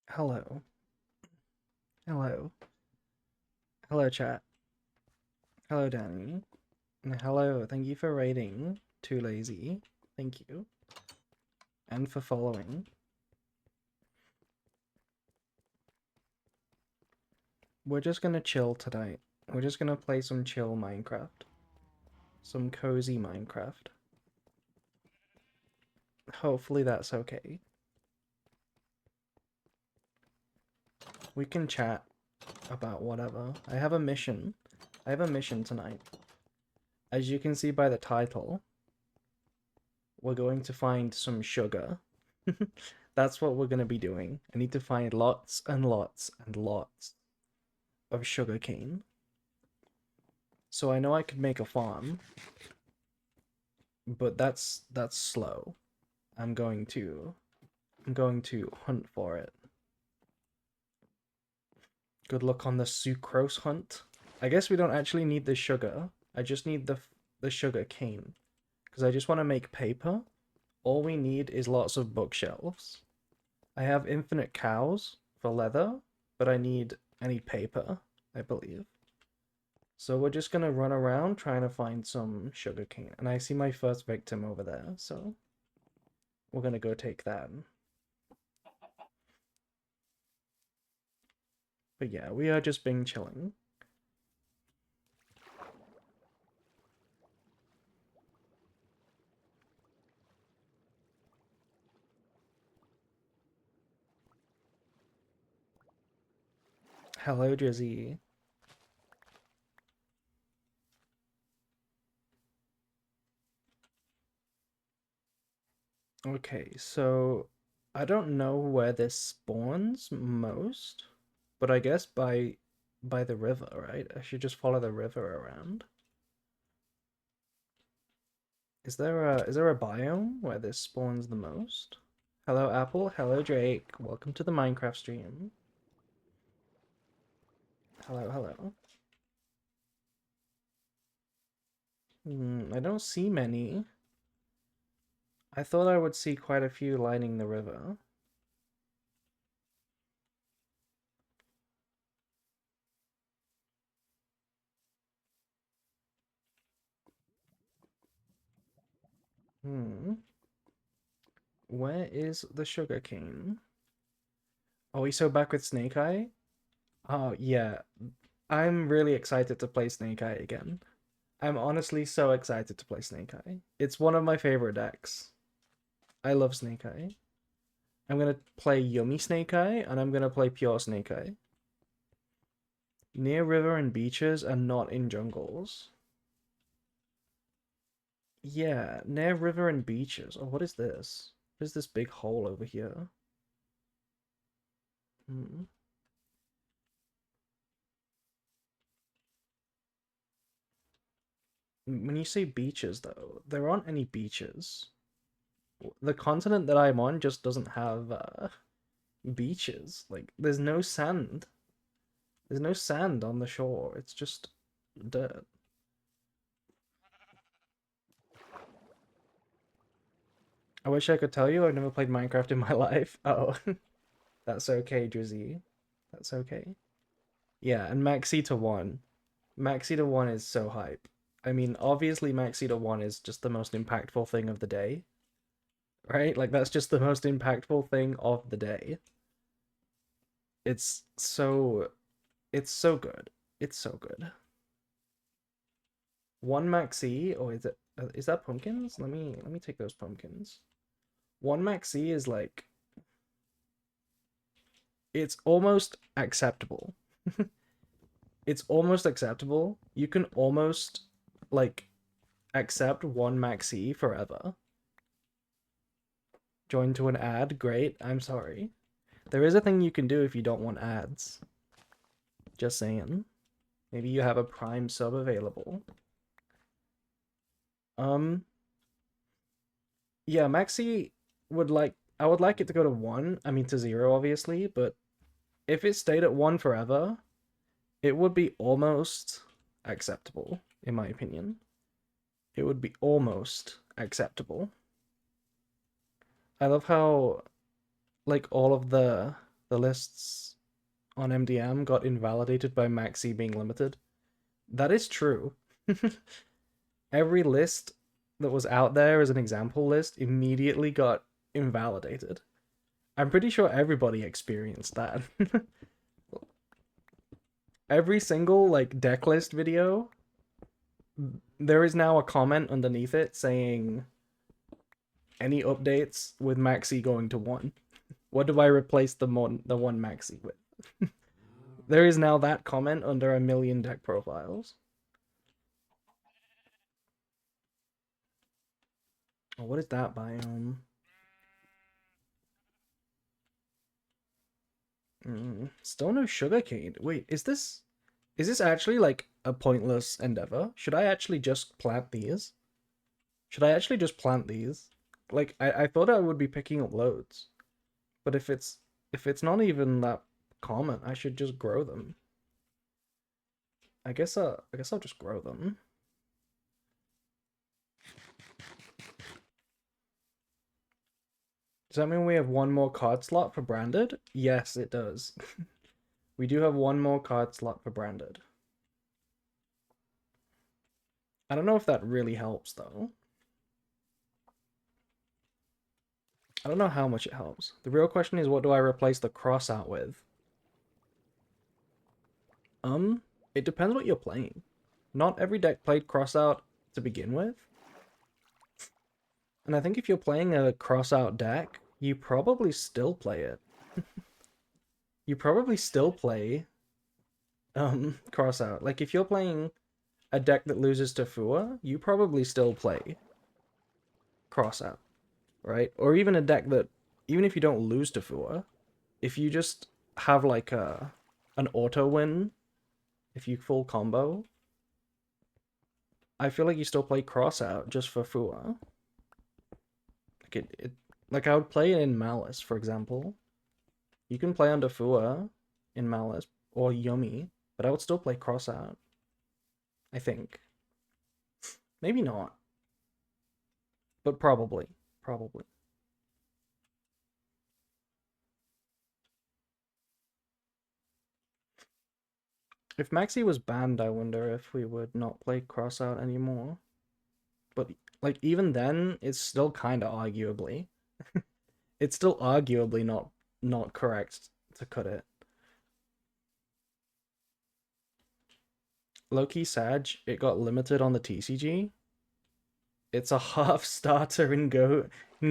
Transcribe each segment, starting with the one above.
Hello. Hello. Hello, chat. Hello, Danny. And hello, thank you for rating Too Lazy. Thank you. And for following. We're just gonna chill tonight. We're just gonna play some chill Minecraft. Some cozy Minecraft. Hopefully that's okay. We can chat about whatever. I have a mission. I have a mission tonight. As you can see by the title, we're going to find some sugar. That's what we're gonna be doing. I need to find lots and lots and lots of sugarcane. So I know I could make a farm, but that's slow. I'm going to hunt for it. Good luck on the sucrose hunt. I guess we don't actually need the sugar. I just need the sugar cane because I just want to make paper. All we need is lots of bookshelves. I have infinite cows for leather, but I need paper, I believe. So we're just gonna run around trying to find some sugarcane. And I see my first victim over there, so we're gonna go take that. But yeah, we are just being chilling. Hello, Jizzy. Okay, so I don't know where this spawns most, but I guess by the river, right? I should just follow the river around. Is there a biome where this spawns the most? Hello, Apple. Hello, Drake. Welcome to the Minecraft stream. Hello, hello. I don't see many. I thought I would see quite a few lining the river. Hmm. Where is the sugarcane? Are we so back with Snake Eye? Oh, yeah. I'm really excited to play Snake Eye again. I'm honestly so excited to play Snake Eye. It's one of my favorite decks. I love Snake Eye. I'm gonna play Yummy Snake Eye, and I'm gonna play Pure Snake Eye. Near river and beaches and not in jungles. Yeah, near river and beaches. Oh, what is this? What is this big hole over here? Hmm. When you say beaches, though, there aren't any beaches. The continent that I'm on just doesn't have beaches. Like, there's no sand. There's no sand on the shore. It's just dirt. I wish I could tell you I've never played Minecraft in my life. Oh, that's okay, Drizzy. That's okay. Yeah, and Maxi to 1. Maxi to 1 is so hype. I mean, obviously Maxi to 1 is just the most impactful thing of the day, right? Like, that's just the most impactful thing of the day. It's so... It's so good. It's so good. 1 Maxi, or is that pumpkins? Let me take those pumpkins. 1 Maxi is like... It's almost acceptable. It's almost acceptable. You can almost, like, accept 1 Maxi forever. Join to an ad? Great. I'm sorry. There is a thing you can do if you don't want ads. Just saying. Maybe you have a Prime sub available. Yeah, Maxi I would like it to go to 1. I mean, to 0, obviously, but if it stayed at 1 forever, it would be almost acceptable, in my opinion. It would be almost acceptable. I love how, like, all of the lists on MDM got invalidated by Maxi being limited. That is true. Every list that was out there as an example list immediately got invalidated. I'm pretty sure everybody experienced that. Every single, like, deck list video, there is now a comment underneath it saying any updates with Maxi going to 1. What do I replace the 1 Maxi with? There is now that comment under a million deck profiles. Oh, what is that biome? Still no sugarcane. Wait, is this actually like a pointless endeavor? Should I actually just plant these? Should I actually just plant these? Like, I thought I would be picking up loads, but if it's not even that common, I should just grow them. I guess I'll just grow them. Does that mean we have one more card slot for branded? Yes, it does. We do have one more card slot for branded. I don't know if that really helps, though. I don't know how much it helps. The real question is, what do I replace the cross out with? It depends what you're playing. Not every deck played cross out to begin with. And I think if you're playing a cross out deck, you probably still play it. You probably still play cross out. Like, if you're playing a deck that loses to Fua, you probably still play cross out, right? Or even a deck that, even if you don't lose to Fua, if you just have like an auto win, if you full combo, I feel like you still play cross out just for Fua. Like I would play it in Malice, for example. You can play under Fua in Malice or Yummy, but I would still play cross out. I think. Maybe not. But probably. Probably. If Maxi was banned, I wonder if we would not play cross out anymore. But like even then, it's still kinda arguably. It's still arguably not correct to cut it. Low-key Sag, it got limited on the TCG. It's a half starter in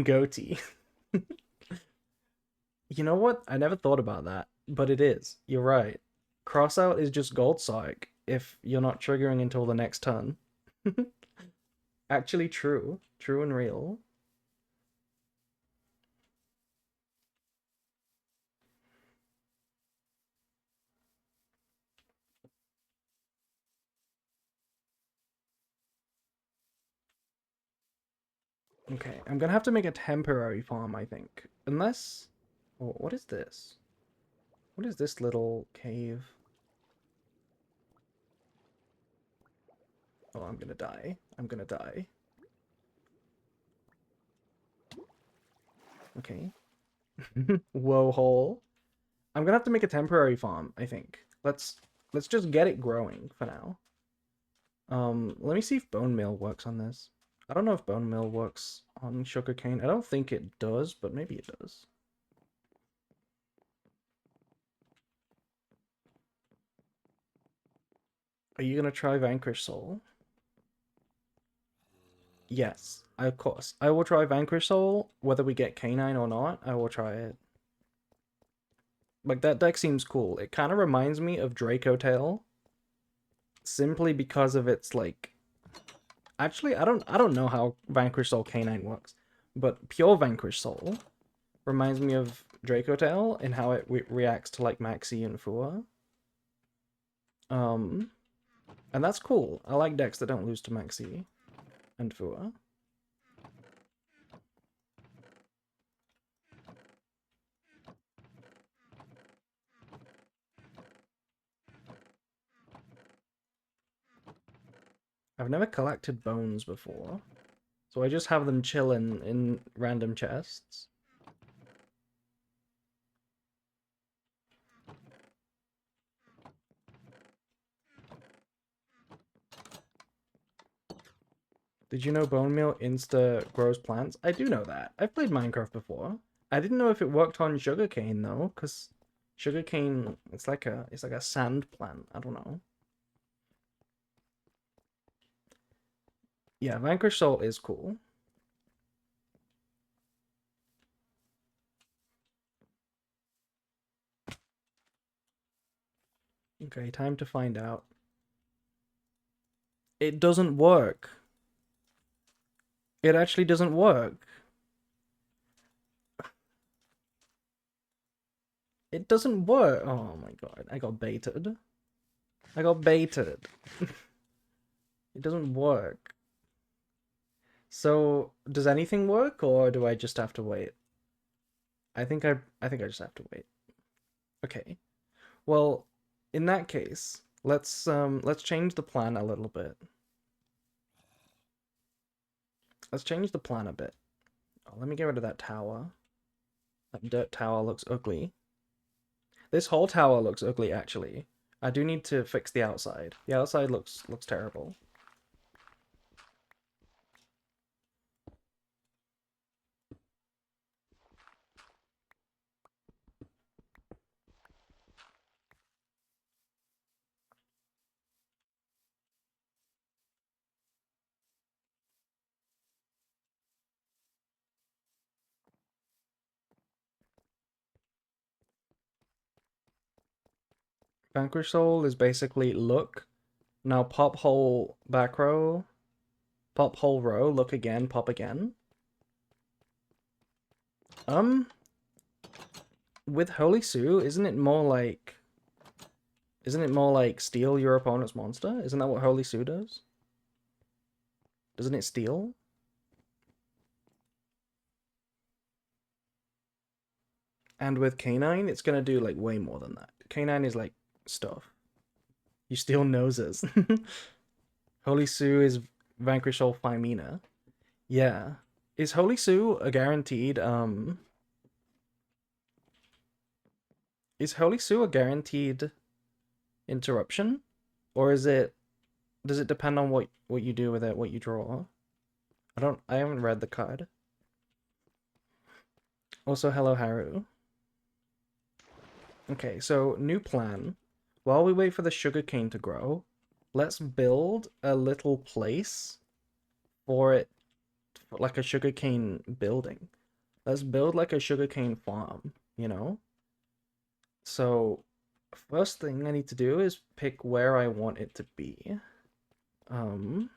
Goatee. You know what? I never thought about that, but it is. You're right. Crossout is just Gold Psych if you're not triggering until the next turn. Actually true. True and real. Okay, I'm gonna have to make a temporary farm, I think. Unless... Oh, what is this? What is this little cave? Oh, I'm gonna die. I'm gonna die. Okay. Whoa hole. I'm gonna have to make a temporary farm, I think. Let's just get it growing for now. Let me see if bone meal works on this. I don't know if bone meal works on sugarcane. I don't think it does, but maybe it does. Are you gonna try Vanquish Soul? Yes, of course. I will try Vanquish Soul, whether we get Canine or not. I will try it. Like, that deck seems cool. It kind of reminds me of Draco Tail, simply because of its, like... Actually, I don't know how Vanquish Soul Canine works, but pure Vanquish Soul reminds me of Draco Tail and how it reacts to, like, Maxi and Fua. And that's cool. I like decks that don't lose to Maxi and Fua. I've never collected bones before, so I just have them chilling in random chests. Did you know bone meal insta grows plants? I do know that. I've played Minecraft before. I didn't know if it worked on sugarcane though, because sugarcane it's like a sand plant. I don't know. Yeah, Vanquish Soul is cool. Okay, time to find out. It doesn't work. It actually doesn't work. It doesn't work. Oh my god, I got baited. I got baited. It doesn't work. So, does anything work, or do I just have to wait? I think I just have to wait. Okay. Well, in that case, let's change the plan a little bit. Let's change the plan a bit. Oh, let me get rid of that tower. That dirt tower looks ugly. This whole tower looks ugly, actually. I do need to fix the outside. The outside looks terrible. Vanquish Soul is basically look. Now pop hole back row. Pop hole row, look again, pop again. With Holy Sue, isn't it more like steal your opponent's monster? Isn't that what Holy Sue does? Doesn't it steal? And with Canine, it's gonna do like way more than that. Canine is like stuff. You steal noses. Holy Sue is Vanquish All Phimina. Yeah. Is Holy Sue a guaranteed is Holy Sue a guaranteed interruption? Or does it depend on what you do with it, what you draw? I haven't read the card. Also, hello Haru. Okay, so new plan. While we wait for the sugarcane to grow, let's build a little place for it, like a sugarcane building. Let's build like a sugarcane farm, you know? So, first thing I need to do is pick where I want it to be. Um,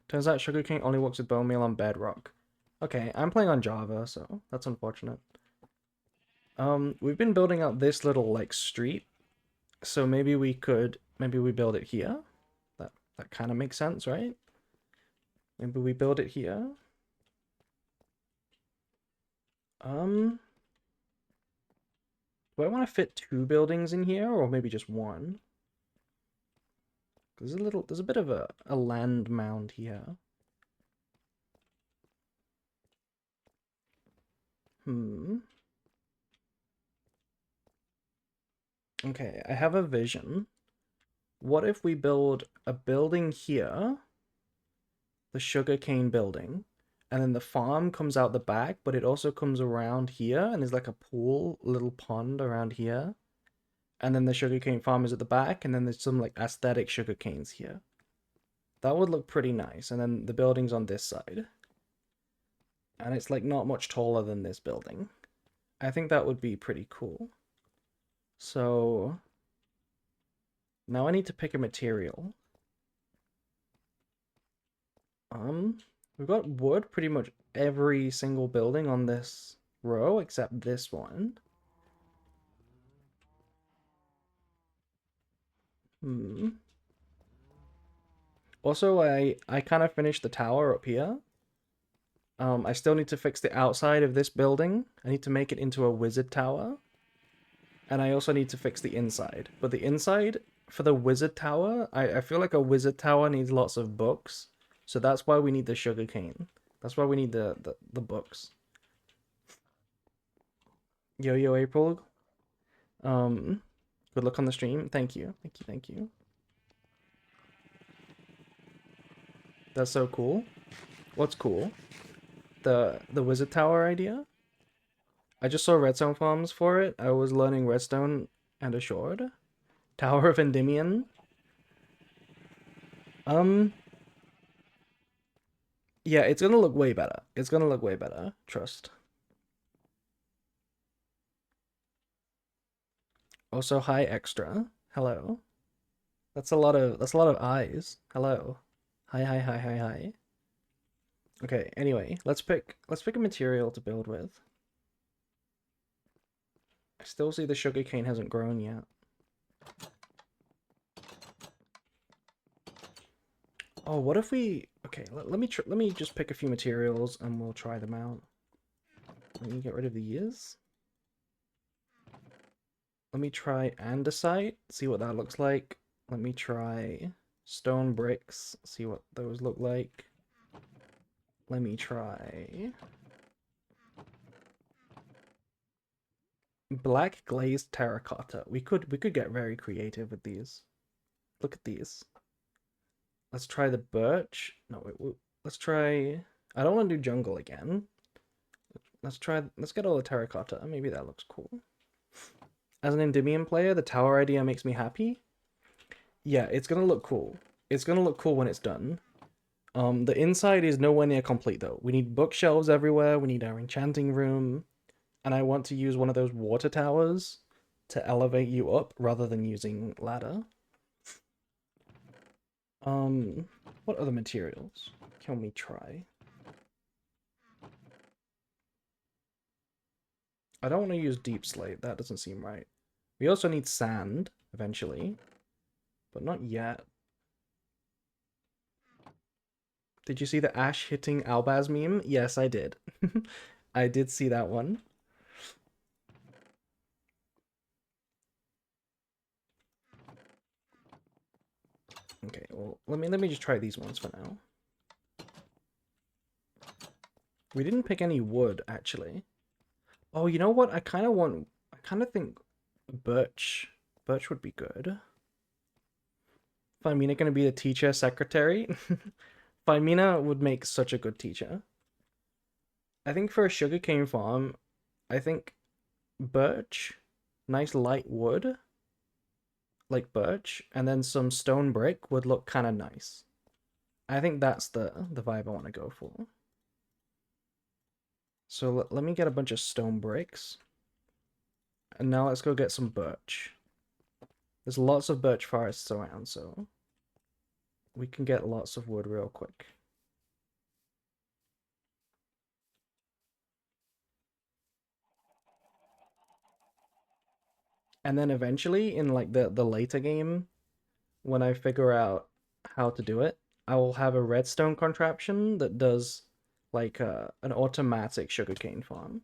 Turns out sugarcane only works with bone meal on bedrock. Okay, I'm playing on Java, so that's unfortunate. We've been building out this little like street, so maybe we build it here. That kind of makes sense, right? Maybe we build it here. Um, do I want to fit two buildings in here, or maybe just one? There's a bit of a land mound here. Hmm. Okay, I have a vision. What if we build a building here, the sugarcane building, and then the farm comes out the back, but it also comes around here, and there's like a pool, little pond around here, and then the sugarcane farm is at the back, and then there's some like aesthetic sugarcanes here. That would look pretty nice, and then the building's on this side. And it's like not much taller than this building. I think that would be pretty cool. So now I need to pick a material. We've got wood pretty much every single building on this row except this one. Hmm. Also, I kind of finished the tower up here. I still need to fix the outside of this building. I need to make it into a wizard tower. And I also need to fix the inside. But the inside, for the wizard tower, I feel like a wizard tower needs lots of books. So that's why we need the sugarcane. That's why we need the books. Yo yo April. Um, Good luck on the stream. Thank you. Thank you. Thank you. That's so cool. What's cool? The wizard tower idea? I just saw redstone farms for it. I was learning redstone and assured. Tower of Endymion. Um, yeah, it's gonna look way better. It's gonna look way better. Trust. Also, hi extra. Hello. That's a lot of eyes. Hello. Hi hi hi hi hi. Okay, anyway, let's pick a material to build with. I still see the sugarcane hasn't grown yet. Oh, what if we... Okay, let me just pick a few materials and we'll try them out. Let me get rid of these. Let me try andesite, see what that looks like. Let me try stone bricks, see what those look like. Let me try black glazed terracotta. We could get very creative with these. Look at these. Let's try the birch. No, wait, let's try... I don't want to do jungle again. Let's get all the terracotta. Maybe that looks cool. As an Endymion player, the tower idea makes me happy. Yeah, it's gonna look cool. It's gonna look cool when it's done. The inside is nowhere near complete though. We need bookshelves everywhere, we need our enchanting room, and I want to use one of those water towers to elevate you up rather than using ladder. Um, what other materials can we try? I don't want to use deep slate, that doesn't seem right. We also need sand, eventually, but not yet. Did you see the Ash hitting Albaz meme? Yes, I did. I did see that one. Okay, well, let me just try these ones for now. We didn't pick any wood, actually. Oh, you know what? I kind of think birch. Birch would be good. Femina gonna be the teacher secretary? Femina would make such a good teacher. I think for a sugarcane farm, I think birch nice light wood, like birch, and then some stone brick would look kind of nice. I think that's the vibe I want to go for. So let me get a bunch of stone bricks. And now let's go get some birch. There's lots of birch forests around, so we can get lots of wood real quick. And then eventually in like the later game, when I figure out how to do it, I will have a redstone contraption that does like an automatic sugarcane farm.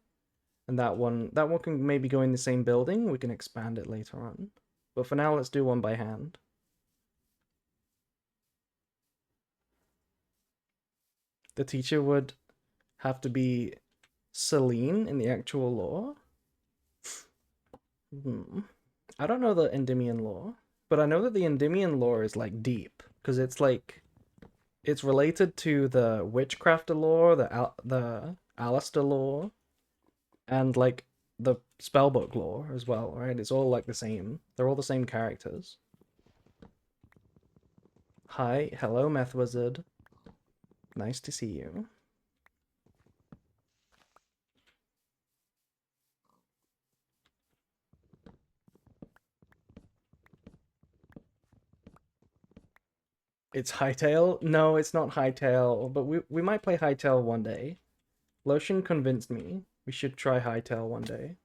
And that one can maybe go in the same building. We can expand it later on. But for now, let's do one by hand. The teacher would have to be Celine in the actual lore. I don't know the Endymion lore, but I know that the Endymion lore is like deep because it's like it's related to the witchcraft lore, the Alistair lore, and like the spellbook lore as well, right? It's all like the same. They're all the same characters. Hi, hello, Meth Wizard. Nice to see you. It's Hightail? No, it's not Hightail, but we might play Hightail one day. Lotion convinced me. We should try Hightail one day.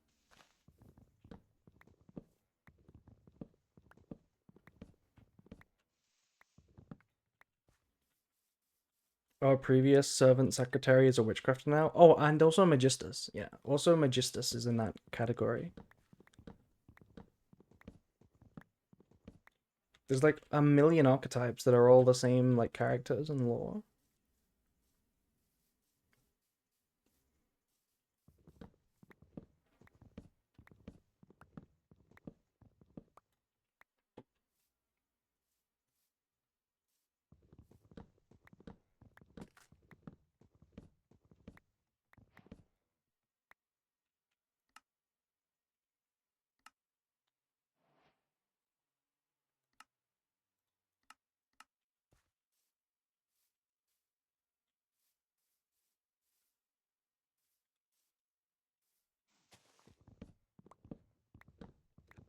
Our previous servant secretary is a witchcrafter now. Oh, and also Magistus. Yeah, also Magistus is in that category. There's like a million archetypes that are all the same like characters and lore.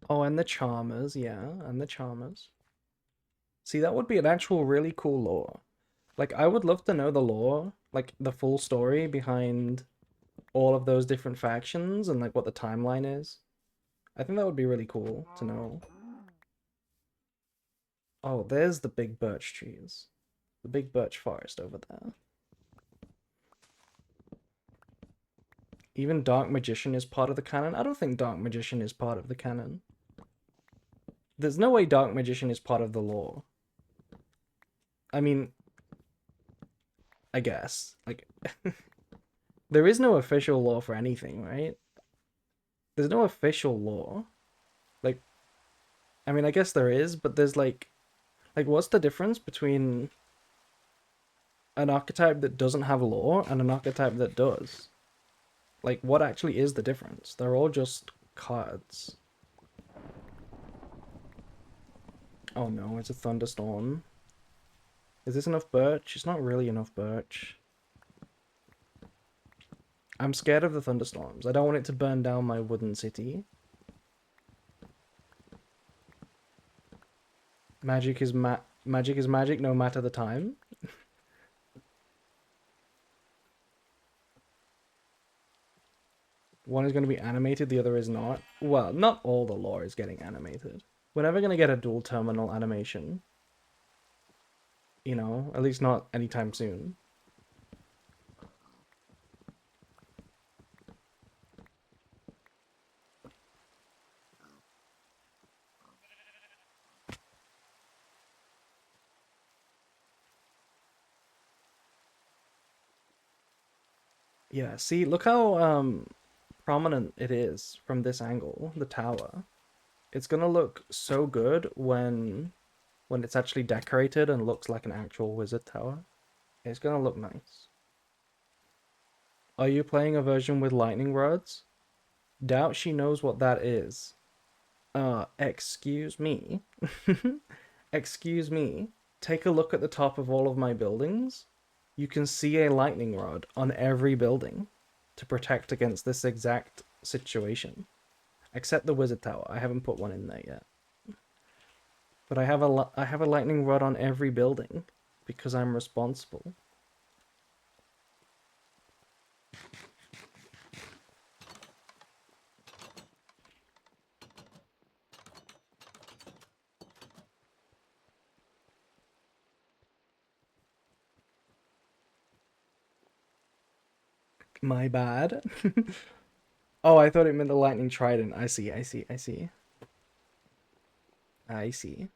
Oh, and the Charmers, yeah, and the Charmers. See, that would be an actual really cool lore. Like, I would love to know the lore, like the full story behind all of those different factions and like what the timeline is. I think that would be really cool to know. Oh, there's the big birch trees. The big birch forest over there. Even Dark Magician is part of the canon. I don't think Dark Magician is part of the canon. There's no way Dark Magician is part of the lore. I mean, I guess. Like, there is no official law for anything, right? There's no official law. Like, I mean, I guess there is, but there's like, what's the difference between an archetype that doesn't have law and an archetype that does? Like, what actually is the difference? They're all just cards. Oh no, it's a thunderstorm. Is this enough birch? It's not really enough birch. I'm scared of the thunderstorms. I don't want it to burn down my wooden city. Magic is magic no matter the time. One is going to be animated, the other is not. Well, not all the lore is getting animated. We're never going to get a dual terminal animation. You know, at least not anytime soon. Yeah, see, look how prominent it is from this angle, the tower. It's gonna look so good when it's actually decorated and looks like an actual wizard tower. It's gonna look nice. Are you playing a version with lightning rods? Doubt she knows what that is. Excuse me. Excuse me. Take a look at the top of all of my buildings. You can see a lightning rod on every building to protect against this exact situation. Except the wizard tower. I haven't put one in there yet. But I have a lightning rod on every building because I'm responsible. My bad. Oh, I thought it meant the lightning trident. I see, I see, I see. I see.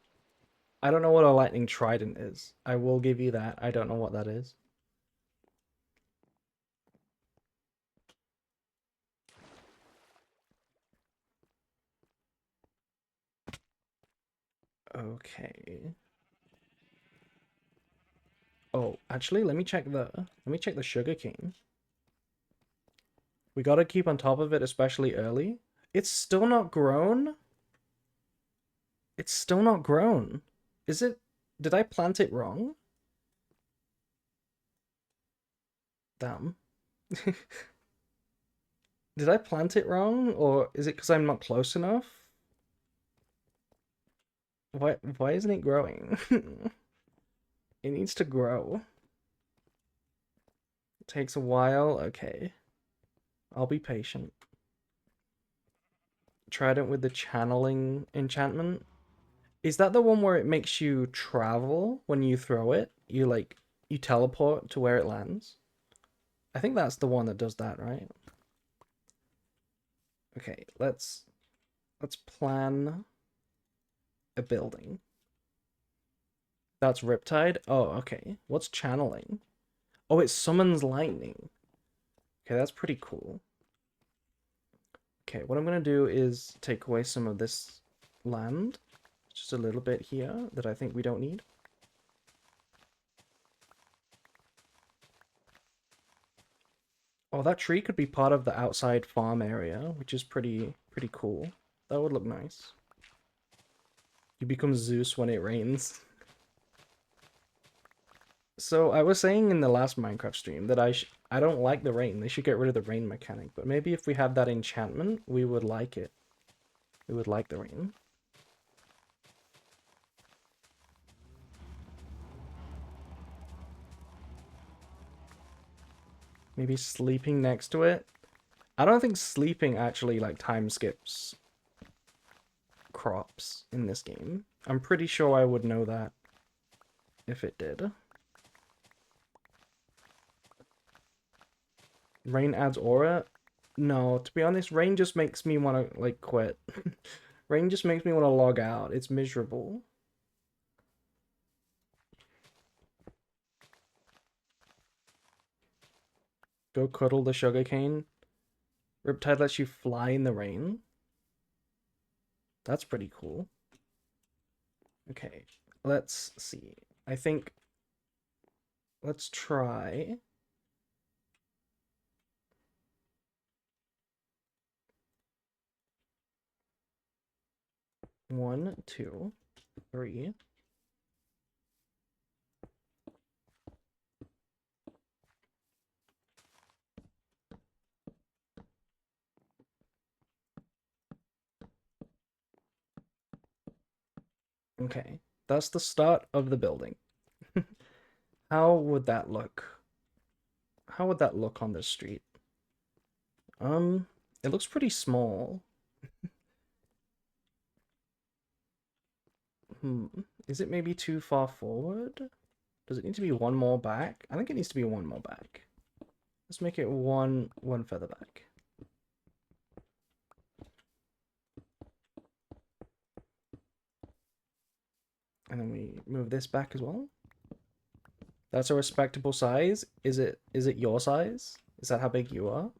I don't know what a lightning trident is. I will give you that. I don't know what that is. Okay. Oh, actually, let me check the sugar cane. We gotta keep on top of it, especially early. It's still not grown? It's still not grown. Is it? Did I plant it wrong? Damn. Did I plant it wrong? Or is it because I'm not close enough? Why isn't it growing? It needs to grow. It takes a while. Okay. I'll be patient. Trident with the channeling enchantment. Is that the one where it makes you travel when you throw it? You teleport to where it lands? I think that's the one that does that, right? Okay, let's plan a building. That's Riptide? Oh, okay. What's channeling? Oh, it summons lightning. Okay, that's pretty cool. Okay, what I'm gonna do is take away some of this land. Just a little bit here that I think we don't need. Oh, that tree could be part of the outside farm area, which is pretty cool. That would look nice. You become Zeus when it rains. So I was saying in the last Minecraft stream that I don't like the rain. They should get rid of the rain mechanic. But maybe if we had that enchantment, we would like it. We would like the rain. Maybe sleeping next to it. I don't think sleeping actually like time skips crops in this game. I'm pretty sure I would know that if it did. Rain adds aura? No, to be honest, rain just makes me want to like quit. Rain just makes me want to log out. It's miserable. Go cuddle the sugarcane. Riptide lets you fly in the rain. That's pretty cool. Okay, let's see. I think let's try. One, two, three. Okay, that's the start of the building. How would that look? How would that look on the street? It looks pretty small. Is it maybe too far forward? Does it need to be one more back? I think it needs to be one more back. Let's make it one further back. And then we move this back as well. That's a respectable size. Is it your size? Is that how big you are?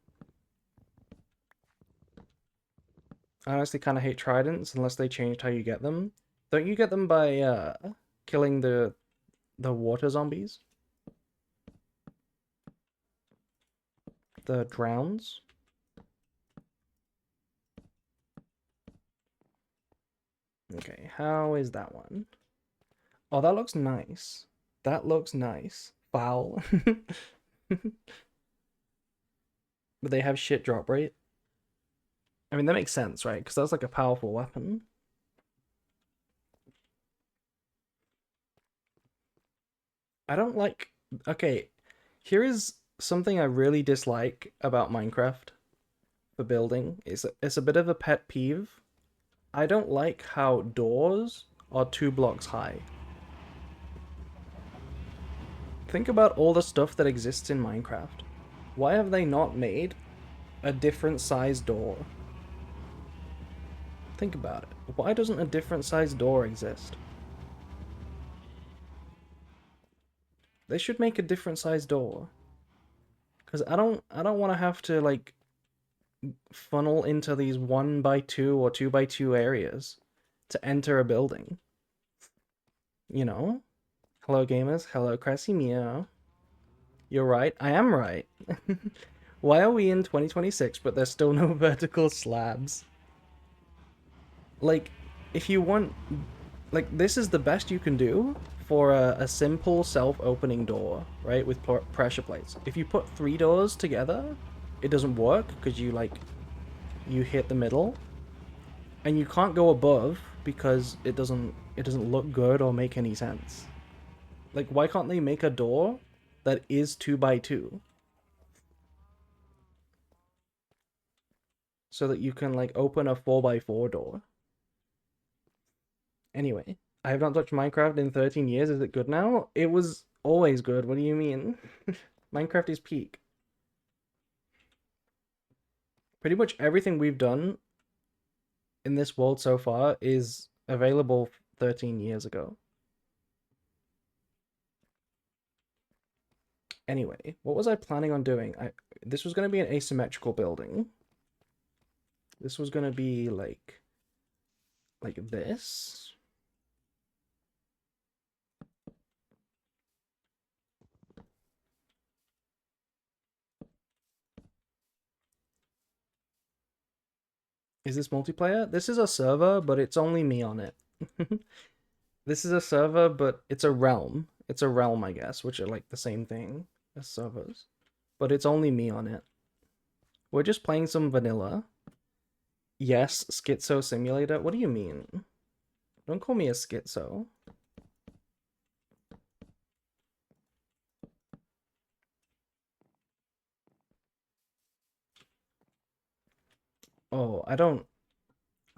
I honestly kind of hate tridents unless they changed how you get them. Don't you get them by killing the water zombies? The drowns? Okay, how is that one? Oh, that looks nice. That looks nice. Foul. But they have shit drop rate. I mean, that makes sense, right? Because that's like a powerful weapon. I don't like. Okay, here is something I really dislike about Minecraft for building. It's a bit of a pet peeve. I don't like how doors are 2 blocks high. Think about all the stuff that exists in Minecraft. Why have they not made a different size door? Think about it. Why doesn't a different size door exist? They should make a different size door. Cause I don't want to have to like funnel into these 1x2 or 2x2 areas to enter a building. You know? Hello gamers, hello Cressy Meow. You're right, I am right. Why are we in 2026 but there's still no vertical slabs? Like, if you want, like, this is the best you can do for a simple self-opening door, right, with pressure plates. If you put 3 doors together, it doesn't work because you hit the middle, and you can't go above because it doesn't look good or make any sense. Like, why can't they make a door that is 2x2 so that you can like open a 4x4 door? Anyway, I have not touched Minecraft in 13 years. Is it good now? It was always good. What do you mean? Minecraft is peak. Pretty much everything we've done in this world so far is available 13 years ago. Anyway, what was I planning on doing? This was going to be an asymmetrical building. This was going to be like this. Is this multiplayer? This is a server, but it's only me on it. This is a server, but it's a realm. It's a realm, I guess, which are like the same thing as servers. But it's only me on it. We're just playing some vanilla. Yes, schizo simulator. What do you mean? Don't call me a schizo. Oh, I don't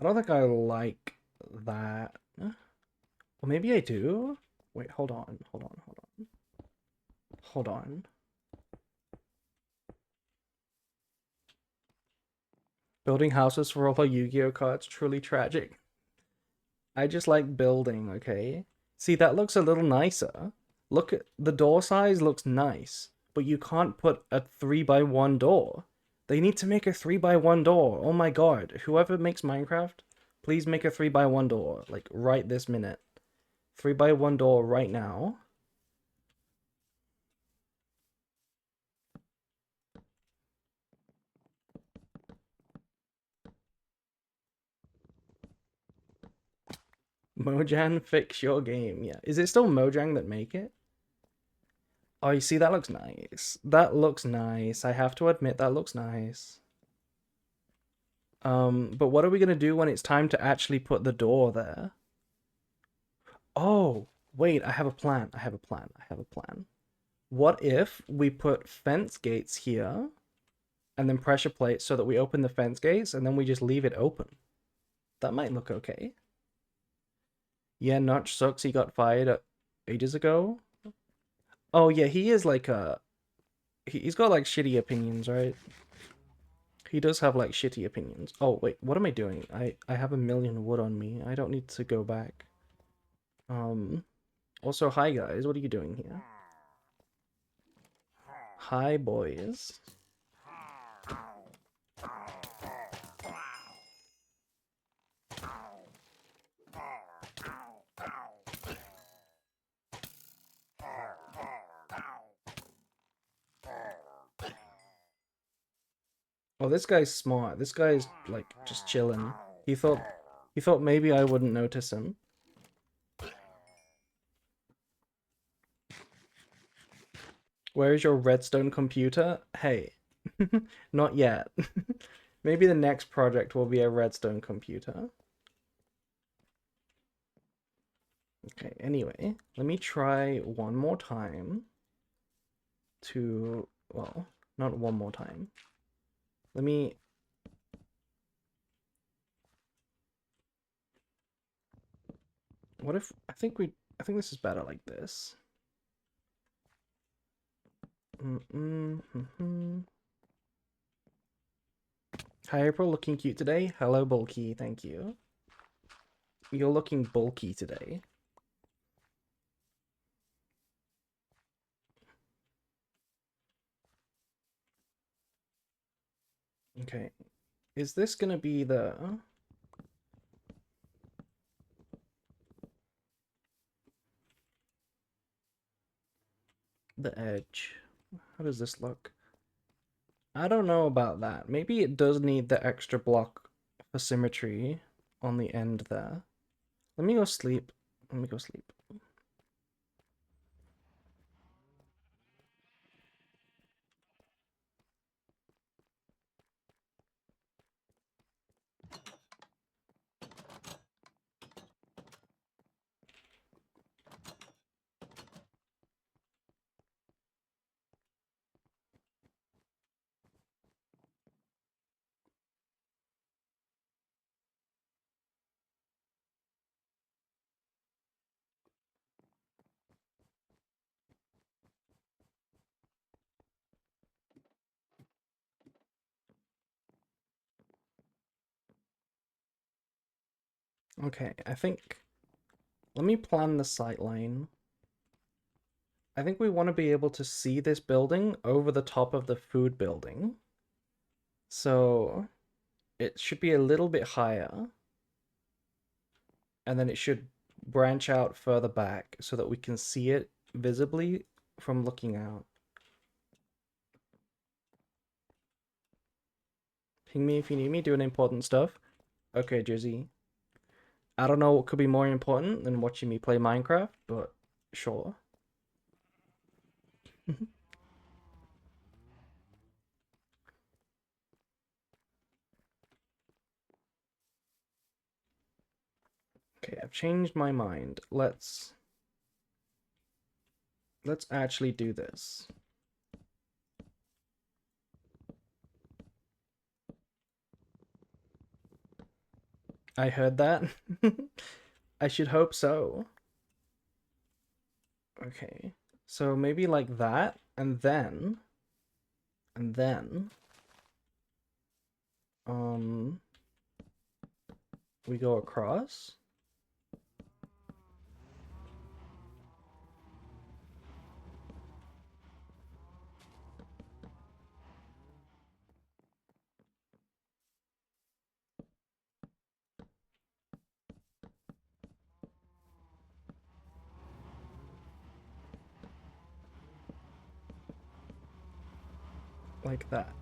think I like that. Well, maybe I do. Wait, hold on. Hold on. Building houses for all our Yu-Gi-Oh cards, truly tragic. I just like building, okay? See, that looks a little nicer. Look at the door size looks nice, but you can't put a 3x1 door. They need to make a 3x1 door. Oh my god. Whoever makes Minecraft, please make a 3x1 door. Like, right this minute. 3x1 door right now. Mojang, fix your game. Yeah. Is it still Mojang that make it? Oh, you see, that looks nice. That looks nice. I have to admit, that looks nice. But what are we gonna do when it's time to actually put the door there? Oh, wait, I have a plan. I have a plan. I have a plan. What if we put fence gates here and then pressure plates so that we open the fence gates and then we just leave it open? That might look okay. Yeah, Notch sucks. He got fired ages ago. Oh yeah, he is like he's got like shitty opinions, right? He does have like shitty opinions. Oh wait, what am I doing? I have a million wood on me. I don't need to go back. Also, hi guys, what are you doing here? Hi boys. Oh, this guy's smart. This guy's like just chilling. He thought He thought maybe I wouldn't notice him. Where is your redstone computer? Hey, not yet. Maybe the next project will be a redstone computer. Okay, anyway, let me try one more time to, well, not one more time. Let me, what if, I think this is better like this. Hi April, looking cute today. Hello Bulky, thank you. You're looking bulky today. Okay, is this gonna be the edge? How does this look? I don't know about that. Maybe it does need the extra block for symmetry on the end there. Let me go sleep. Let me go sleep. Okay, I think, let me plan the sightline. I think we want to be able to see this building over the top of the food building. So it should be a little bit higher. And then it should branch out further back so that we can see it visibly from looking out. Ping me if you need me doing important stuff. Okay, Jizzy. I don't know what could be more important than watching me play Minecraft, but sure. Okay, I've changed my mind. Let's actually do this. I heard that. I should hope so. Okay. So maybe like that, and then um we go across. Like that.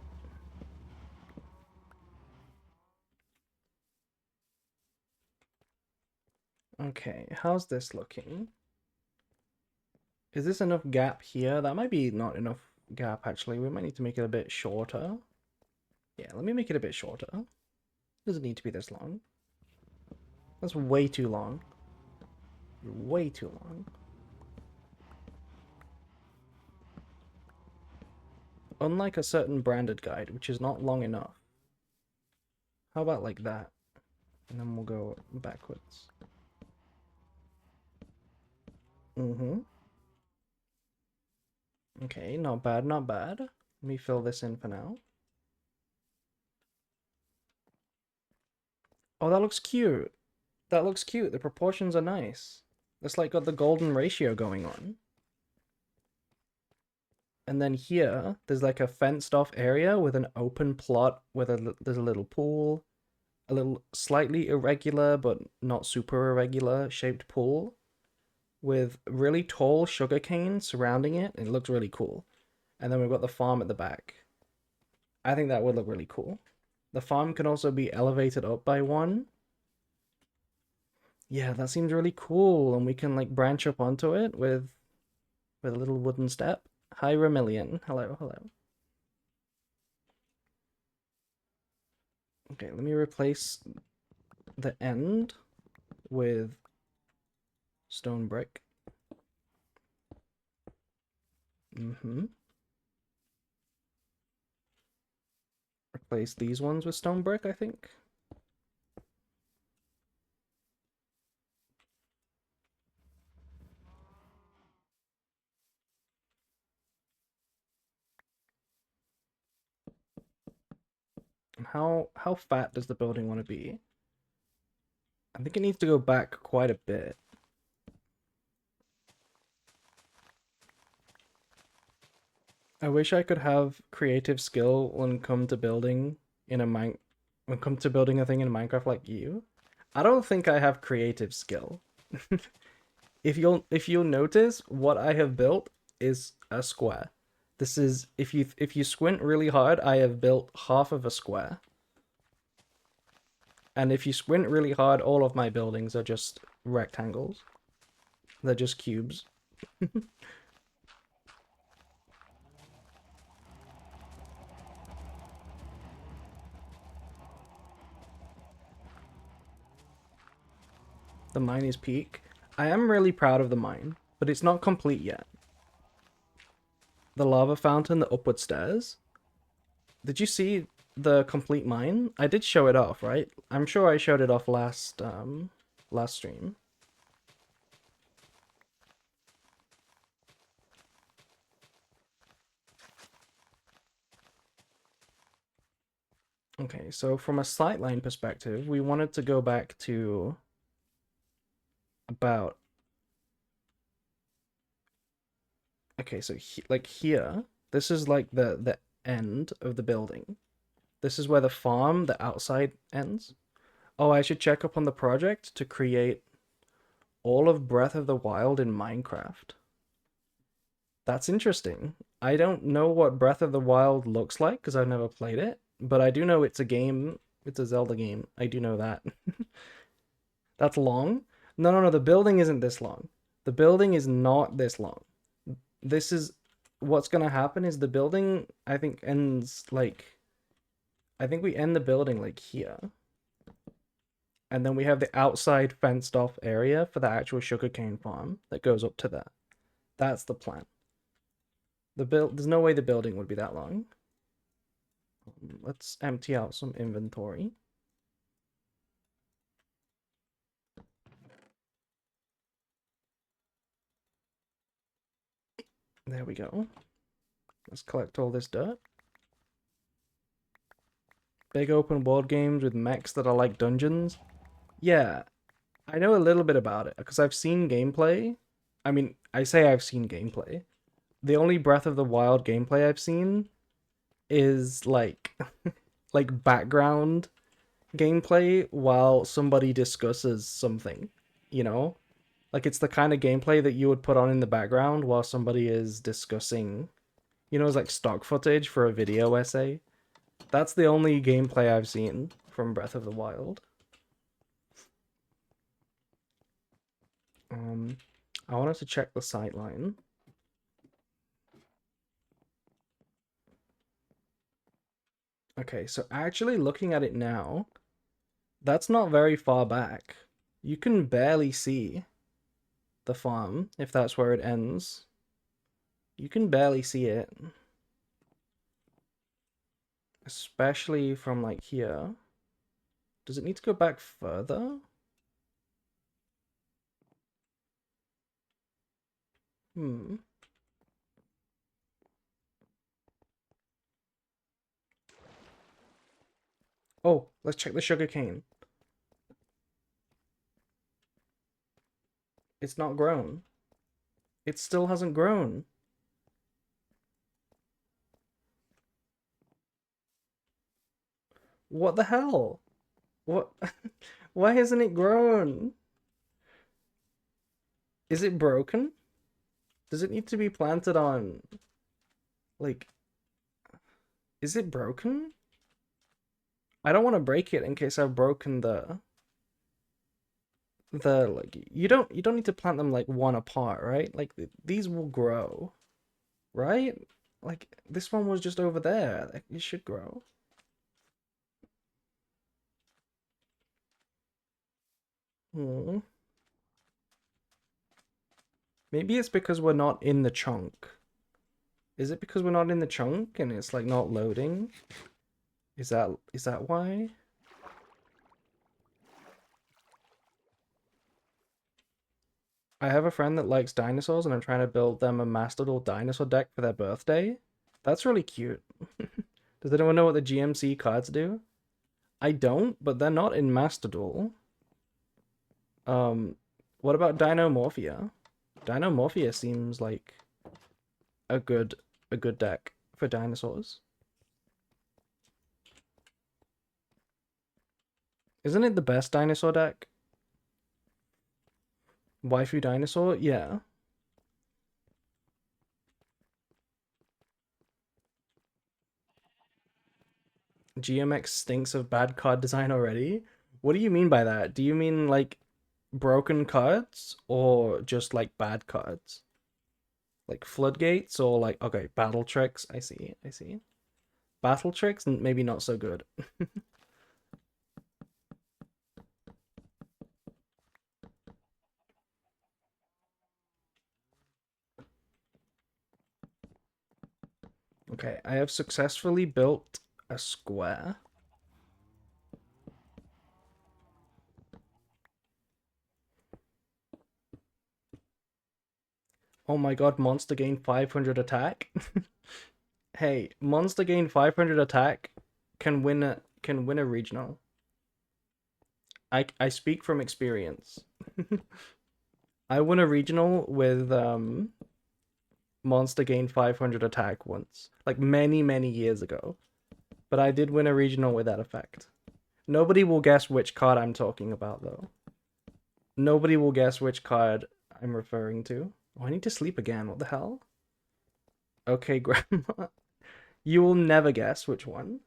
Okay, how's this looking? Is this enough gap here? That might be not enough gap, actually. We might need to make it a bit shorter. Yeah, let me make it a bit shorter. Doesn't need to be this long. That's way too long. Way too long. Unlike a certain branded guide, which is not long enough. How about like that? And then we'll go backwards. Okay, not bad, not bad. Let me fill this in for now. Oh, that looks cute. That looks cute. The proportions are nice. It's like got the golden ratio going on. And then here, there's like a fenced off area with an open plot with there's a little pool, a little slightly irregular but not super irregular shaped pool with really tall sugarcane surrounding it. It looks really cool. And then we've got the farm at the back. I think that would look really cool. The farm can also be elevated up by one. Yeah, that seems really cool, and we can like branch up onto it with a little wooden step. Hi, Vermilion. Hello, hello. Okay, let me replace the end with stone brick. Mm-hmm. Replace these ones with stone brick, I think. And how fat does the building want to be? I think it needs to go back quite a bit. I wish I could have creative skill when come to building in a mine when come to building a thing in Minecraft like you. I don't think I have creative skill. If you'll notice, what I have built is a square. This is if you squint really hard, I have built half of a square. And if you squint really hard, all of my buildings are just rectangles. They're just cubes. The mine is peak. I am really proud of the mine, but it's not complete yet. The lava fountain, the upward stairs. Did you see the complete mine? I did show it off, right? I'm sure I showed it off last stream. Okay, so from a sightline perspective, we wanted to go back to about okay, so like here, this is like the end of the building. This is where the farm, the outside ends. Oh, I should check up on the project to create all of Breath of the Wild in Minecraft. That's interesting. I don't know what Breath of the Wild looks like because I've never played it, but I do know it's a game. It's a Zelda game. I do know that. That's long. No, no, no. The building isn't this long. The building is not this long. This is what's gonna happen is the building, I think, ends like I think we end the building like here. And then we have the outside fenced off area for the actual sugarcane farm that goes up to that. That's the plan. There's no way the building would be that long. Let's empty out some inventory. There we go. Let's collect all this dirt. Big open world games with mechs that are like dungeons. Yeah, I know a little bit about it because I've seen gameplay. I mean, I say I've seen gameplay. The only Breath of the Wild gameplay I've seen is like like background gameplay while somebody discusses something, you know? Like it's the kind of gameplay that you would put on in the background while somebody is discussing, it's like stock footage for a video essay. That's the only gameplay I've seen from Breath of the Wild. Um, I wanted to check the sightline. Okay, so actually looking at it now, that's not very far back. You can barely see the farm if that's where it ends. You can barely see it. Especially from like here. Does it need to go back further? Hmm. Oh, let's check the sugar cane. It's not grown. It still hasn't grown. What the hell? What? Why hasn't it grown? Is it broken? Does it need to be planted on, like, is it broken? I don't want to break it in case I've broken the like you don't need to plant them like one apart, right? Like these will grow, right? Like this one was just over there. Like, it should grow. Hmm. Maybe it's because we're not in the chunk. Is it because we're not in the chunk and it's like not loading? Is that why? I have a friend that likes dinosaurs and I'm trying to build them a Mastodon dinosaur deck for their birthday. That's really cute. Does anyone know what the GMC cards do? I don't, but they're not in Mastodon. Um, what about Dinomorphia? Dinomorphia seems like a good a good deck for dinosaurs. Isn't it the best dinosaur deck? Waifu dinosaur? Yeah. GMX stinks of bad card design already. What do you mean by that? Do you mean like broken cards or just like bad cards? Like floodgates or like okay, battle tricks. I see. I see. Battle tricks maybe not so good. Okay, I have successfully built a square. Oh my god, monster gain 500 attack. Hey, monster gain 500 attack can win a regional. I speak from experience. I won a regional with monster gain 500 attack once, like many years ago. But I did win a regional with that effect. Nobody will guess which card I'm talking about though. Nobody will guess which card I'm referring to. Oh, I need to sleep again. What the hell? Okay, Grandma. You will never guess which one.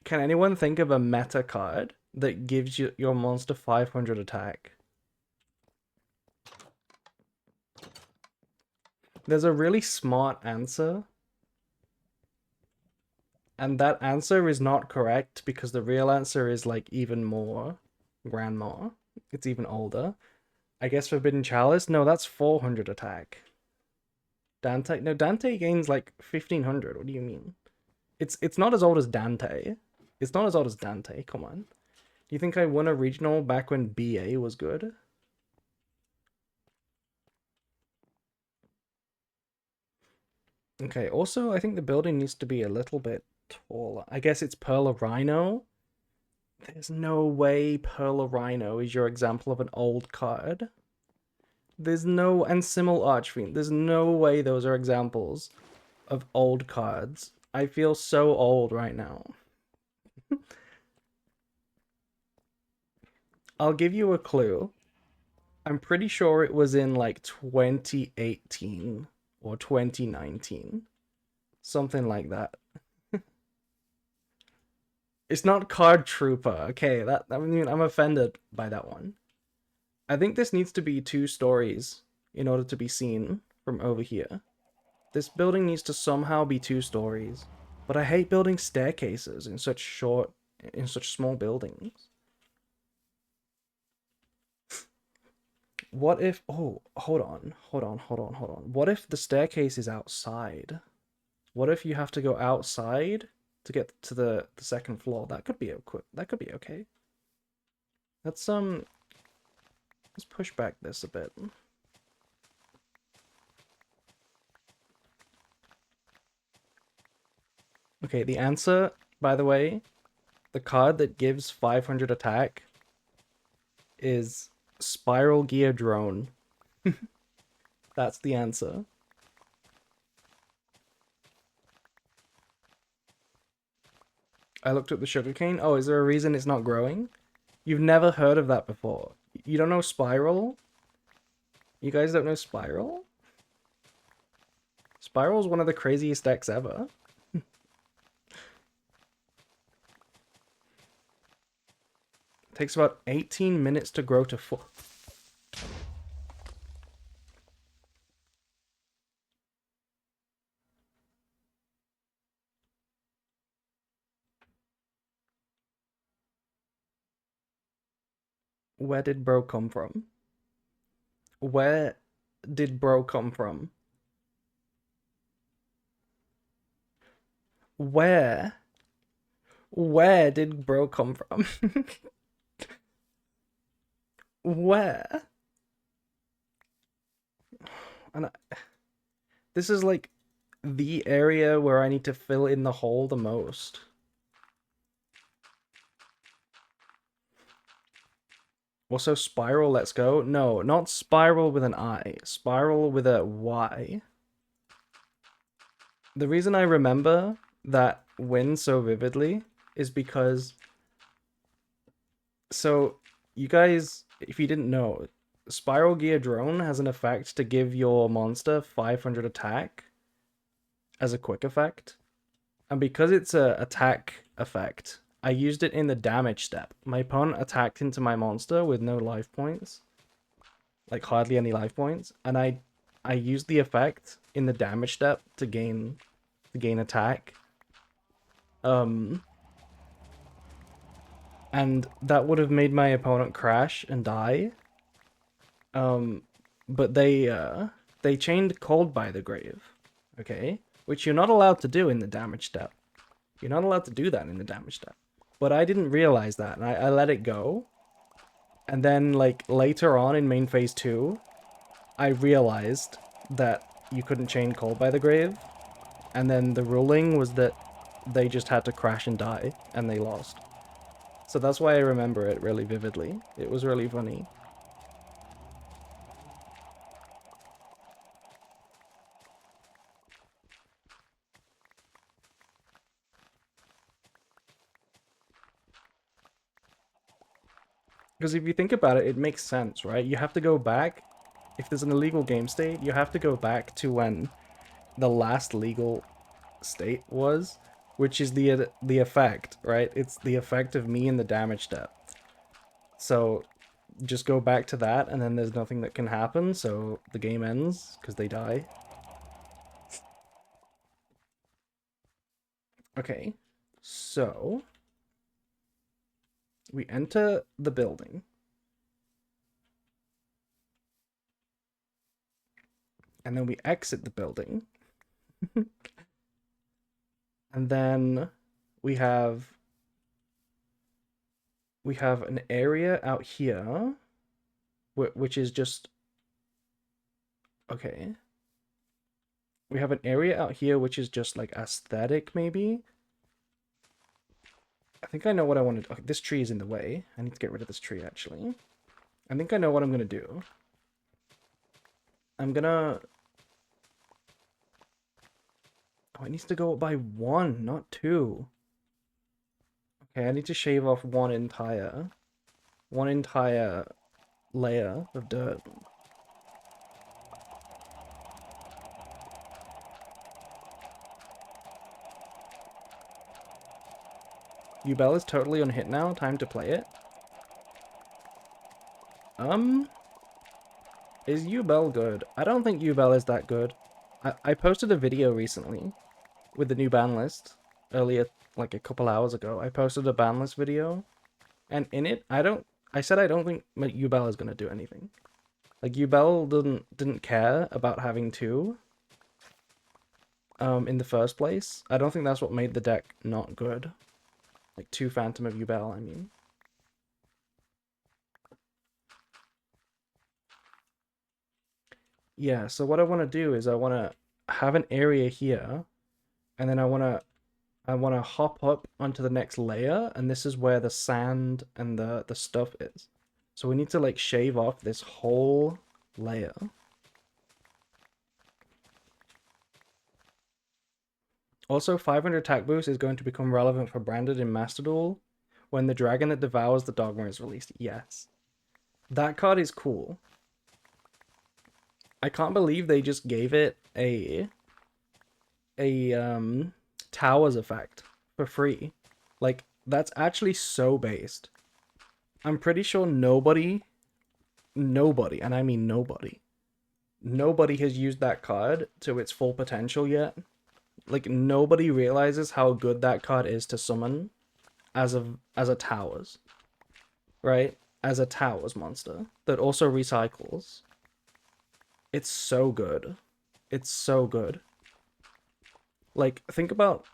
Can anyone think of a meta card that gives you your monster 500 attack? There's a really smart answer, and that answer is not correct because the real answer is like even more grandma. It's even older. I guess Forbidden Chalice? No, that's 400 attack. Dante? No, Dante gains like 1500. What do you mean? It's not as old as Dante. It's not as old as Dante. Come on. Do you think I won a regional back when BA was good? Okay, also, I think the building needs to be a little bit taller. I guess it's Pearl of Rhino. There's no way Pearl of Rhino is your example of an old card. There's no... And Simmel Archfiend. There's no way those are examples of old cards. I feel so old right now. I'll give you a clue. I'm pretty sure it was in like 2018 or 2019. Something like that. It's not Card Trooper. Okay, that I mean I'm offended by that one. I think this needs to be 2 stories in order to be seen from over here. This building needs to somehow be 2 stories. But I hate building staircases in such small buildings. What if, oh, hold on. What if the staircase is outside? What if you have to go outside to get to the second floor? That could be okay. Let's let's push back this a bit. Okay, the answer, by the way, the card that gives 500 attack is Spiral Gear Drone. That's the answer. I looked at the sugarcane. Oh, is there a reason it's not growing? You've never heard of that before. You don't know Spiral? You guys don't know Spiral? Spiral's one of the craziest decks ever. Takes about 18 minutes to grow to full. Where did bro come from? Where did bro come from? Where? Where did bro come from? Where? And this is like the area where I need to fill in the hole the most. Also, spiral, let's go. No, not spiral with an I. Spiral with a Y. The reason I remember that win so vividly is because... So, you guys, if you didn't know, Spiral Gear Drone has an effect to give your monster 500 attack as a quick effect. And because it's a attack effect, I used it in the damage step. My opponent attacked into my monster with no life points. Like hardly any life points. And I used the effect in the damage step to gain attack. And that would have made my opponent crash and die. But they chained Cold by the Grave, okay? Which you're not allowed to do in the damage step. You're not allowed to do that in the damage step. But I didn't realize that, and I let it go. And then, like, later on in main phase 2, I realized that you couldn't chain Cold by the Grave. And then the ruling was that they just had to crash and die, and they lost. So that's why I remember it really vividly. It was really funny. Because if you think about it, it makes sense, right? You have to go back. If there's an illegal game state, you have to go back to when the last legal state was, which is the effect, right? It's the effect of me in the damage step. So just go back to that, and then there's nothing that can happen, so the game ends because they die. Okay, so we enter the building. And then we exit the building. And then we have an area out here, which is just... Okay. We have an area out here which is just like aesthetic, maybe. I think I know what I want to do. Okay, this tree is in the way. I need to get rid of this tree, actually. I think I know what I'm going to do. I'm gonna... Oh, it needs to go up by 1, not 2. Okay, I need to shave off one entire layer of dirt. Ubel is totally on hit now. Time to play it. Is Ubel good? I don't think Ubel is that good. I posted a video recently with the new ban list earlier, like a couple hours ago. I posted a ban list video, and in it, I said I don't think Ubel is gonna do anything. Like, Ubel didn't care about having 2 in the first place. I don't think that's what made the deck not good. Like 2 Phantom of Ubel, I mean. Yeah, so what I want to do is I want to have an area here, and then I want to hop up onto the next layer, and this is where the sand and the stuff is. So we need to like shave off this whole layer. Also, 500 attack boost is going to become relevant for Branded in Master Duel when the dragon that devours the dogma is released. Yes. That card is cool. I can't believe they just gave it a towers effect for free. Like, that's actually so based. I'm pretty sure nobody, and I mean nobody has used that card to its full potential yet. Like nobody realizes how good that card is to summon as a towers, right? As a towers monster that also recycles. It's so good. It's so good. Like think about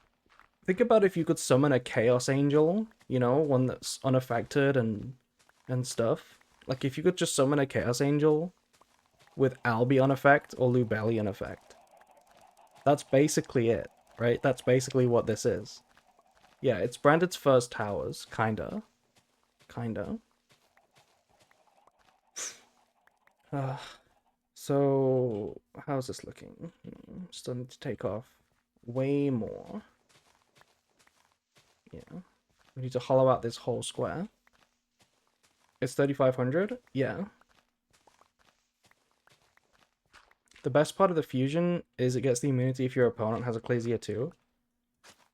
if you could summon a Chaos Angel, you know, one that's unaffected and stuff. Like if you could just summon a Chaos Angel with Albion effect or Lubellion effect. That's basically it, right? That's basically what this is. Yeah, it's Branded's first towers, kinda. Kinda. So, how's this looking? Starting to take off way more. Yeah. We need to hollow out this whole square. It's 3,500? Yeah. The best part of the fusion is it gets the immunity if your opponent has Ecclesia too.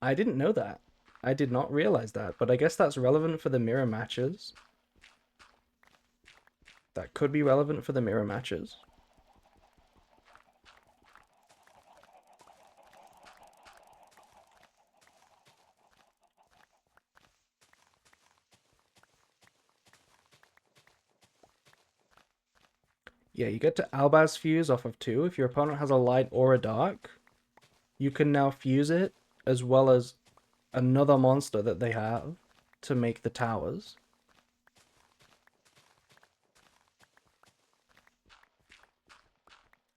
I didn't know that. I did not realize that, but I guess that's relevant for the mirror matches. That could be relevant for the mirror matches. Yeah, you get to Albaz fuse off of 2. If your opponent has a light or a dark, you can now fuse it as well as another monster that they have to make the towers.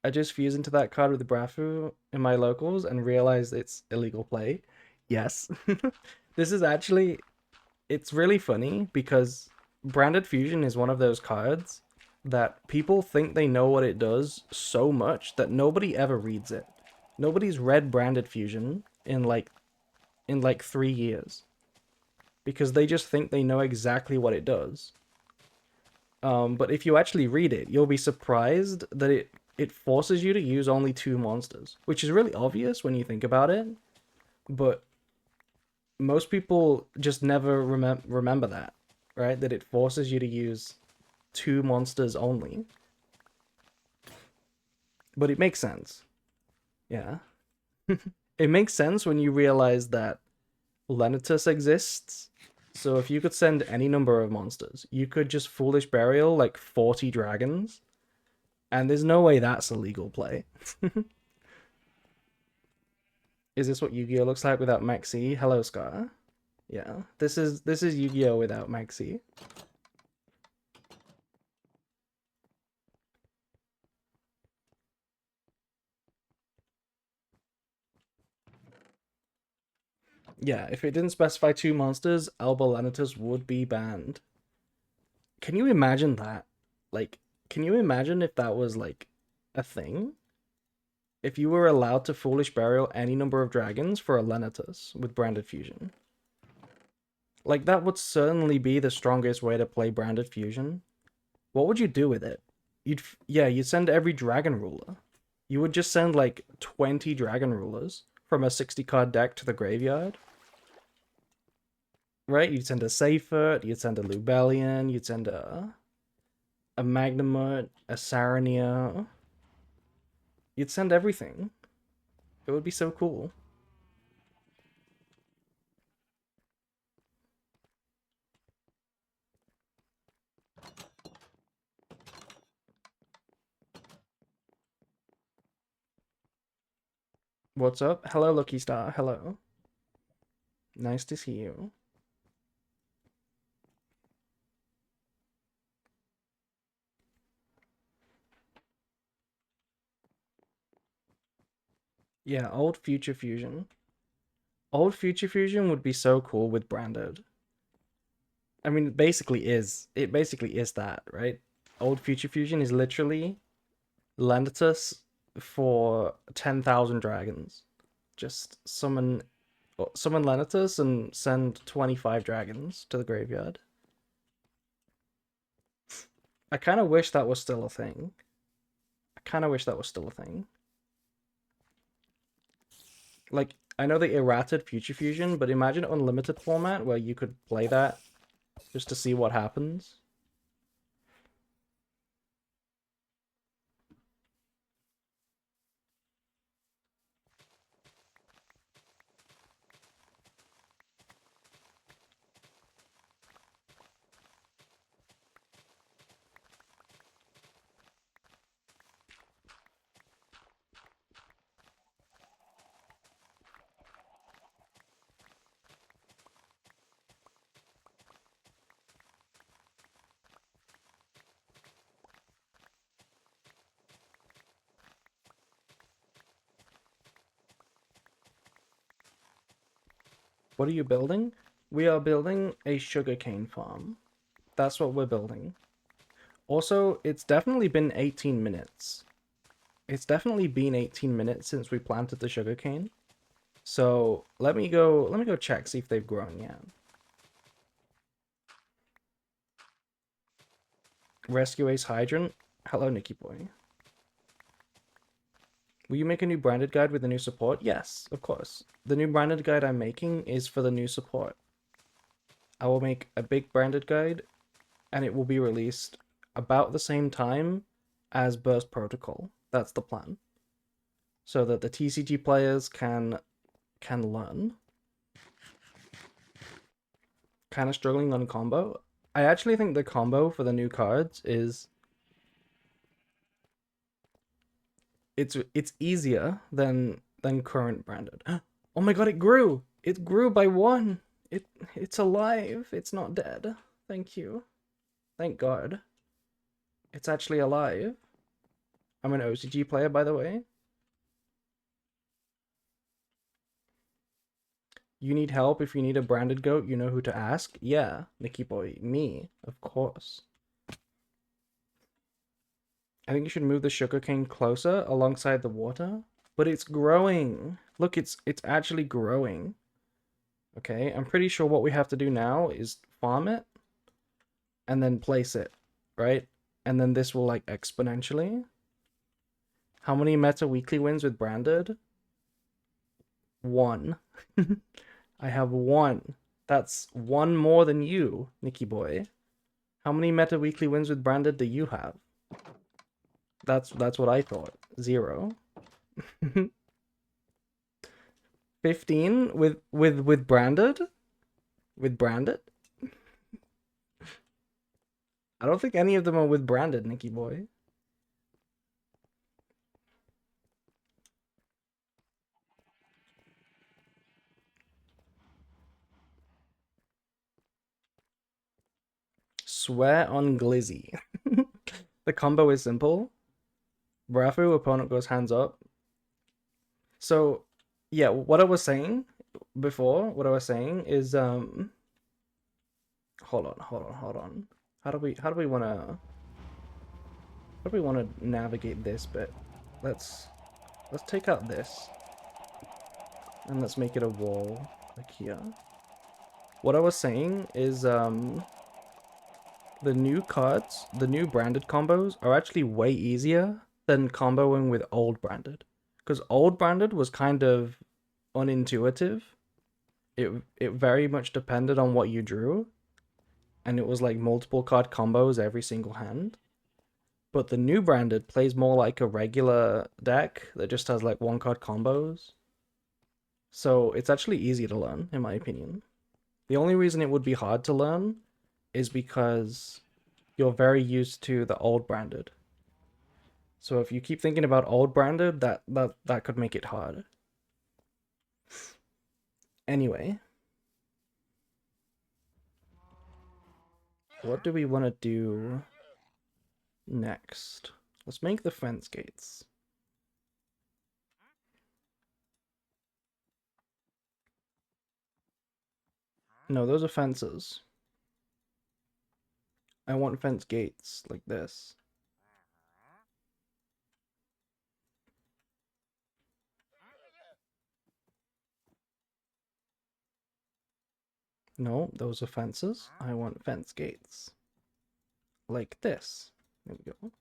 I just fused into that card with Brafu in my locals and realized it's illegal play. Yes. This is actually, it's really funny because Branded Fusion is one of those cards that people think they know what it does so much that nobody ever reads it. Nobody's read Branded Fusion in like 3 years because they just think they know exactly what it does. But if you actually read it, you'll be surprised that it forces you to use only 2 monsters, which is really obvious when you think about it. But most people just never remember that, right? That it forces you to use 2 monsters only. But it makes sense. Yeah. It makes sense when you realize that Lenitus exists. So if you could send any number of monsters, you could just Foolish Burial like 40 dragons. And there's no way that's a legal play. Is this what Yu-Gi-Oh looks like without Maxi? Hello, Scar. Yeah, this is Yu-Gi-Oh without Maxi. Yeah, if it didn't specify 2 monsters, Alba Lanitus would be banned. Can you imagine that? Like, can you imagine if that was like a thing? If you were allowed to Foolish Burial any number of dragons for a Lanitus with Branded Fusion. Like, that would certainly be the strongest way to play Branded Fusion. What would you do with it? You'd send every dragon ruler. You would just send like 20 dragon rulers from a 60 card deck to the graveyard. Right? You'd send a Seifert, you'd send a Lubellion, you'd send a Magnamut, a Sarania. You'd send everything. It would be so cool. What's up? Hello, Lucky Star. Hello. Nice to see you. Yeah, old Future Fusion. Old Future Fusion would be so cool with Branded. I mean, it basically is that, right? Old Future Fusion is literally Lenditus for 10,000 dragons. Just summon Lenitus and send 25 dragons to the graveyard. I kind of wish that was still a thing. I kind of wish that was still a thing. Like, I know they errated Future Fusion, but imagine unlimited format where you could play that just to see what happens. What are you building? We are building a sugarcane farm. That's what we're building. Also, it's definitely been 18 minutes. It's definitely been 18 minutes since we planted the sugarcane. So let me go check, see if they've grown yet. Rescue Ace Hydrant. Hello, Nicky boy. Will you make a new branded guide with the new support? Yes, of course. The new branded guide I'm making is for the new support. I will make a big branded guide, and it will be released about the same time as Burst Protocol. That's the plan. So that the TCG players can learn. Kind of struggling on combo. I actually think the combo for the new cards is it's easier than current branded. Oh my god, it grew! It grew by 1! It's alive! It's not dead. Thank you. Thank god. It's actually alive. I'm an OCG player, by the way. You need help if you need a branded goat, you know who to ask? Yeah, Nicky boy, me, of course. I think you should move the sugarcane closer alongside the water. But it's growing. Look, it's actually growing. Okay, I'm pretty sure what we have to do now is farm it and then place it, right? And then this will like exponentially. How many meta weekly wins with branded? 1. I have 1. That's 1 more than you, Nicky boy. How many meta weekly wins with branded do you have? That's what I thought. 0. 15 with branded? With branded? I don't think any of them are with branded, Nicky boy. Swear on Glizzy. The combo is simple. Rafu, opponent goes hands up. So, yeah, what I was saying before, what I was saying is, hold on. How do we wanna navigate this bit? Let's take out this. And let's make it a wall, like here. What I was saying is, the new cards, the new branded combos are actually way easier than comboing with old branded. Because old branded was kind of unintuitive. It very much depended on what you drew. And it was like multiple card combos every single hand. But the new branded plays more like a regular deck that just has like 1 card combos. So it's actually easy to learn, in my opinion. The only reason it would be hard to learn is because you're very used to the old branded. So if you keep thinking about old branded, that could make it hard. Anyway, what do we want to do next? Let's make the fence gates. No, those are fences. I want fence gates like this. No, those are fences. I want fence gates. Like this. There we go.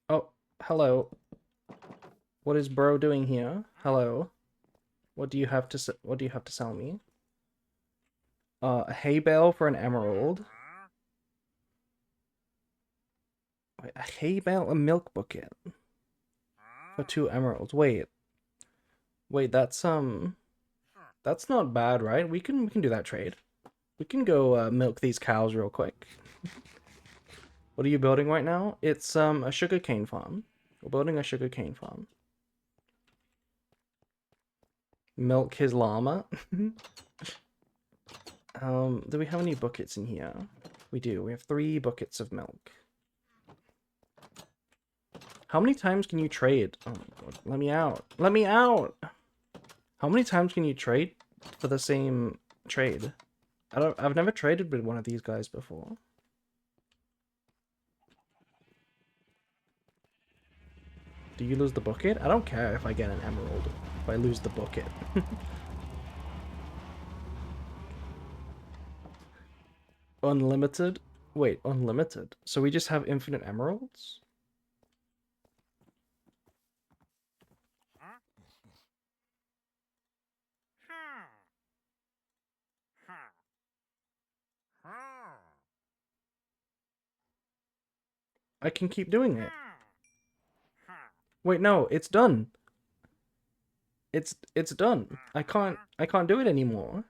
Oh, hello. What is bro doing here? Hello. What do you have to sell me? A hay bale for an emerald. Wait, a hay bale, a milk bucket for 2 emeralds. Wait, that's not bad, right? We can do that trade. We can go milk these cows real quick. What are you building right now? It's a sugarcane farm. We're building a sugarcane farm. Milk his llama. Do we have any buckets in here? We do. We have 3 buckets of milk. How many times can you trade? Oh my god, let me out. Let me out! How many times can you trade for the same trade? I've never traded with one of these guys before. Do you lose the bucket? I don't care if I get an emerald. If I lose the bucket. Unlimited? Wait, unlimited. So we just have infinite emeralds? I can keep doing it. Wait, no, it's done. It's done. I can't do it anymore.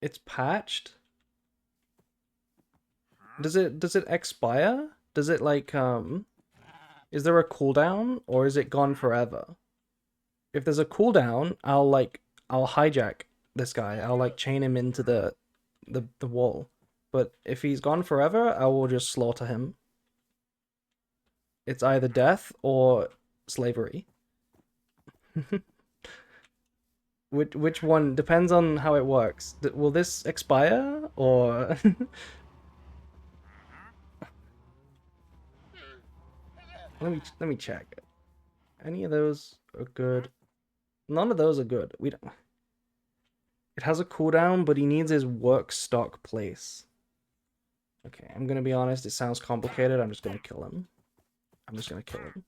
It's patched? Does it expire? Does it like is there a cooldown or is it gone forever? If there's a cooldown, I'll hijack this guy. I'll like chain him into the wall. But if he's gone forever, I will just slaughter him. It's either death or slavery. Which one depends on how it works. Will this expire or let me check. Any of those are good? None of those are good. We don't. It has a cooldown, but he needs his work stock place. Okay, I'm gonna be honest. It sounds complicated. I'm just gonna kill him. I'm just gonna kill him.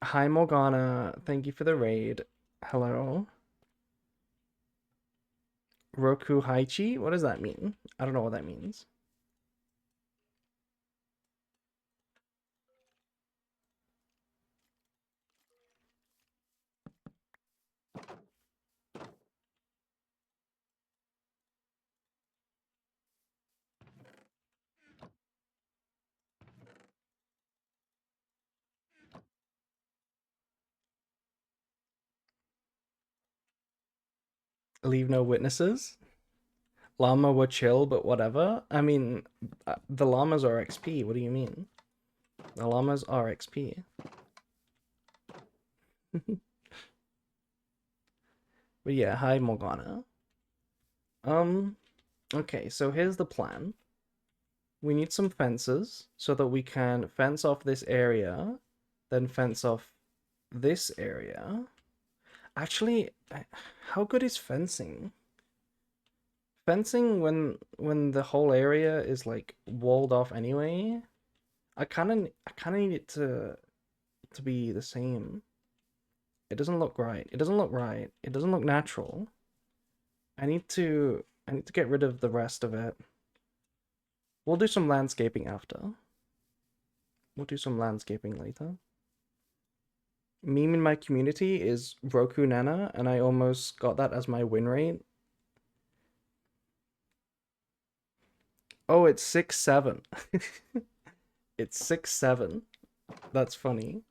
Hi Morgana, thank you for the raid. Hello. Roku Haichi? What does that mean? I don't know what that means. Leave no witnesses? Llama were chill, but whatever. I mean, the llamas are XP. What do you mean? The llamas are XP. But yeah, hi Morgana. Okay, so here's the plan. We need some fences so that we can fence off this area, then fence off this area. Actually, how good is fencing? Fencing when the whole area is like walled off anyway. I kind of need it to be the same. It doesn't look right. It doesn't look right. It doesn't look natural. I need to get rid of the rest of it. We'll do some landscaping after. We'll do some landscaping later. Meme in my community is Roku Nana, and I almost got that as my win rate. Oh, it's 6-7. It's 6-7. That's funny.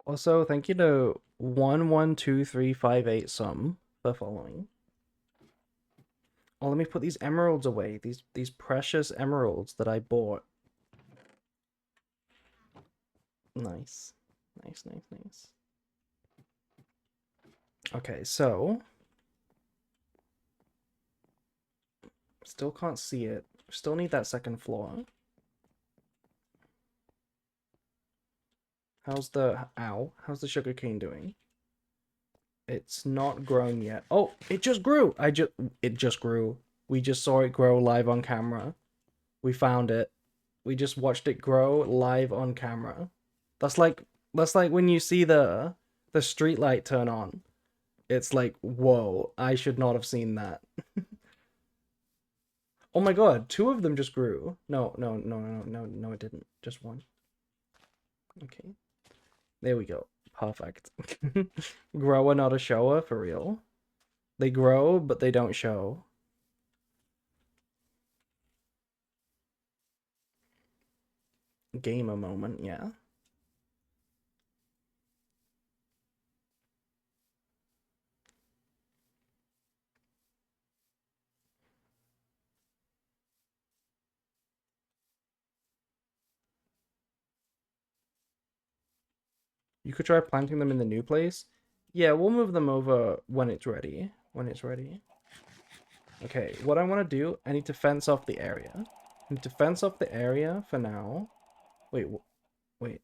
Also, thank you to 112358 some for following. Oh, let me put these emeralds away. These precious emeralds that I bought. Nice. Nice, nice, nice. Okay, so still can't see it. Still need that second floor. How's the How's the sugarcane doing? It's not grown yet. Oh, it just grew. It just grew. We just saw it grow live on camera. We found it. We just watched it grow live on camera. That's like that's like when you see the street light turn on. It's like, whoa, I should not have seen that. Oh my god, two of them just grew. No, no, no, no, no, no, it didn't. Just one. Okay. There we go. Perfect. Grower, not a shower, for real. They grow, but they don't show. Gamer moment, yeah. You could try planting them in the new place. Yeah, we'll move them over when it's ready. When it's ready. Okay, what I want to do, I need to fence off the area. I need to fence off the area for now. Wait, wait.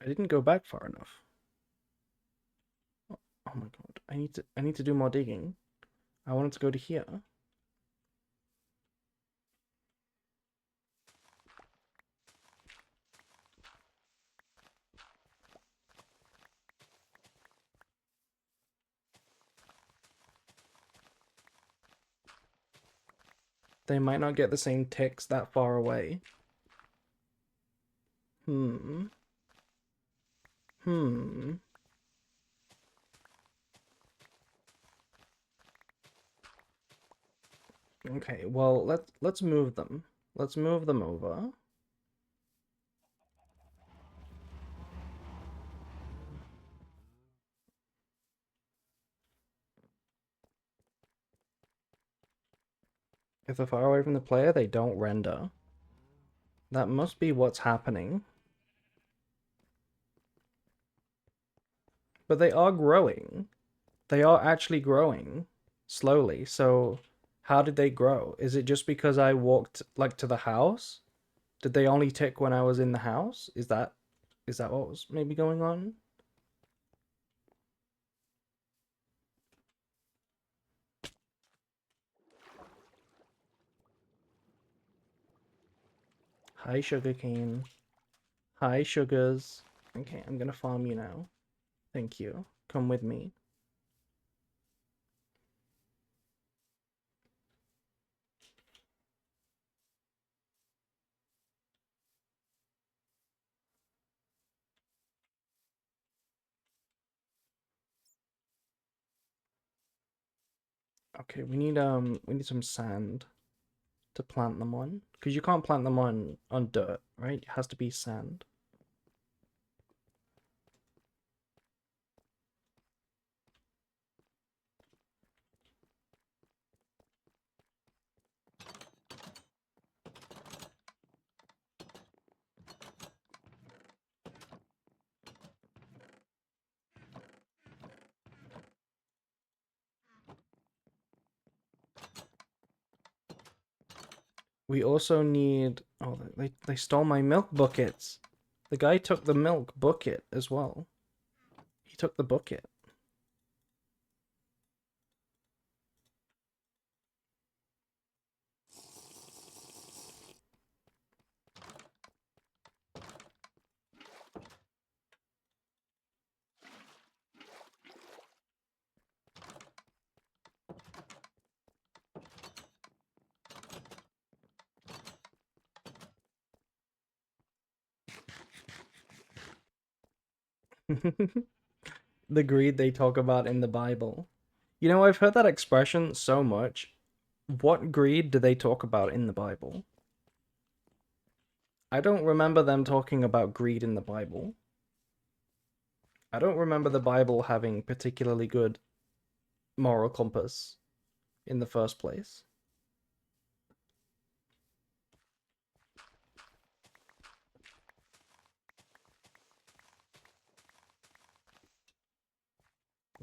I didn't go back far enough. Oh my god. I need to do more digging. I wanted to go to here. They might not get the same ticks that far away. Hmm. Hmm. Okay, well, let's move them. Let's move them over. If they're far away from the player, they don't render. That must be what's happening. But they are growing. They are actually growing slowly. So how did they grow? Is it just because I walked like to the house? Did they only tick when I was in the house? Is that what was maybe going on? Hi, sugarcane. Hi, sugars. Okay, I'm gonna farm you now. Thank you. Come with me. Okay, we need some sand to plant them on. Because you can't plant them on dirt, right? It has to be sand. We also need... Oh, they stole my milk buckets. The guy took the milk bucket as well. He took the bucket. The greed they talk about in the Bible. You know, I've heard that expression so much. What greed do they talk about in the Bible? I don't remember them talking about greed in the Bible. I don't remember the Bible having particularly good moral compass in the first place.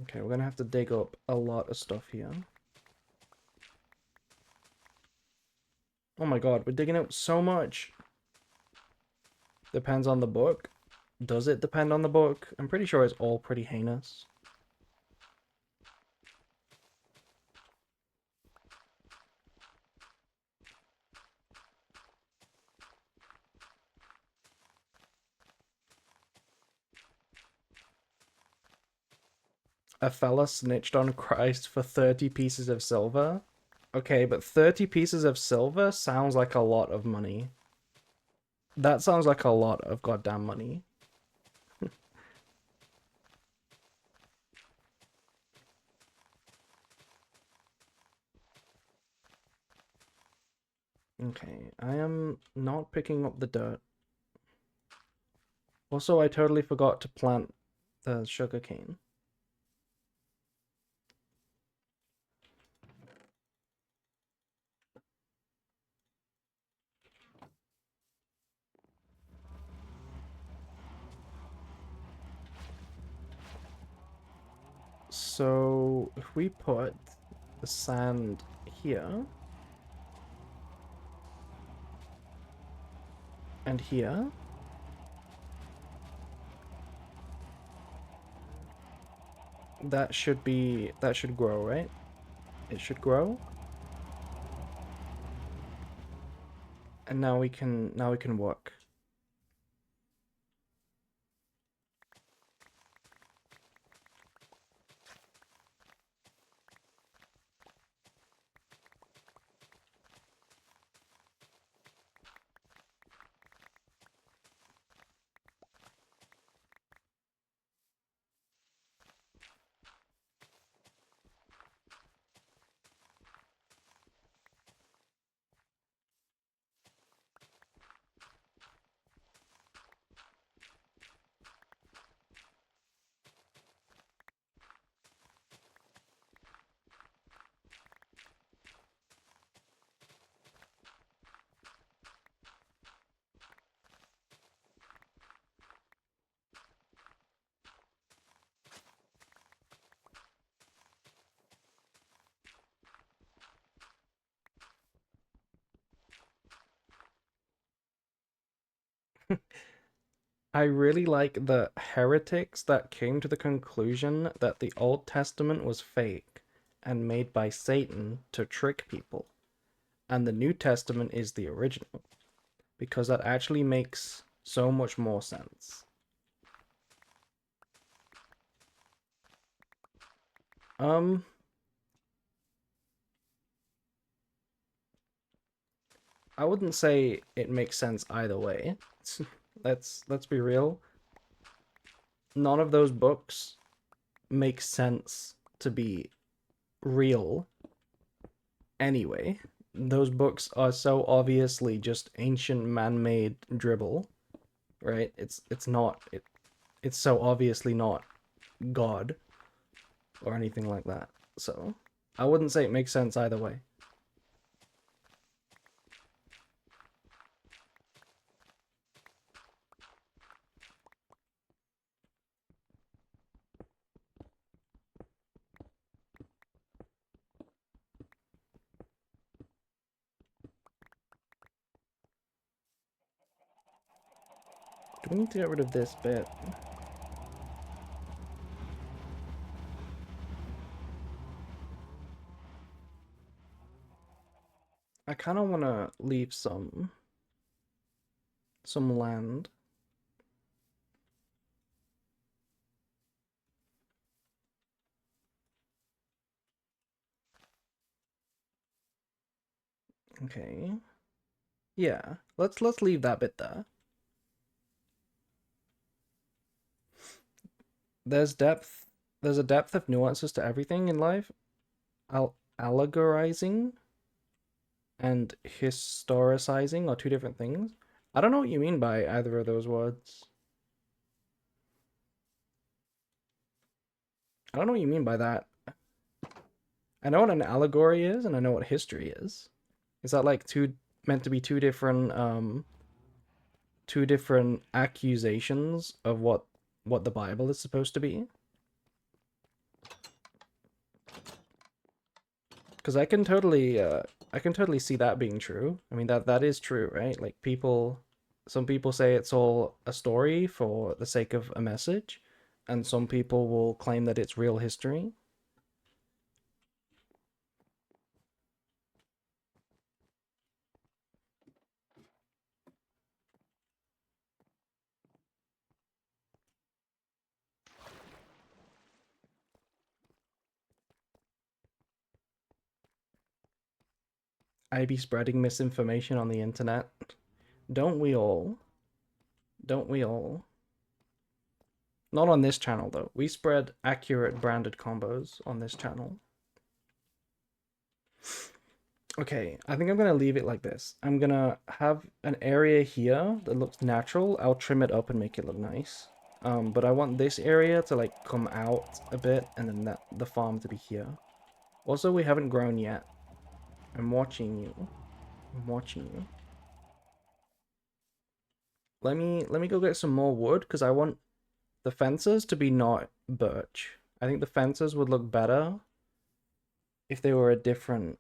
Okay, we're gonna have to dig up a lot of stuff here. Oh my god, we're digging up so much. Depends on the book. Does it depend on the book? I'm pretty sure it's all pretty heinous. A fella snitched on Christ for 30 pieces of silver? Okay, but 30 pieces of silver sounds like a lot of money. That sounds like a lot of goddamn money. Okay, I am not picking up the dirt. Also, I totally forgot to plant the sugarcane. So, if we put the sand here and here, that should grow, right? It should grow. And now we can work. I really like the heretics that came to the conclusion that the Old Testament was fake and made by Satan to trick people, and the New Testament is the original, because that actually makes so much more sense. Um, I wouldn't say it makes sense either way. Let's be real. None of those books make sense to be real anyway. Those books are so obviously just ancient man-made dribble, right? It's so obviously not God or anything like that. So I wouldn't say it makes sense either way. Do we need to get rid of this bit? I kind of want to leave some land. Okay. Yeah. Let's leave that bit there. There's depth. There's a depth of nuances to everything in life. Allegorizing and historicizing are two different things. I don't know what you mean by either of those words. I don't know what you mean by that. I know what an allegory is, and I know what history is. Is that like meant to be two different accusations of what the Bible is supposed to be? Because I can totally see that being true. I mean that is true, right? Like some people say it's all a story for the sake of a message, and some people will claim that it's real history. I be spreading misinformation on the internet. Don't we all? Don't we all? Not on this channel though. We spread accurate branded combos on this channel. Okay, I think I'm gonna leave it like this. I'm gonna have an area here that looks natural. I'll trim it up and make it look nice. But I want this area to like come out a bit, and then the farm to be here. Also, we haven't grown yet. I'm watching you. I'm watching you. Let me go get some more wood because I want the fences to be not birch. I think the fences would look better if they were a different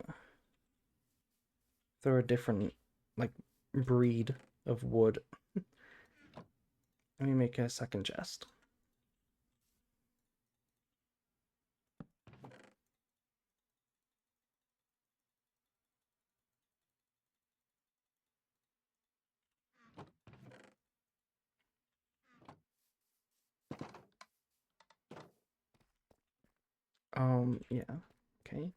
like breed of wood. Let me make a second chest. Yeah. Okay.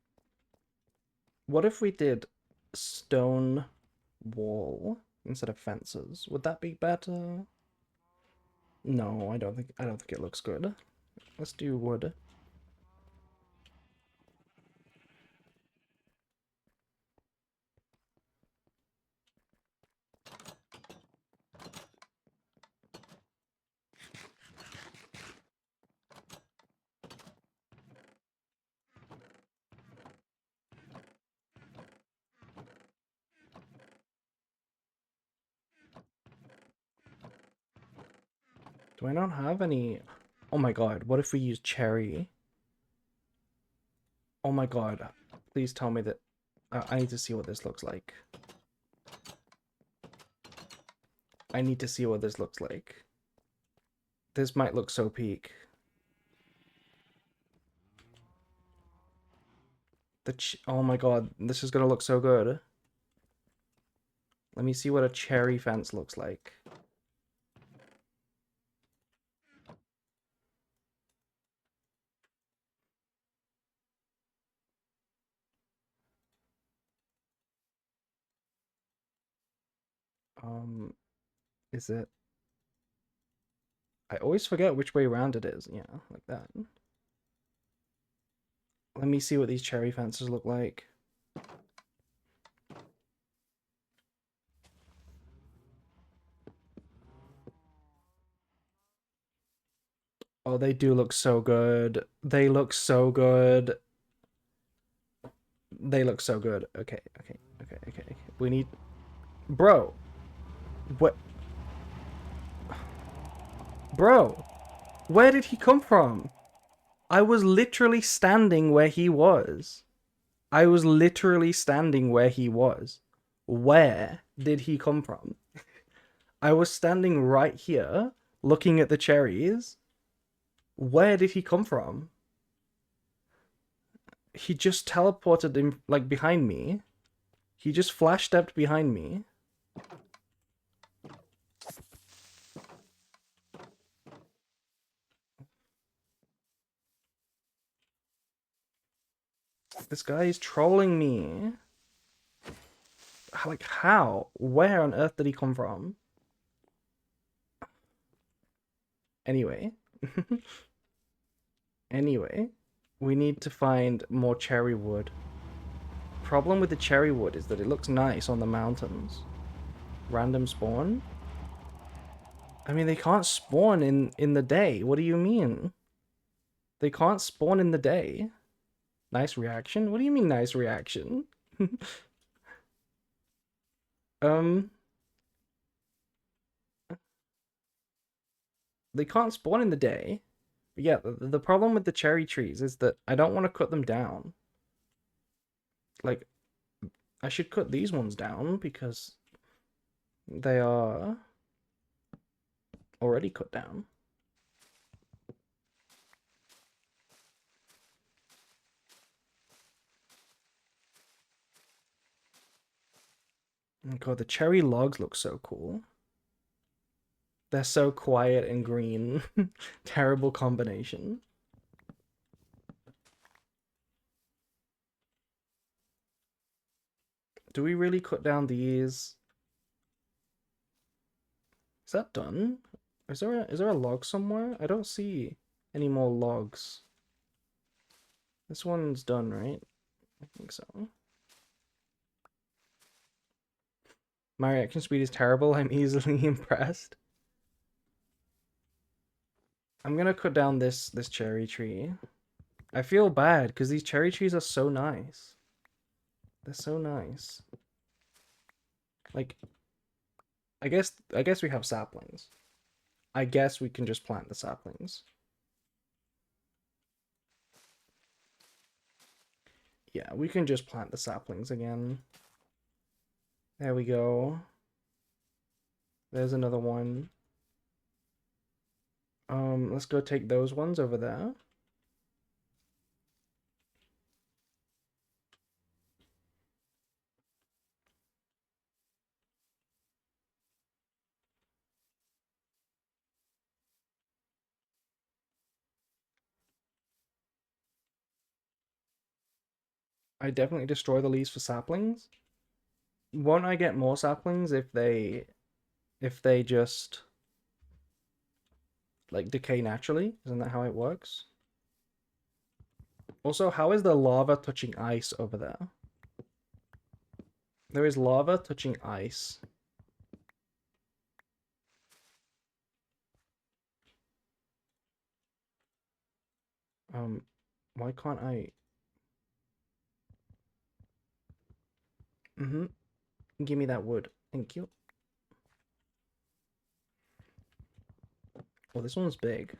What if we did stone wall instead of fences? Would that be better? No, I don't think it looks good. Let's do wood. Do I not have any? Oh my god, what if we use cherry? Oh my god, please tell me that I need to see what this looks like. I need to see what this looks like. This might look so peak. Oh my god, this is gonna look so good. Let me see what a cherry fence looks like. Is it? I always forget which way around it is. Yeah, like that. Let me see what these cherry fences look like. Oh, they do look so good. They look so good. They look so good. Okay, okay, okay, okay. We need... Bro! What? Bro! Where did he come from? I was literally standing where he was. I was literally standing where he was. Where did he come from? I was standing right here, looking at the cherries. Where did he come from? He just teleported in, like, behind me. He just flash stepped behind me. This guy is trolling me. Like, how? Where on earth did he come from? Anyway. Anyway. We need to find more cherry wood. Problem with the cherry wood is that it looks nice on the mountains. Random spawn? I mean, they can't spawn in the day. What do you mean? They can't spawn in the day. Nice reaction? What do you mean nice reaction? um, they can't spawn in the day. But yeah, the problem with the cherry trees is that I don't want to cut them down. Like, I should cut these ones down because they are already cut down. Oh god, the cherry logs look so cool. They're so quiet and green. Terrible combination. Do we really cut down these? Is that done? Is there a log somewhere? I don't see any more logs. This one's done, right? I think so. My reaction speed is terrible. I'm easily impressed. I'm gonna cut down this cherry tree. I feel bad because these cherry trees are so nice. They're so nice. Like, I guess we have saplings. I guess we can just plant the saplings. Yeah, we can just plant the saplings again. There we go. There's another one. Let's go take those ones over there. I definitely destroy the leaves for saplings. Won't I get more saplings if they just like decay naturally? Isn't that how it works? Also, how is the lava touching ice over there? There is lava touching ice. Um, why can't I? Mm-hmm. Give me that wood. Thank you. Oh, this one's big.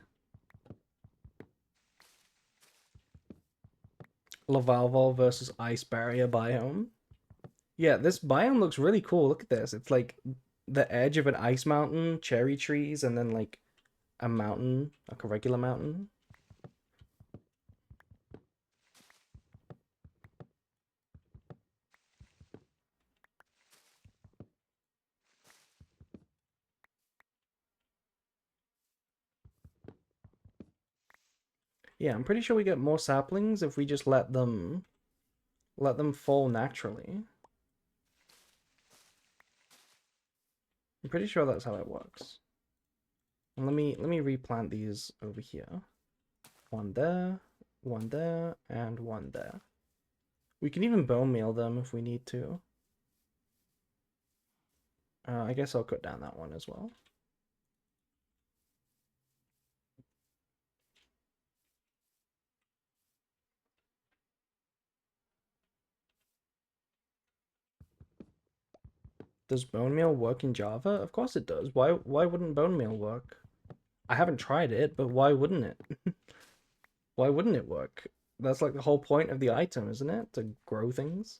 Lavalval versus ice barrier biome. Yeah, this biome looks really cool. Look at this. It's like the edge of an ice mountain, cherry trees, and then like a mountain, like a regular mountain. Yeah, I'm pretty sure we get more saplings if we just let them fall naturally. I'm pretty sure that's how it works. And let me replant these over here. One there, and one there. We can even bone meal them if we need to. I guess I'll cut down that one as well. Does bone meal work in Java? Of course it does. Why wouldn't bone meal work? I haven't tried it, but why wouldn't it? Why wouldn't it work? That's like the whole point of the item, isn't it? To grow things.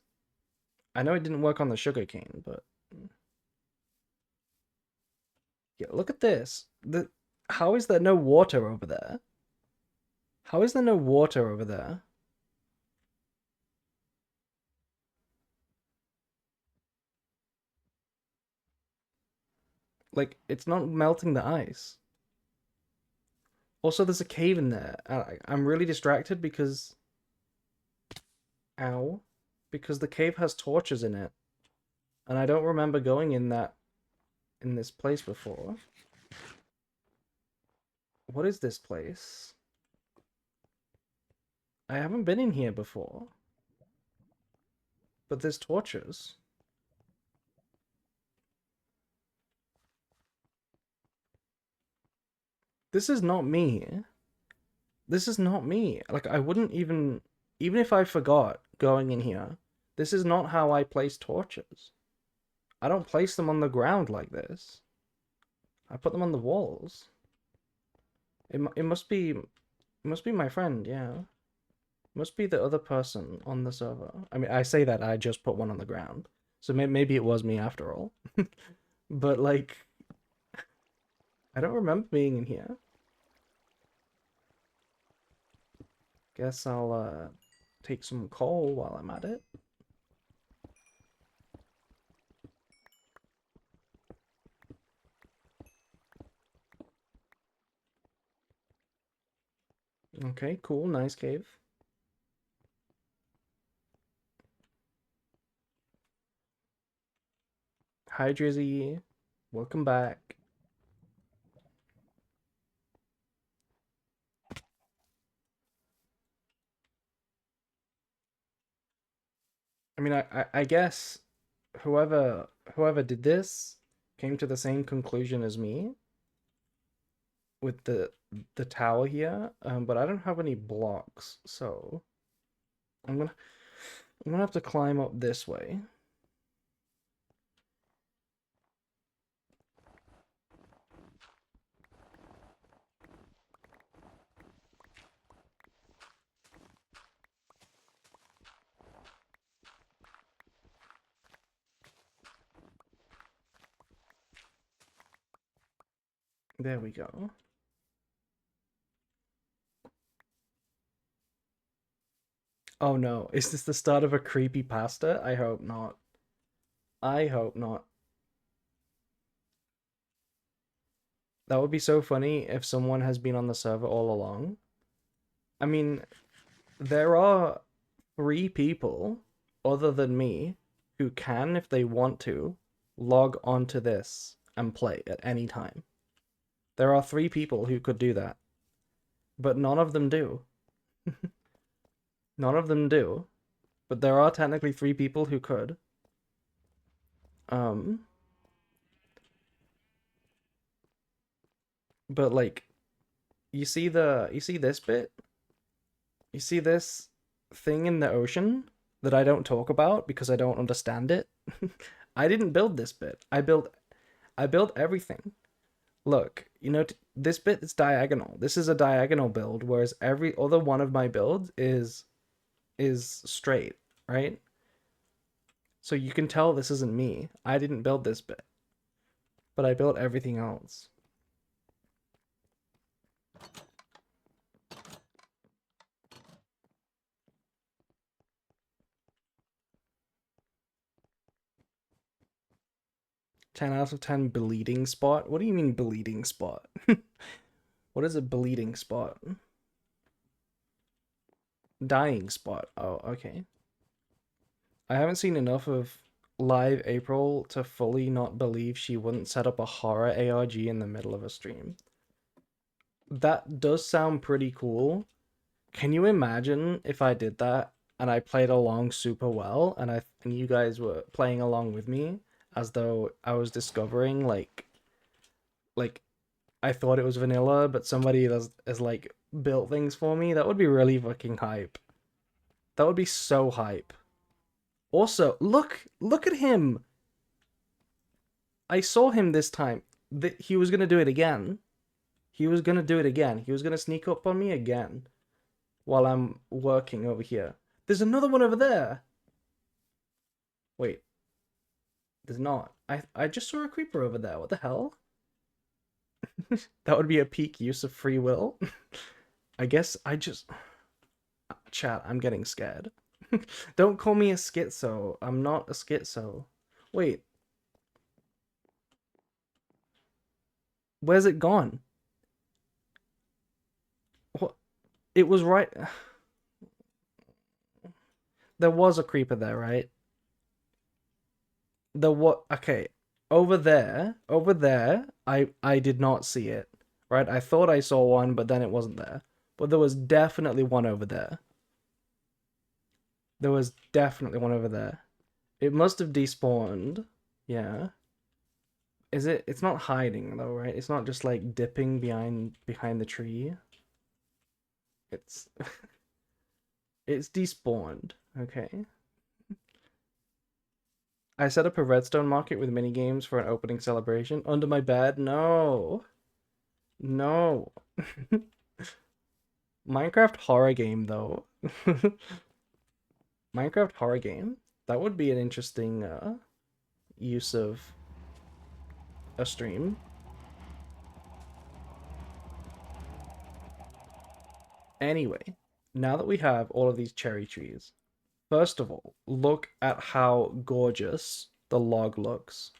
I know it didn't work on the sugarcane, but yeah, look at this. How is there no water over there? How is there no water over there? Like it's not melting the ice. Also, there's a cave in there. I'm really distracted because ow, because the cave has torches in it, and I don't remember going in this place before. What is this place? I haven't been in here before, but there's torches. This is not me. This is not me. Like, I wouldn't even if I forgot going in here, this is not how I place torches. I don't place them on the ground like this. I put them on the walls. It must be my friend, yeah. Must be the other person on the server. I mean, I say that I just put one on the ground. So maybe it was me after all. But like, I don't remember being in here. Guess I'll take some coal while I'm at it. Okay, cool, nice cave. Hi Drizzy, welcome back. I mean, I guess whoever did this came to the same conclusion as me with the tower here, but I don't have any blocks, so I'm gonna I'm gonna have to climb up this way. There we go. Oh no, is this the start of a creepy pasta? I hope not. I hope not. That would be so funny if someone has been on the server all along. I mean, there are 3 people other than me who can, if they want to, log onto this and play at any time. There are 3 people who could do that, but none of them do. None of them do, but there are technically 3 people who could. Um, but like, you see this bit? You see this thing in the ocean that I don't talk about because I don't understand it? I didn't build this bit. I built everything. Look, this bit is diagonal. This is a diagonal build, whereas every other one of my builds is straight, right? So you can tell this isn't me. I didn't build this bit, but I built everything else. 10 out of 10 bleeding spot? What do you mean bleeding spot? What is a bleeding spot? Dying spot. Oh, okay. I haven't seen enough of live April to fully not believe she wouldn't set up a horror ARG in the middle of a stream. That does sound pretty cool. Can you imagine if I did that and I played along super well and you guys were playing along with me as though I was discovering like I thought it was vanilla, but somebody has like built things for me? That would be really fucking hype. That would be so hype. Also, look at him. I saw him this time. He was gonna do it again. He was gonna do it again. He was gonna sneak up on me again while I'm working over here. There's another one over there. Wait, there's not. I just saw a creeper over there. What the hell? That would be a peak use of free will. I guess I just... Chat, I'm getting scared. Don't call me a schizo. I'm not a schizo. Wait, where's it gone? What? It was right... There was a creeper there, right? The what? Okay, over there. I did not see it. Right, I thought I saw one, but then it wasn't there. But there was definitely one over there. There was definitely one over there. It must have despawned. Yeah. Is it? It's not hiding though, right? It's not just like dipping behind the tree. It's it's despawned. Okay. I set up a redstone market with mini games for an opening celebration. Under my bed? No. No. Minecraft horror game though. Minecraft horror game? That would be an interesting use of a stream. Anyway, now that we have all of these cherry trees, first of all, look at how gorgeous the log looks.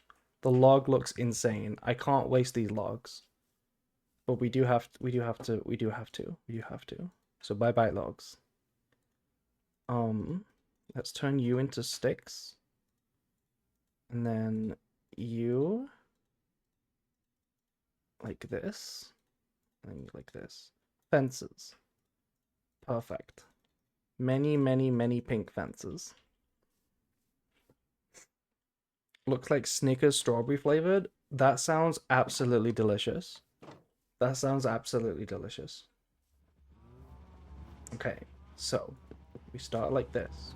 The log looks insane. I can't waste these logs. But we do have to. So bye-bye logs. Let's turn you into sticks. And then you like this. And you like this. Fences. Perfect. Many, many, many pink fences. Looks like Snickers strawberry flavored. That sounds absolutely delicious. That sounds absolutely delicious. Okay, so we start like this.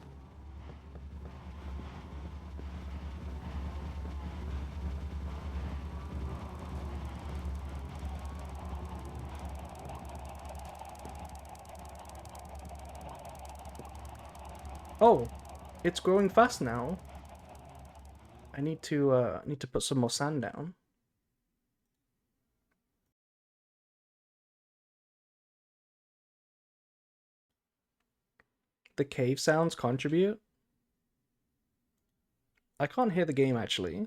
Oh, it's growing fast now. I need to put some more sand down. The cave sounds contribute. I can't hear the game actually.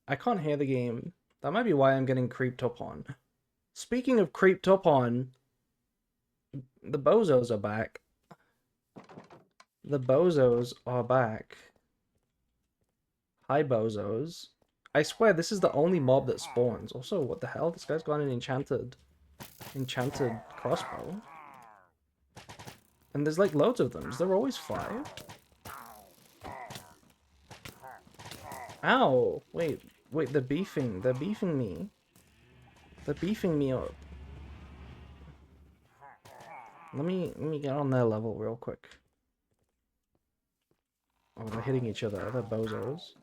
I can't hear the game. That might be why I'm getting creeped up on. Speaking of creeped up on, the bozos are back. The bozos are back. Hi, bozos. I swear this is the only mob that spawns. Also, what the hell? This guy's got an enchanted crossbow. And there's like loads of them. Is there always 5? Ow! Wait, they're beefing me. They're beefing me up. Let me get on their level real quick. Oh, they're hitting each other. They're bozos.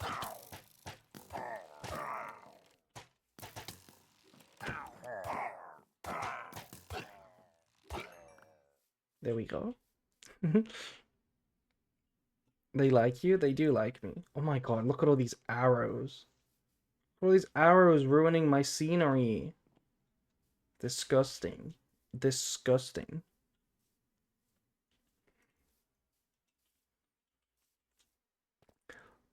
There we go. They like you? They do like me. Oh my god, look at all these arrows. All these arrows ruining my scenery. Disgusting. Disgusting.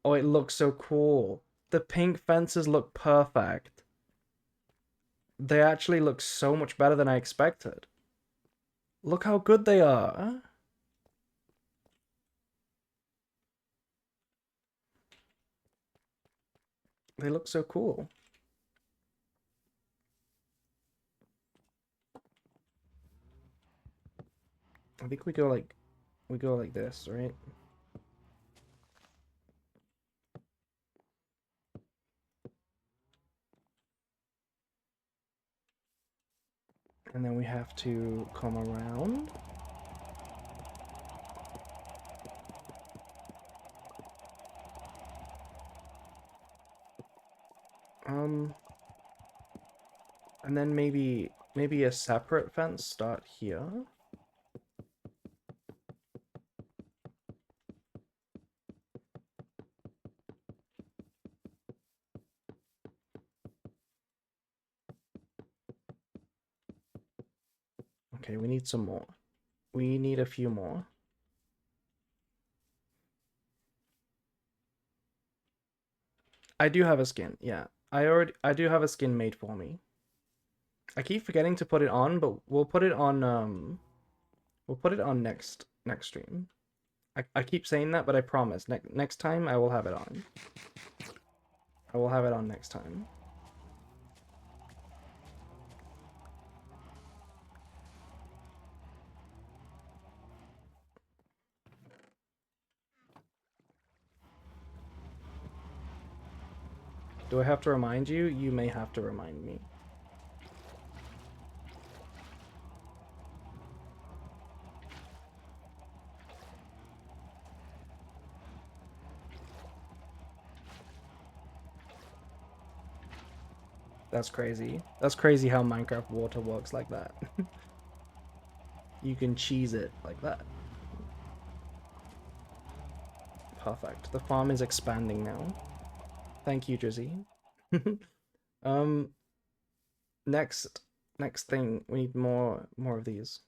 Oh, it looks so cool. The pink fences look perfect. They actually look so much better than I expected. Look how good they are. They look so cool. I think we go like this, right? And then we have to come around. And then maybe a separate fence start here. Okay, we need some more. We need a few more. I do have a skin, yeah. I do have a skin made for me. I keep forgetting to put it on, but we'll put it on next stream. I keep saying that, but I promise next time I will have it on. I will have it on next time. Do I have to remind you? You may have to remind me. That's crazy. That's crazy how Minecraft water works like that. You can cheese it like that. Perfect. The farm is expanding now. Thank you, Drizzy. um, next thing, we need more of these.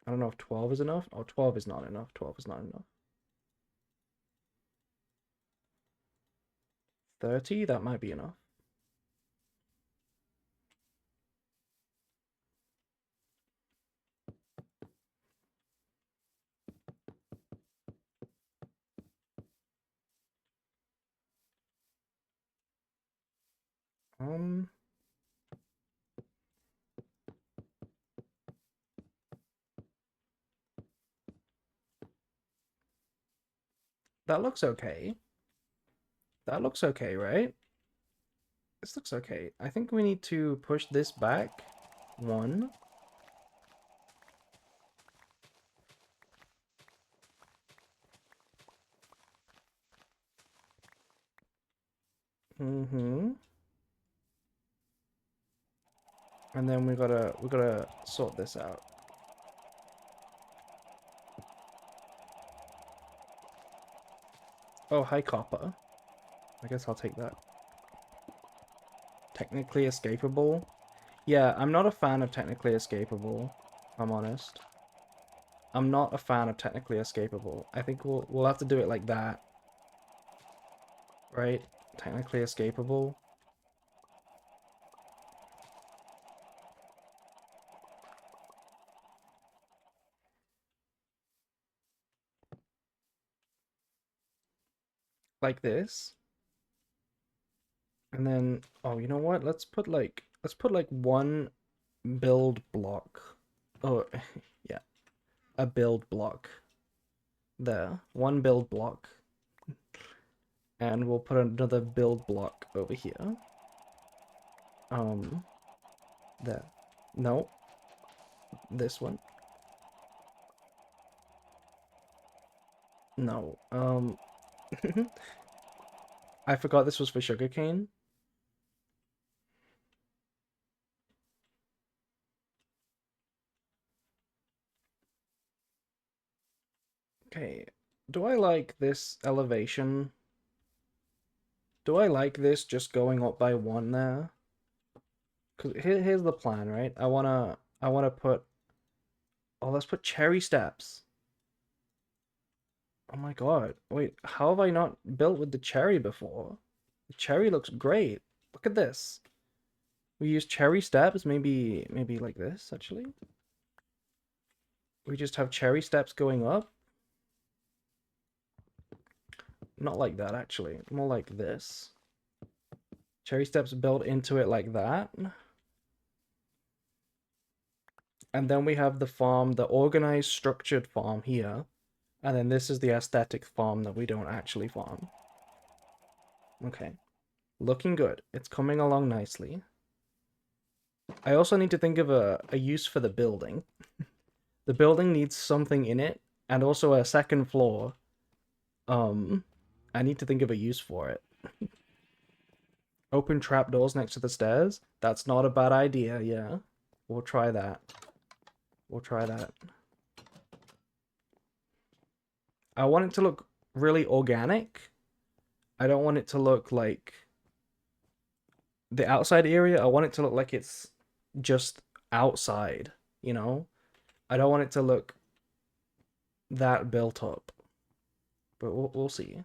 I don't know if 12 is enough. Oh, 12 is not enough. 12 is not enough. 30, that might be enough. Um, that looks okay. That looks okay, right? This looks okay. I think we need to push this back. One. Mm-hmm. And then we gotta sort this out. Oh, hi, copper. I guess I'll take that. Technically escapable. Yeah, I'm not a fan of technically escapable, if I'm honest. I'm not a fan of technically escapable. I think we'll have to do it like that. Right? Technically escapable. Like this. And then, oh, you know what? Let's put like one build block. Oh, yeah, a build block there. One build block. And we'll put another build block over here. Um, there. No, this one. No. I forgot this was for sugarcane. Okay. Do I like this elevation? Do I like this just going up by one there? Cause here's the plan, right? I wanna put. Oh, let's put cherry steps. Oh my god. Wait, how have I not built with the cherry before? The cherry looks great. Look at this. We use cherry steps, maybe like this, actually. We just have cherry steps going up. Not like that, actually. More like this. Cherry steps built into it like that. And then we have the farm, the organized, structured farm here. And then this is the aesthetic farm that we don't actually farm. Okay. Looking good. It's coming along nicely. I also need to think of a use for the building. The building needs something in it, and also a second floor. I need to think of a use for it. Open trapdoors next to the stairs? That's not a bad idea, yeah. We'll try that. We'll try that. I want it to look really organic. I don't want it to look like the outside area. I want it to look like it's just outside, you know? I don't want it to look that built up. But we'll see.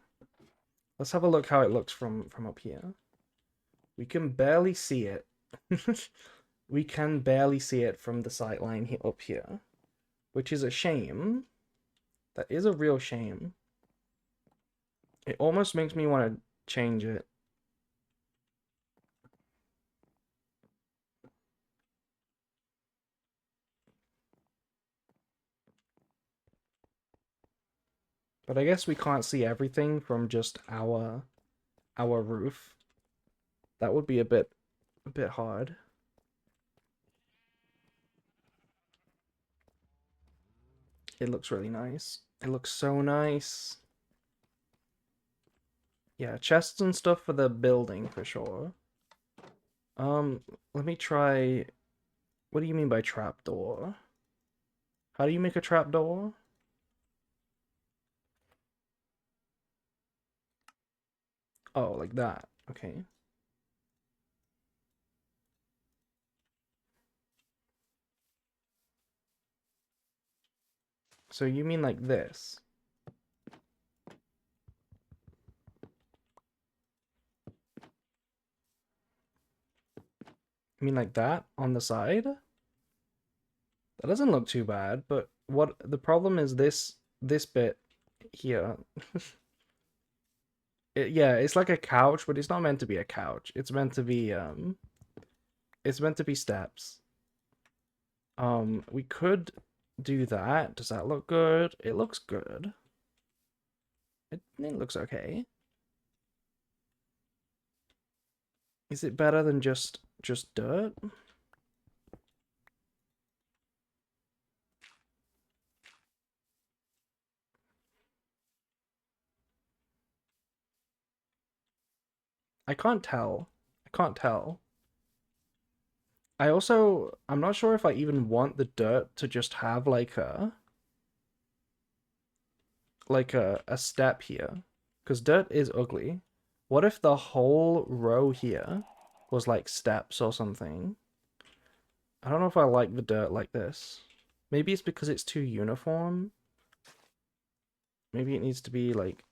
Let's have a look how it looks from up here. We can barely see it. We can barely see it from the sightline here up here, which is a shame. That is a real shame. It almost makes me want to change it. But I guess we can't see everything from just our roof. That would be a bit hard. It looks really nice. It looks so nice. Yeah, chests and stuff for the building for sure. Let me try. What do you mean by trapdoor? How do you make a trapdoor? Oh, like that. Okay. So you mean like this? You mean like that on the side? That doesn't look too bad, but what the problem is this bit here. Yeah, it's like a couch, but it's not meant to be a couch. It's meant to be steps. We could do that. Does that look good? It looks good. It looks okay. Is it better than just dirt? I can't tell. I can't tell. I'm not sure if I even want the dirt to just have like a step here, because dirt is ugly. What if the whole row here was like steps or something? I don't know if I like the dirt like this. Maybe it's because it's too uniform. Maybe it needs to be like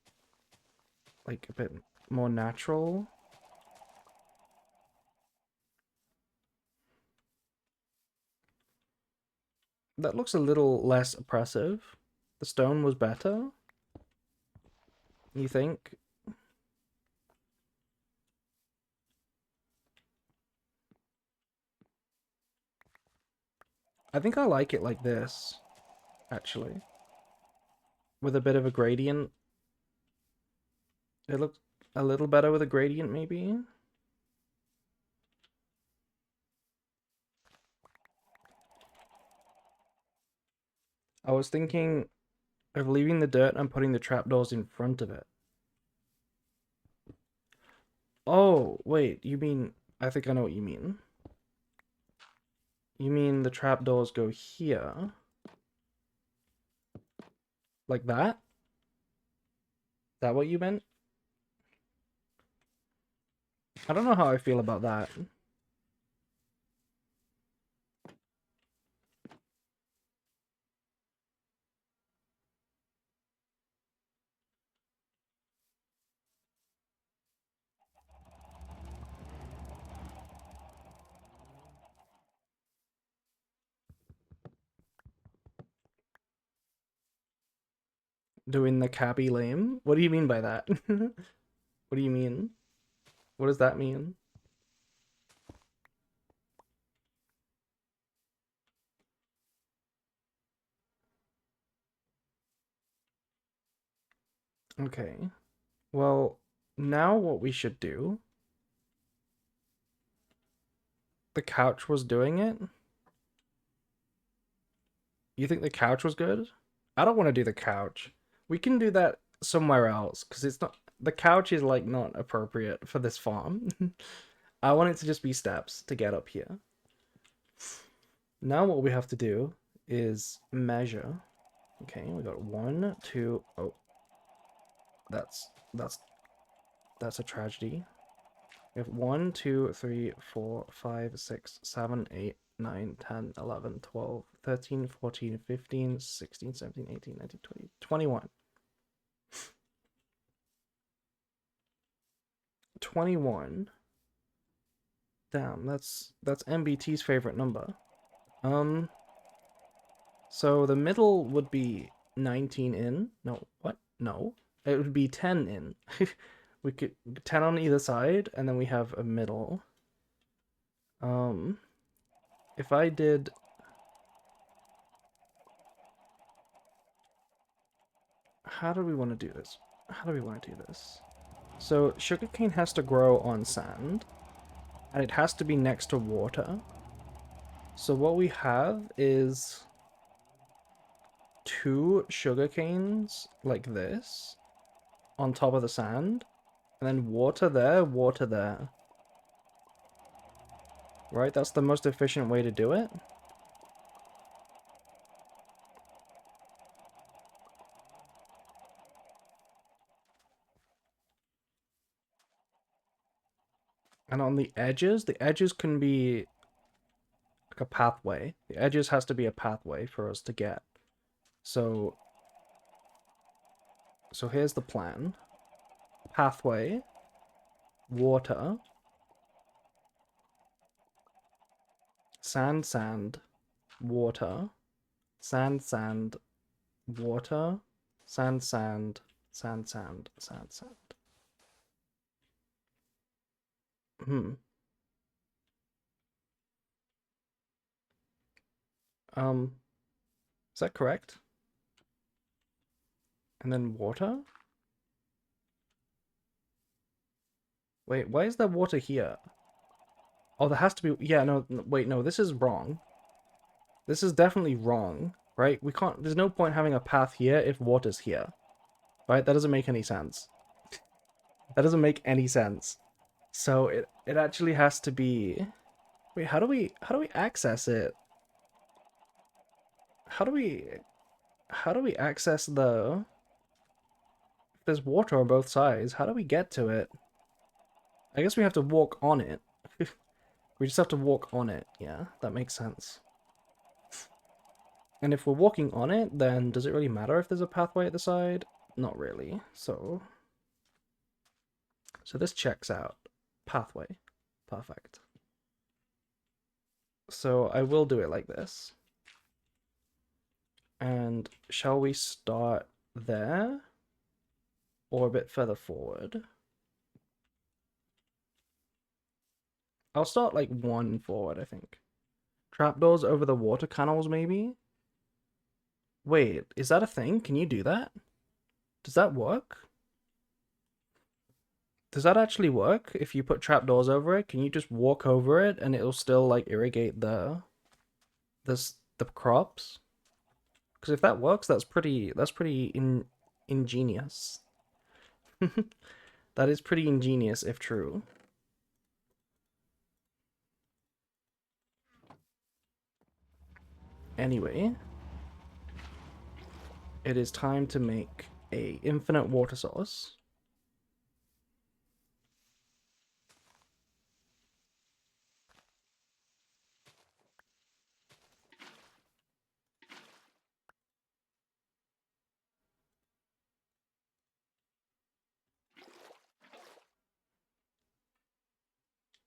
a bit more natural. That looks a little less oppressive. The stone was better, you think? I think I like it like this, actually. With a bit of a gradient. It looks a little better with a gradient, maybe? I was thinking of leaving the dirt and putting the trapdoors in front of it. Oh, wait, you mean... I think I know what you mean. You mean the trapdoors go here? Like that? Is that what you meant? I don't know how I feel about that. Doing the cabby lame? What do you mean by that? What do you mean? What does that mean? Okay. Well, now what we should do... The couch was doing it? You think the couch was good? I don't want to do the couch. We can do that somewhere else, because it's not... The couch is, like, not appropriate for this farm. I want it to just be steps to get up here. Now what we have to do is measure. Okay, we got 1, 2... Oh, that's that's a tragedy. We have 1, 2, 3, 4, 5, 6, 7, 8, 9, 10, 11, 12, 13, 14, 15, 16, 17, 18, 19, 20, 21. 21. Damn, that's MBT's favorite number. Um, so the middle would be 19 in. No, what? No. It would be 10 in. We could 10 on either side, and then we have a middle. Um, if I did... How do we want to do this? How do we want to do this? So, sugarcane has to grow on sand, and it has to be next to water. So what we have is 2 sugar canes like this on top of the sand, and then water there, water there. Right? That's the most efficient way to do it. And on the edges can be like a pathway. The edges has to be a pathway for us to get. So here's the plan. Pathway, water, sand, sand, water, sand, sand, water, sand, sand, sand, sand, sand, sand. Hmm. Is that correct? And then water? Wait, why is there water here? Oh, there has to be... Yeah, no, wait, no, this is wrong. This is definitely wrong, right? We can't... There's no point having a path here if water's here. Right? That doesn't make any sense. That doesn't make any sense. So it actually has to be... Wait, how do we access it? How do we access the... If there's water on both sides, how do we get to it? I guess we have to walk on it. We just have to walk on it. Yeah, that makes sense. And if we're walking on it, then does it really matter if there's a pathway at the side? Not really. So this checks out. Pathway. Perfect. So I will do it like this. And shall we start there? Or a bit further forward? I'll start like 1 forward, I think. Trapdoors over the water canals, maybe? Wait, is that a thing? Can you do that? Does that work? Does that actually work? If you put trapdoors over it, can you just walk over it and it'll still like irrigate the crops? Because if that works, that's pretty ingenious. That is pretty ingenious if true. Anyway, it is time to make a infinite water source.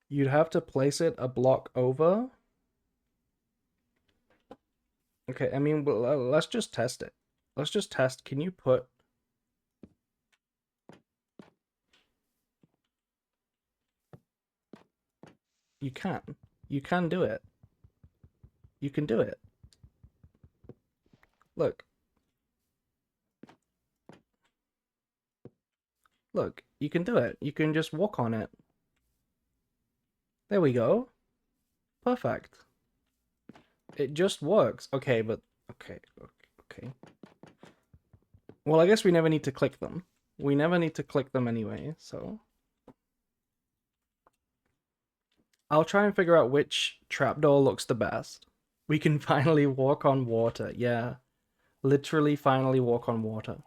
You'd have to place it a block over. Okay, I mean, let's just test it. Let's just test. Can you put... You can. You can do it. You can do it. Look. Look, you can do it. You can just walk on it. There we go. Perfect. It just works. Okay, but... Okay. Well, I guess we never need to click them. We never need to click them anyway, so... I'll try and figure out which trapdoor looks the best. We can finally walk on water. Yeah. Literally finally walk on water.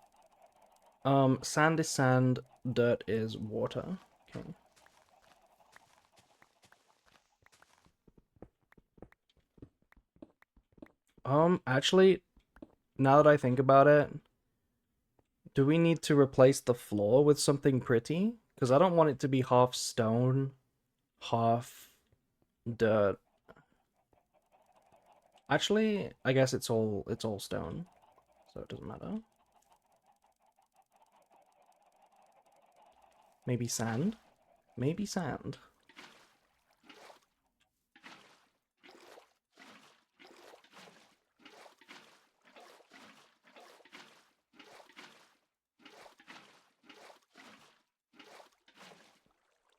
Sand is sand, dirt is water. Okay. Actually, now that I think about it, do we need to replace the floor with something pretty? Because I don't want it to be half stone, half dirt. Actually, I guess it's all stone, so it doesn't matter. Maybe sand? Maybe sand.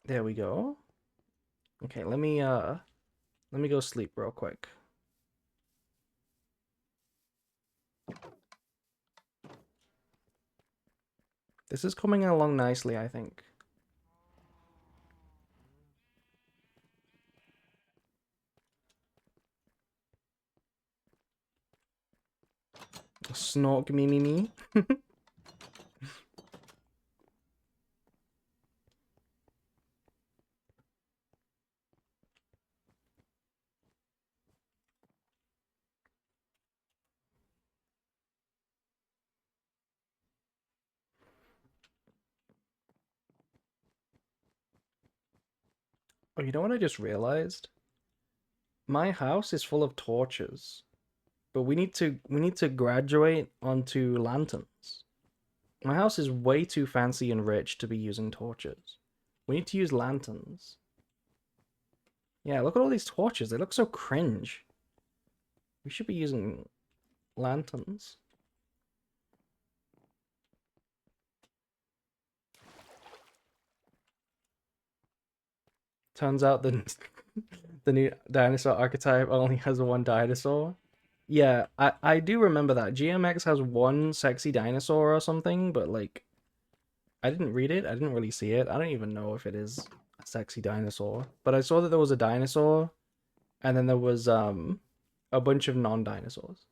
There we go. Okay, let me go sleep real quick. This is coming along nicely, I think. Snork me me me. Oh, you know what I just realized? My house is full of torches, but we need to graduate onto lanterns. My house is way too fancy and rich to be using torches. We need to use lanterns. Yeah, look at all these torches. They look so cringe. We should be using lanterns. Turns out the the new dinosaur archetype only has one dinosaur. Yeah, I do remember that. GMX has one sexy dinosaur or something, but like I didn't read it. I didn't really see it. I don't even know if it is a sexy dinosaur. But I saw that there was a dinosaur and then there was a bunch of non-dinosaurs.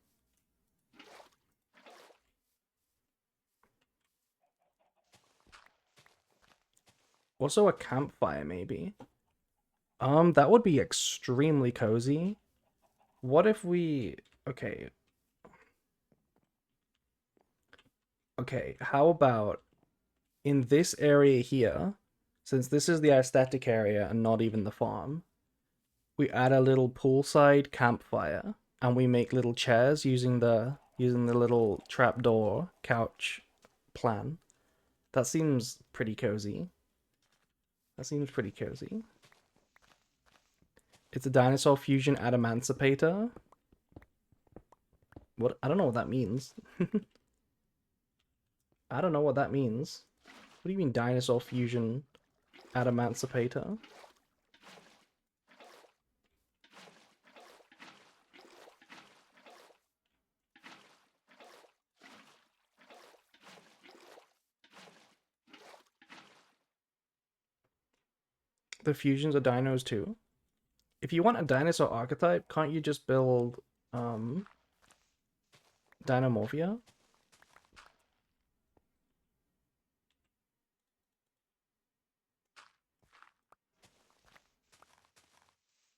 Also a campfire maybe. That would be extremely cozy. What if we okay, okay, how about in this area here, since this is the aesthetic area and not even the farm, we add a little poolside campfire and we make little chairs using the little trapdoor couch plan. That seems pretty cozy. That seems pretty cozy. It's a dinosaur fusion adamantipator. What? I don't know what that means. I don't know what that means. What do you mean dinosaur fusion adamantipator? The fusions are dinos too. If you want a dinosaur archetype, can't you just build Dinomorphia?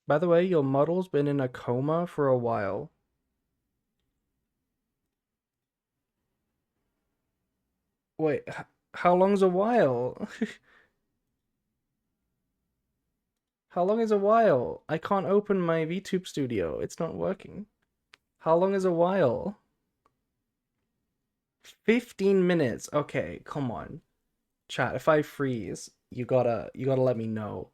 By the way, your model's been in a coma for a while. Wait, how long's a while? How long is a while? I can't open my VTube studio. It's not working. How long is a while? 15 minutes. Okay, come on. Chat, if I freeze, you gotta let me know.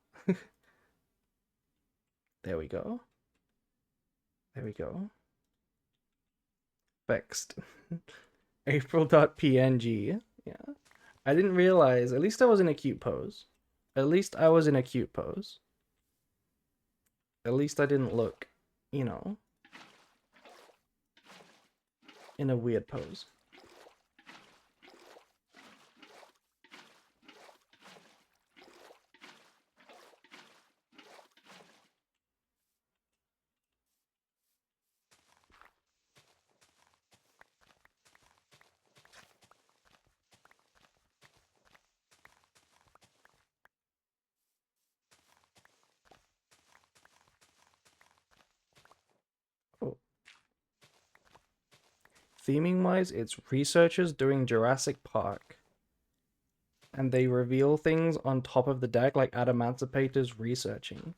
There we go. There we go. Fixed. April.png. Yeah. I didn't realize. At least I was in a cute pose. At least I was in a cute pose. At least I didn't look, you know, in a weird pose. Oh. Theming wise, it's researchers doing Jurassic Park. And they reveal things on top of the deck like Adamantipator's researching.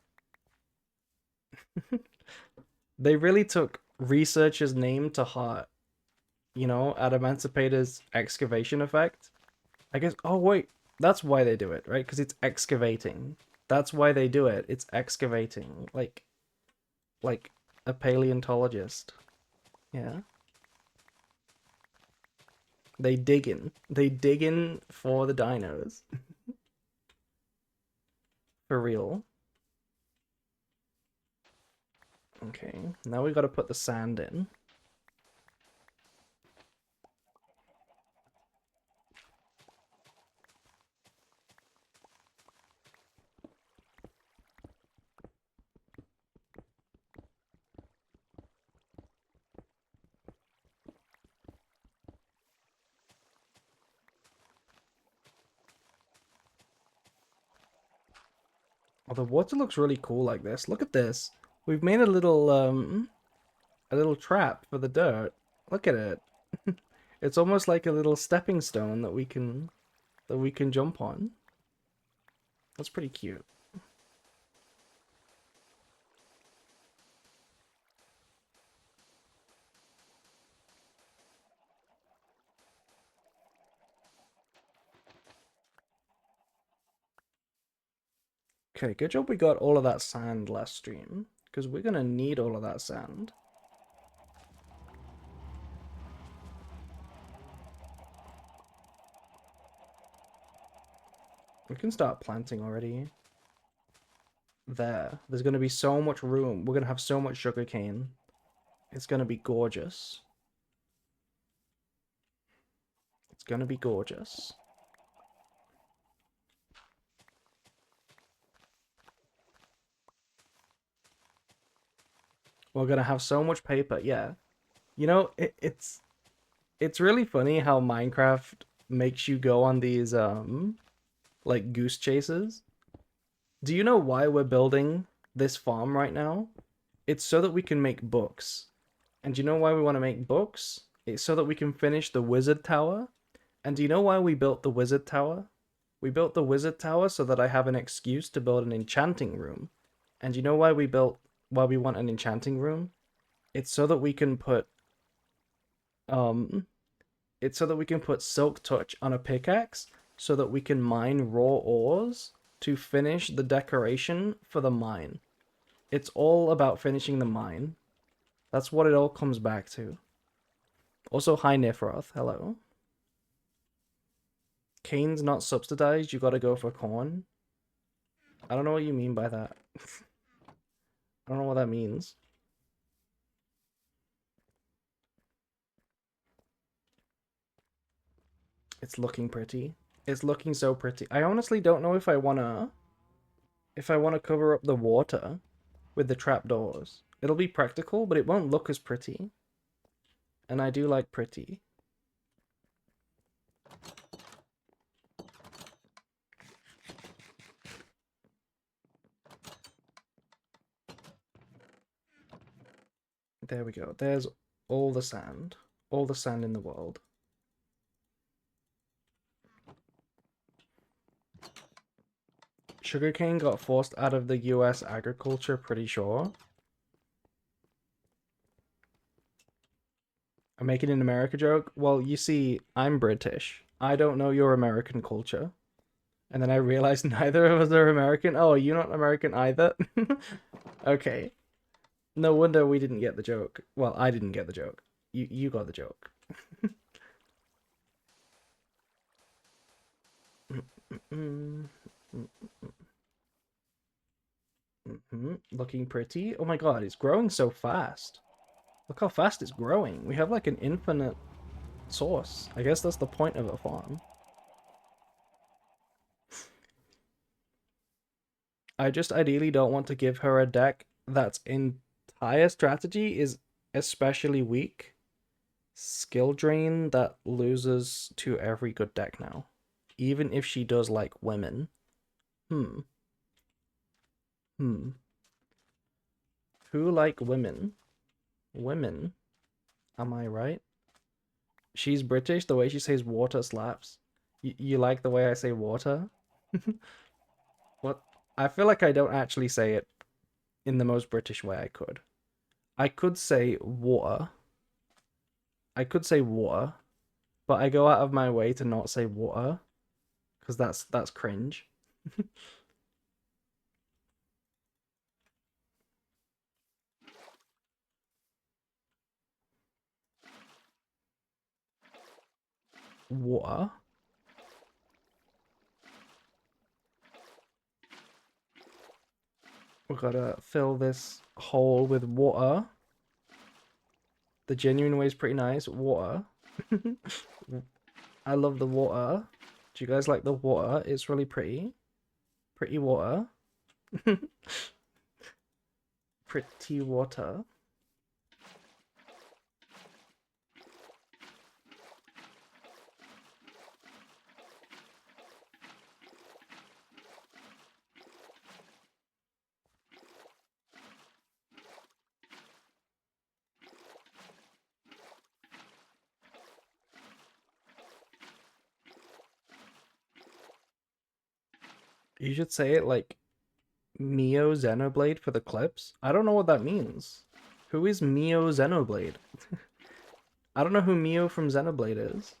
They really took researcher's name to heart. You know, Adamantipator's excavation effect. I guess. Oh wait, that's why they do it, right? Because it's excavating. That's why they do it. It's excavating, like a paleontologist. Yeah, they dig in. They dig in for the dinos. For real. Okay, now we got to put the sand in. Oh, the water looks really cool like this. Look at this. We've made a little trap for the dirt. Look at it. It's almost like a little stepping stone that we can jump on. That's pretty cute. Okay, good job we got all of that sand last stream, because we're gonna need all of that sand. We can start planting already. There. There's gonna be so much room. We're gonna have so much sugarcane. It's gonna be gorgeous. It's gonna be gorgeous. We're gonna have so much paper, yeah. You know, it's really funny how Minecraft makes you go on these like goose chases. Do you know why we're building this farm right now? It's so that we can make books. And do you know why we want to make books? It's so that we can finish the wizard tower. And do you know why we built the wizard tower? We built the wizard tower so that I have an excuse to build an enchanting room. And you know why we want an enchanting room? It's so that we can put um it's so that we can put silk touch on a pickaxe so that we can mine raw ores to finish the decoration for the mine. It's all about finishing the mine. That's what it all comes back to. Also, hi Nifroth, hello. Cane's not subsidized, you gotta go for corn. I don't know what you mean by that. I don't know what that means. It's looking pretty. It's looking so pretty. I honestly don't know if I wanna cover up the water with the trapdoors. It'll be practical, but it won't look as pretty. And I do like pretty. There we go. There's all the sand. All the sand in the world. Sugarcane got forced out of the US agriculture, pretty sure. I'm making an America joke. Well, you see, I'm British. I don't know your American culture. And then I realized neither of us are American. Oh, you're not American either? Okay. No wonder we didn't get the joke. Well, I didn't get the joke. You got the joke. Looking pretty. Oh my god, it's growing so fast. Look how fast it's growing. We have like an infinite source. I guess that's the point of a farm. I just ideally don't want to give her a deck that's entire strategy is especially weak. Skill drain that loses to every good deck now. Even if she does like women. Hmm. Hmm. Who like women? Women. Am I right? She's British, the way she says water slaps. You like the way I say water? What? I feel like I don't actually say it in the most British way I could. I could say water. I could say water, but I go out of my way to not say water because that's cringe. Water. We gotta fill this hole with water. The genuine way is pretty nice. Water. I love the water. Do you guys like the water? It's really pretty. Pretty water. Pretty water. You should say it like Mio Xenoblade for the clips. I don't know what that means. Who is Mio Xenoblade? I don't know who Mio from Xenoblade is.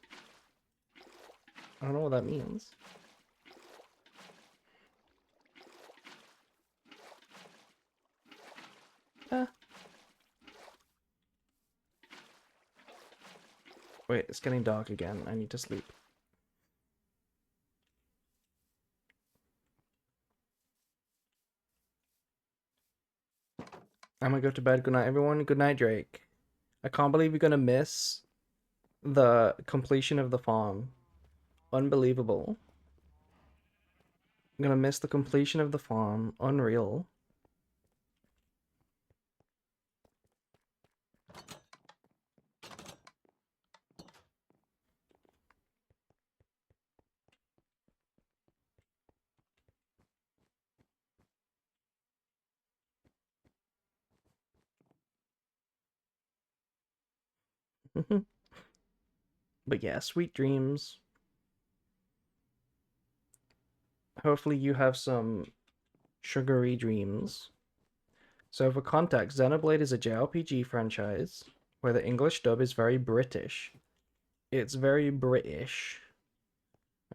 I don't know what that means. Eh. Wait, it's getting dark again. I need to sleep. I'm gonna go to bed. Good night, everyone. Good night, Drake. I can't believe you're gonna miss the completion of the farm. Unbelievable. I'm gonna miss the completion of the farm. Unreal. But yeah, sweet dreams. Hopefully you have some sugary dreams. So for context, Xenoblade is a JRPG franchise where the English dub is very British. It's very British.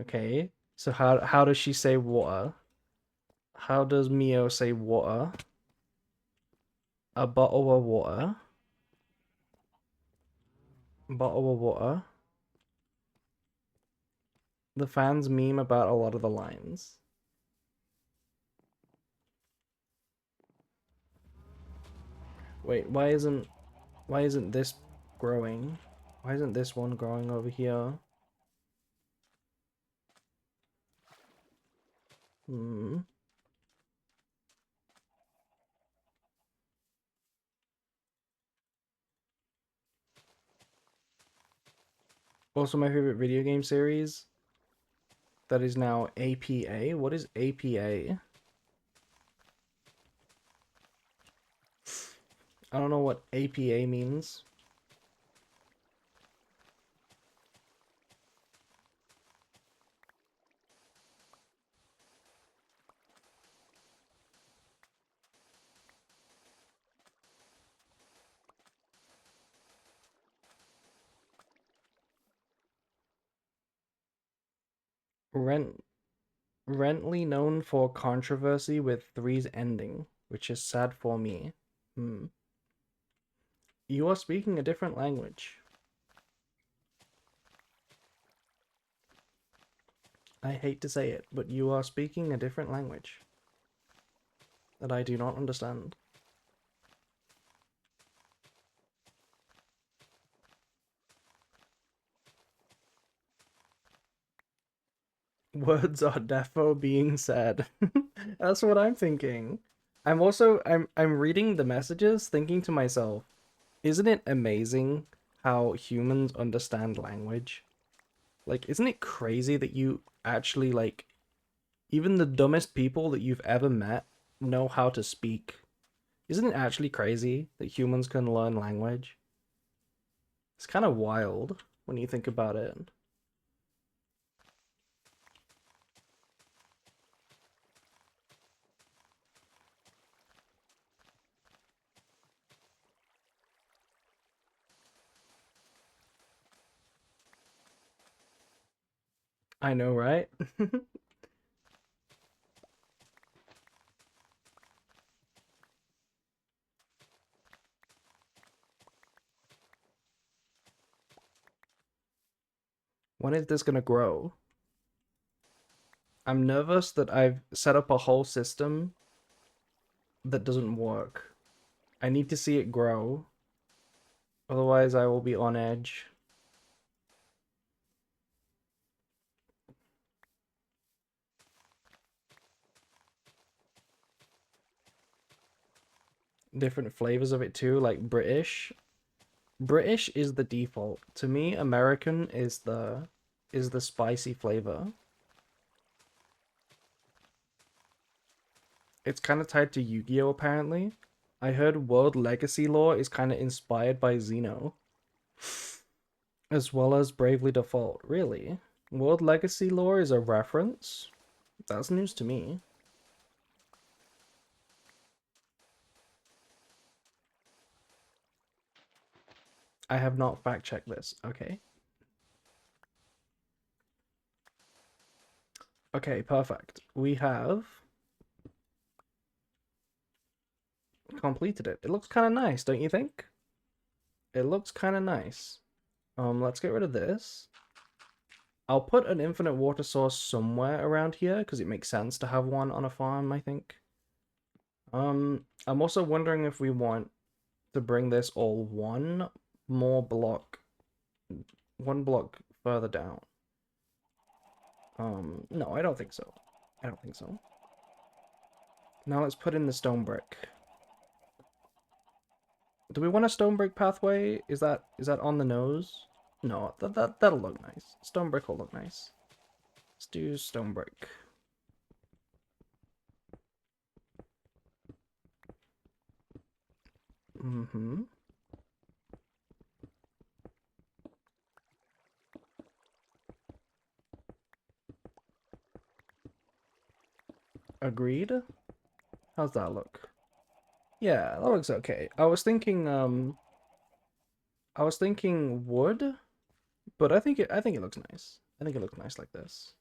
Okay? So how does she say water? How does Mio say water? A bottle of water. Bottle of water. The fans meme about a lot of the lines. Wait, why isn't this growing? Why isn't this one growing over here? Hmm. Also, my favorite video game series that is now APA. What is APA? I don't know what APA means. Rent Rentley known for controversy with three's ending, which is sad for me. Hmm. You are speaking a different language. I hate to say it, but you are speaking a different language that I do not understand. Words are defo being said. That's what I'm thinking. I'm reading the messages thinking to myself, isn't it amazing how humans understand language? Like, isn't it crazy that you actually like even the dumbest people that you've ever met know how to speak? Isn't it actually crazy that humans can learn language? It's kind of wild when you think about it. I know, right? When is this gonna grow? I'm nervous that I've set up a whole system that doesn't work. I need to see it grow. Otherwise, I will be on edge. Different flavors of it too, like British. British is the default. To me, American is the spicy flavor. It's kind of tied to Yu-Gi-Oh! Apparently. I heard World Legacy lore is kind of inspired by Xeno, as well as Bravely Default. Really? World Legacy lore is a reference? That's news to me. I have not fact-checked this. Okay. Okay, perfect. We have completed it. It looks kind of nice, don't you think? It looks kind of nice. Let's get rid of this. I'll put an infinite water source somewhere around here because it makes sense to have one on a farm, I think. I'm also wondering if we want to bring this all one block further down. No, I don't think so. I don't think so. Now let's put in the stone brick. Do we want a stone brick pathway? Is that on the nose? No, that'll look nice. Stone brick will look nice. Let's do stone brick. Mm-hmm. Agreed. How's that look? Yeah, that looks okay. I was thinking wood, but I think it looks nice. I think it looks nice like this.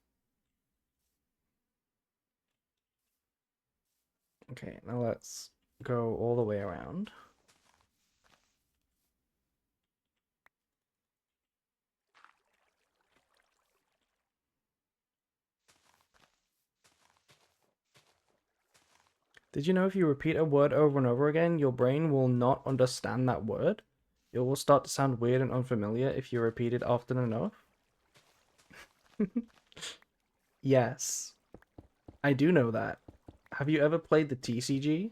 Okay, now let's go all the way around. Did you know if you repeat a word over and over again, your brain will not understand that word? It will start to sound weird and unfamiliar if you repeat it often enough? Yes, I do know that. Have you ever played the TCG?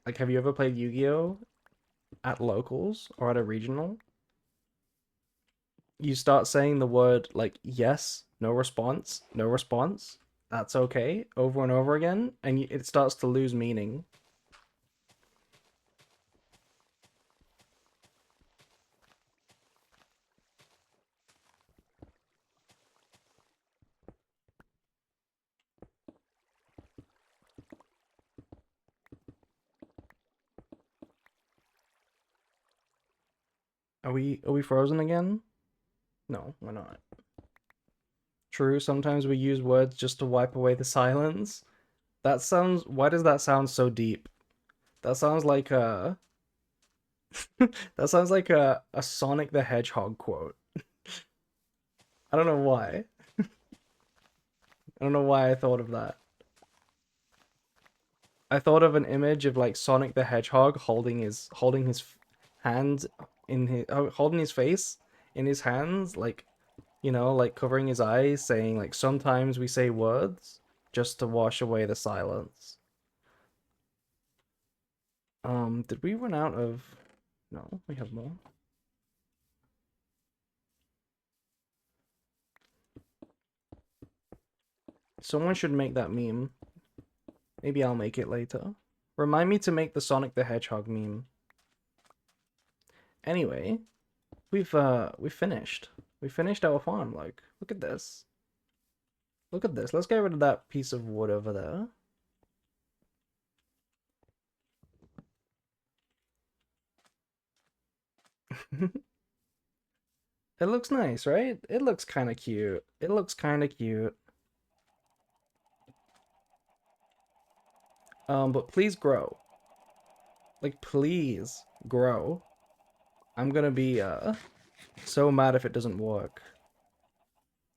Like, have you ever played Yu-Gi-Oh at locals or at a regional? You start saying the word like yes, no response, no response. That's okay over and over again, and it starts to lose meaning. Are we frozen again? No, we're not. True, sometimes we use words just to wipe away the silence. Why does that sound so deep? That sounds like a that sounds like a Sonic the Hedgehog quote. I don't know why. I don't know why I thought of that. I thought of an image of like Sonic the Hedgehog holding his hands in his holding his face in his hands, like like covering his eyes, saying like sometimes we say words just to wash away the silence. Did we run out of? No, we have more. Someone should make that meme. Maybe I'll make it later. Remind me to make the Sonic the Hedgehog meme. Anyway, we finished. We finished our farm. Like, look at this. Look at this. Let's get rid of that piece of wood over there. It looks nice, right? It looks kind of cute. It looks kind of cute. But please grow. Like, please grow. I'm gonna be so mad if it doesn't work.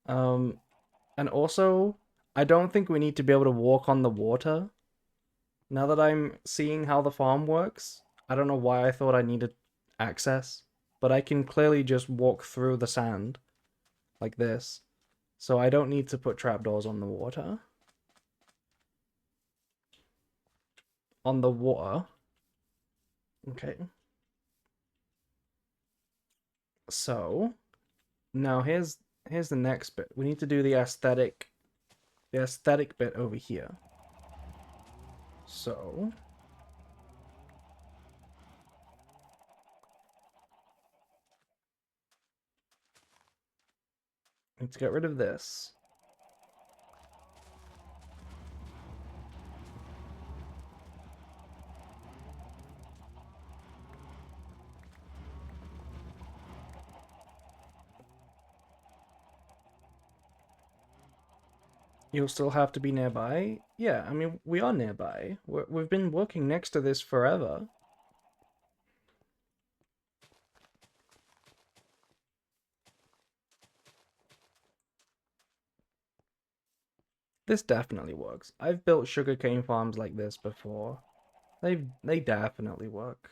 Um, and also, I don't think we need to be able to walk on the water. Now that I'm seeing how the farm works, I don't know why I thought I needed access, but I can clearly just walk through the sand like this. So I don't need to put trapdoors on the water. On the water. Okay. So now here's the next bit. We need to do the aesthetic bit over here. So let's get rid of this. You'll still have to be nearby. Yeah, I mean, we are nearby. We've been working next to this forever. This definitely works. I've built sugarcane farms like this before. They definitely work.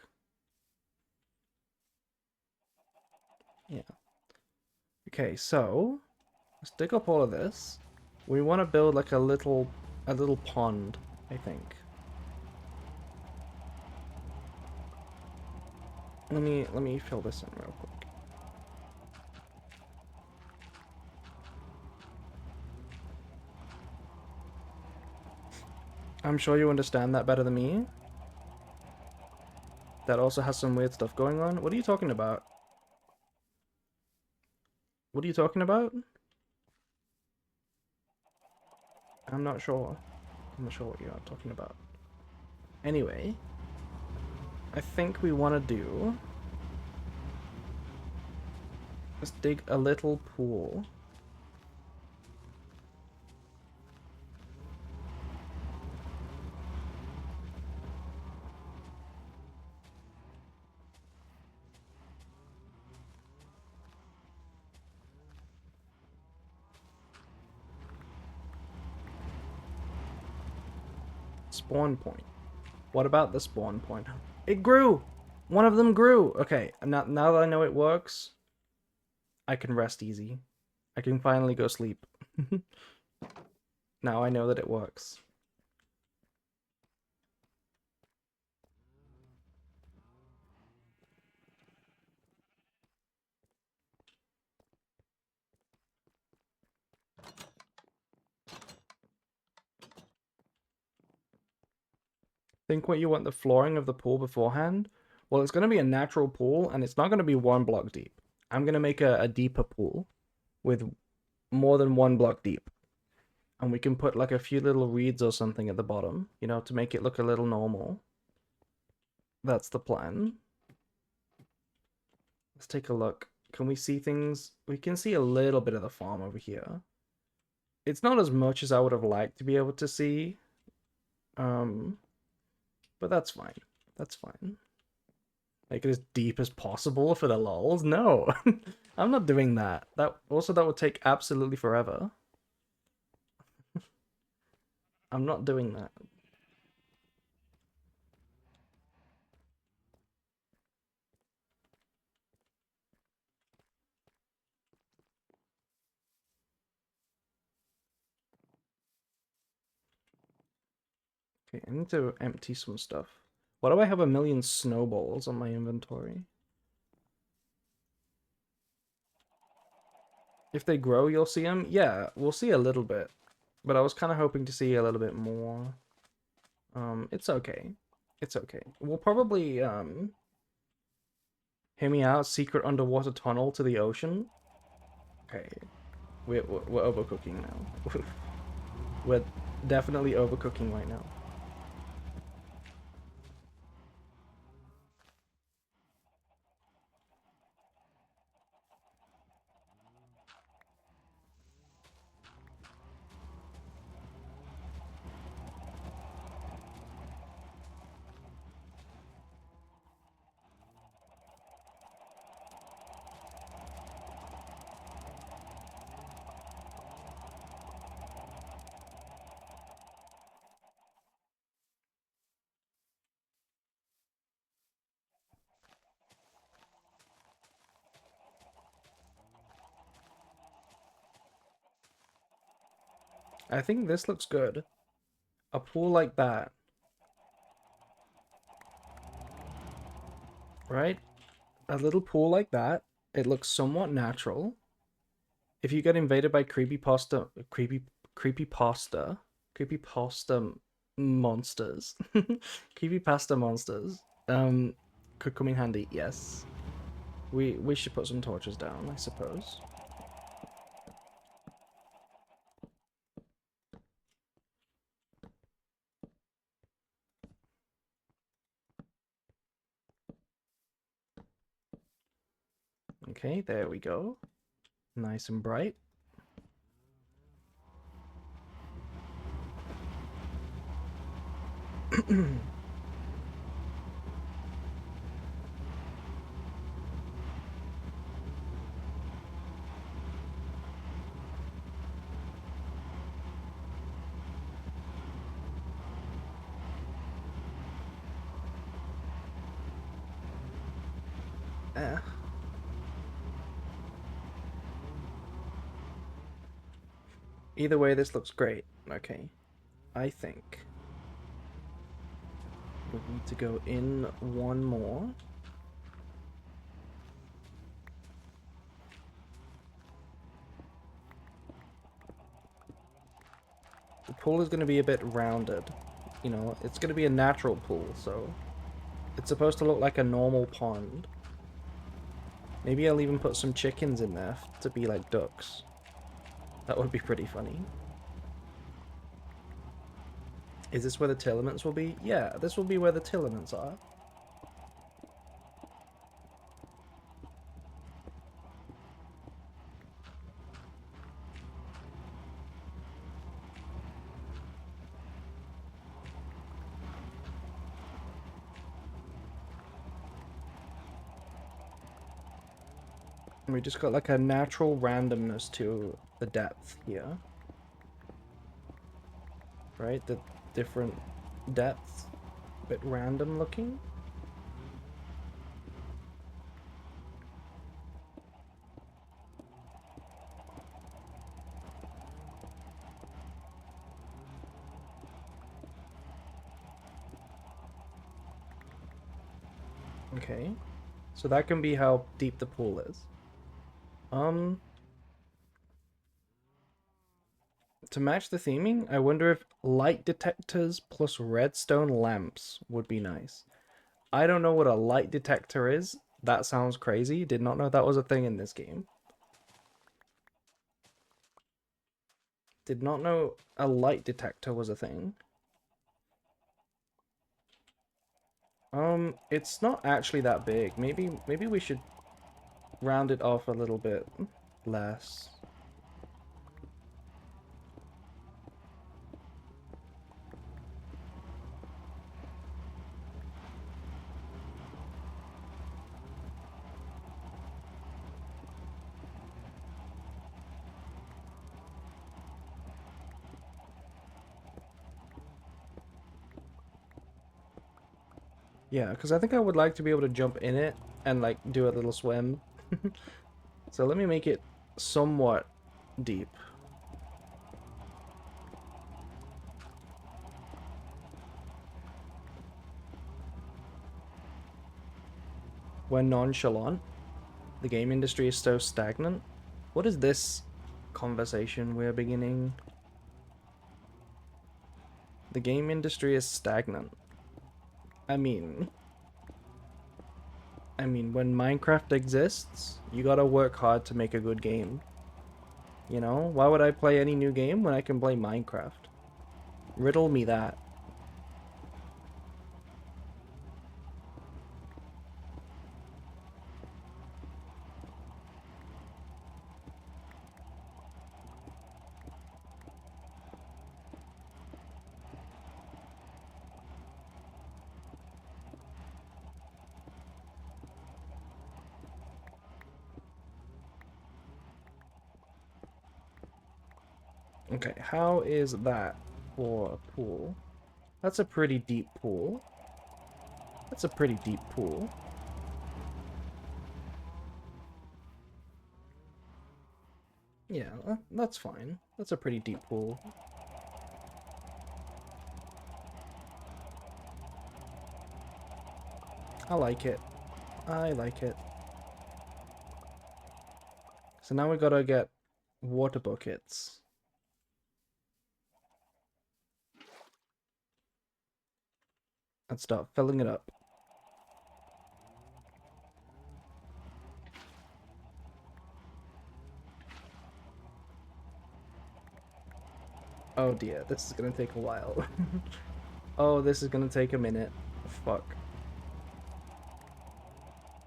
Yeah. Okay, so let's dig up all of this. We want to build like a little pond, I think. Let me fill this in real quick. I'm sure you understand that better than me. That also has some weird stuff going on. What are you talking about? What are you talking about? I'm not sure. I'm not sure what you are talking about. Anyway, I think we want to do... Let's dig a little pool. Spawn point. What about the spawn point? It grew! One of them grew! Okay, now that I know it works, I can rest easy. I can finally go sleep. Now I know that it works. Think what you want the flooring of the pool beforehand? Well, it's going to be a natural pool, and it's not going to be 1 block deep. I'm going to make a deeper pool with more than 1 block deep. And we can put like a few little reeds or something at the bottom, to make it look a little normal. That's the plan. Let's take a look. Can we see things? We can see a little bit of the farm over here. It's not as much as I would have liked to be able to see. But that's fine. That's fine. Make it as deep as possible for the lulz? No. I'm not doing that. That would take absolutely forever. I'm not doing that. Okay, I need to empty some stuff. Why do I have 1,000,000 snowballs on my inventory? If they grow, you'll see them? Yeah, we'll see a little bit. But I was kind of hoping to see a little bit more. It's okay. It's okay. We'll probably, hear me out, secret underwater tunnel to the ocean. Okay, we're overcooking now. We're definitely overcooking right now. I think this looks good. A pool like that, right? A little pool like that. It looks somewhat natural. If you get invaded by creepy pasta monsters, creepy pasta monsters, could come in handy. Yes, we should put some torches down, I suppose. Okay, there we go. Nice and bright. Eh. Either way, this looks great. Okay. I think we need to go in one more. The pool is going to be a bit rounded. You know, it's going to be a natural pool, so it's supposed to look like a normal pond. Maybe I'll even put some chickens in there to be like ducks. That would be pretty funny. Is this where the tillaments will be? Yeah, this will be where the tillaments are. And we just got like a natural randomness to the depth here. Right? The different depths. A bit random looking. Okay. So that can be how deep the pool is. To match the theming, I wonder if light detectors plus redstone lamps would be nice. I don't know what a light detector is. That sounds crazy. Did not know that was a thing in this game. Did not know a light detector was a thing. It's not actually that big. Maybe we should round it off a little bit less. Yeah, because I think I would like to be able to jump in it and like do a little swim. So let me make it somewhat deep. When nonchalant, the game industry is so stagnant. What is this conversation we're beginning? The game industry is stagnant. I mean, when Minecraft exists, you gotta work hard to make a good game. You know? Why would I play any new game when I can play Minecraft? Riddle me that. Okay, how is that for a pool? That's a pretty deep pool. That's a pretty deep pool. Yeah, that's fine. That's a pretty deep pool. I like it. I like it. So now we gotta get water buckets. And start filling it up. Oh dear, this is gonna take a while. Oh, this is gonna take a minute. Fuck.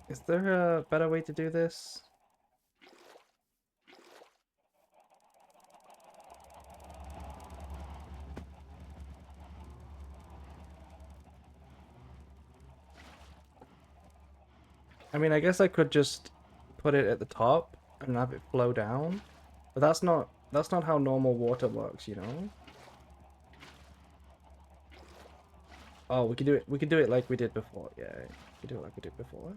Is there a better way to do this? I mean, I guess I could just put it at the top and have it flow down, but that's not how normal water works, you know? Oh, we could do it like we did before. Yeah, we could do it like we did before.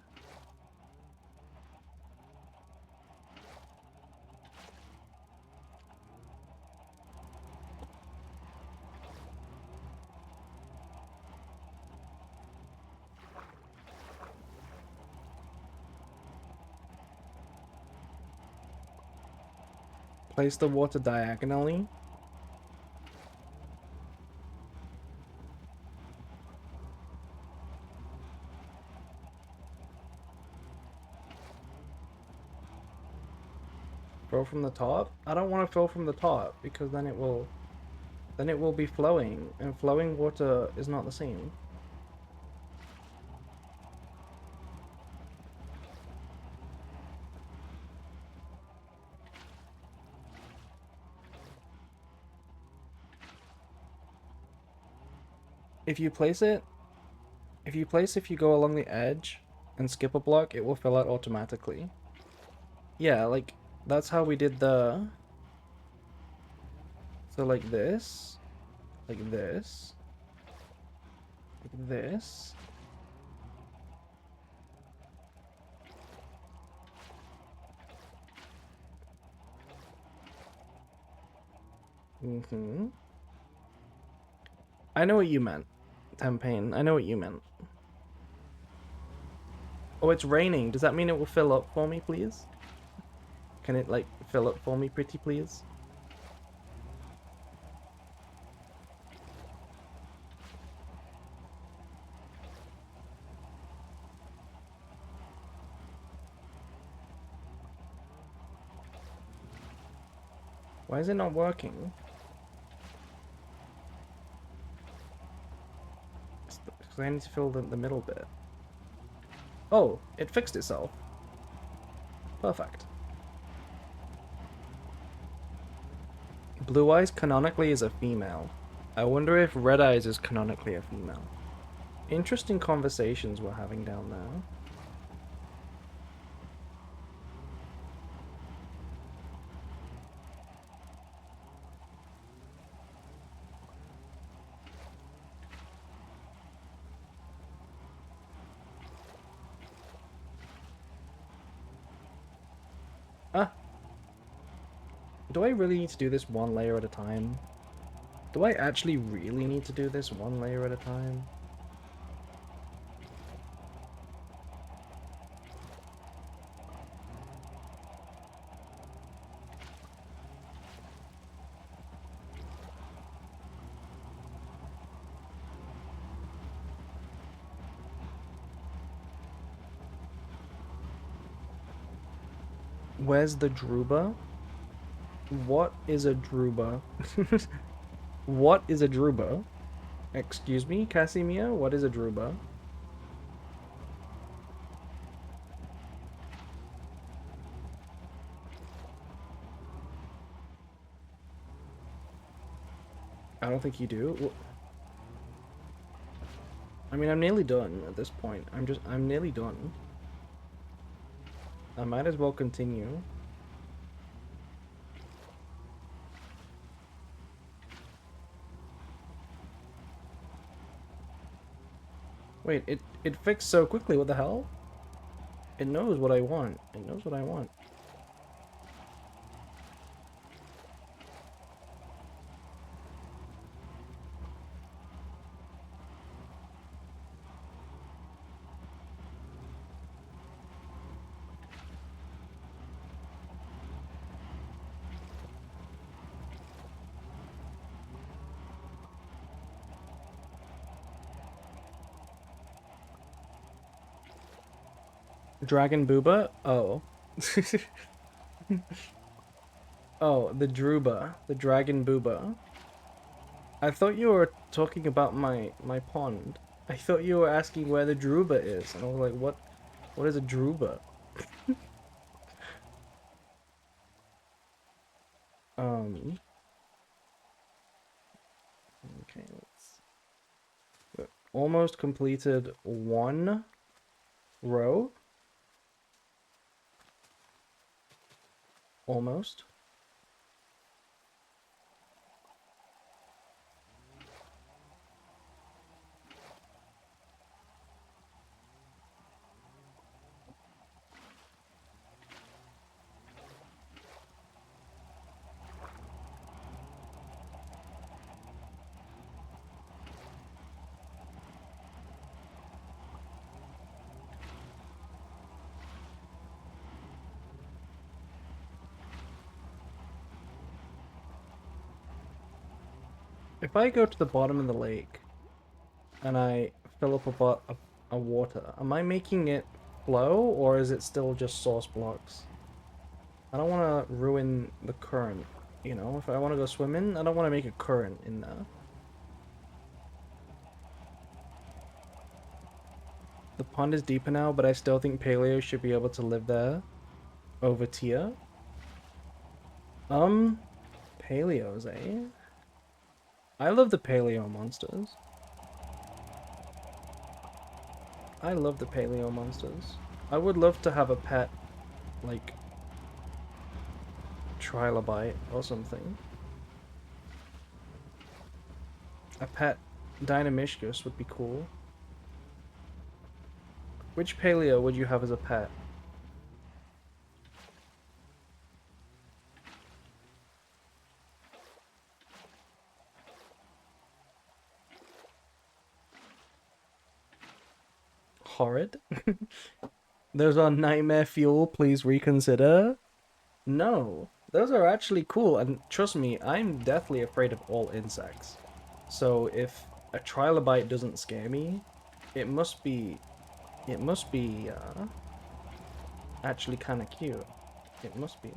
Place the water diagonally. Fill from the top? I don't want to fill from the top because then it will be flowing, and flowing water is not the same. If you place it, if you go along the edge and skip a block, it will fill out automatically. Yeah, like that's how we did the. So like this, like this, like this. Mm-hmm. I know what you meant, Tampain. I know what you meant. Oh, it's raining. Does that mean it will fill up for me, please? Can it, like, fill up for me, pretty please? Why is it not working? Because I need to fill the middle bit. Oh, it fixed itself. Perfect. Blue Eyes canonically is a female. I wonder if Red Eyes is canonically a female. Interesting conversations we're having down there. Ah, do I really need to do this one layer at a time? Do I actually really need to do this one layer at a time? Where's the Druba? What is a Druba? What is a Druba? Excuse me, Casimir? What is a Druba? I don't think you do. I mean, I'm nearly done at this point. I'm nearly done. I might as well continue. Wait, it fixed so quickly, what the hell? It knows what I want. It knows what I want. Dragon Booba? Oh. Oh, the Druba. The Dragon Booba. I thought you were talking about my pond. I thought you were asking where the Druba is, and I was like, what is a Druba? Um okay, let's almost completed one row. Almost. If I go to the bottom of the lake and I fill up a water, am I making it flow or is it still just source blocks? I don't want to ruin the current, you know? If I want to go swimming, I don't want to make a current in there. The pond is deeper now, but I still think paleo should be able to live there over tier. Paleos, eh? I love the paleo monsters. I love the paleo monsters. I would love to have a pet, like, trilobite or something. A pet Dynamiscus would be cool. Which paleo would you have as a pet? Horrid? Those are nightmare fuel, please reconsider. No, those are actually cool, and trust me, I'm deathly afraid of all insects. So if a trilobite doesn't scare me, it must be, it must be, actually kind of cute. It must be.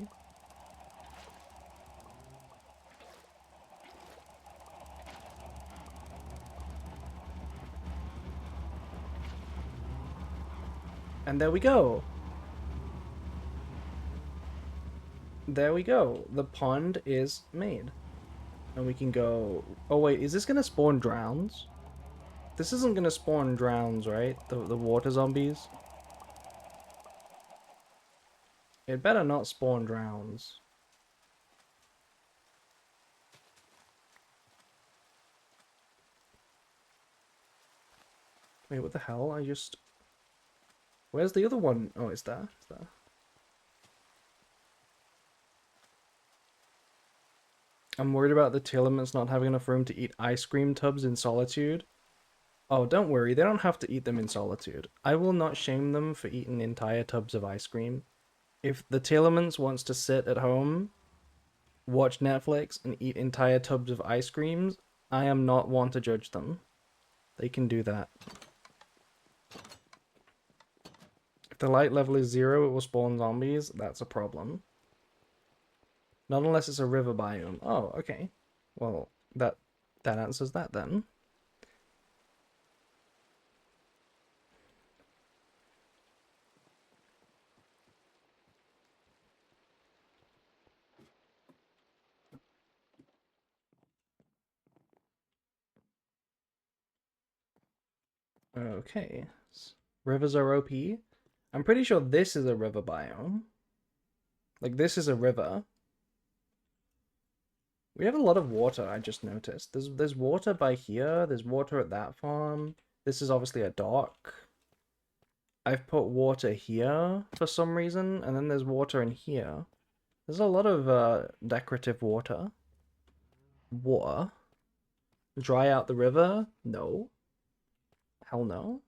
And there we go. There we go. The pond is made. And we can go... Oh wait, is this gonna spawn drowns? This isn't gonna spawn drowns, right? The water zombies? It better not spawn drowns. Wait, what the hell? I just... Where's the other one? Oh, it's there. It's there. I'm worried about the Telements not having enough room to eat ice cream tubs in solitude. Oh, don't worry, they don't have to eat them in solitude. I will not shame them for eating entire tubs of ice cream. If the Telements wants to sit at home, watch Netflix, and eat entire tubs of ice creams, I am not one to judge them. They can do that. If the light level is 0, it will spawn zombies. That's a problem. Not unless it's a river biome. Oh, okay. Well, that answers that then. Okay. Rivers are OP. I'm pretty sure this is a river biome. Like, this is a river. We have a lot of water, I just noticed. There's water by here. There's water at that farm. This is obviously a dock. I've put water here for some reason, and then there's water in here. There's a lot of decorative water. Water. Dry out the river? No. Hell no.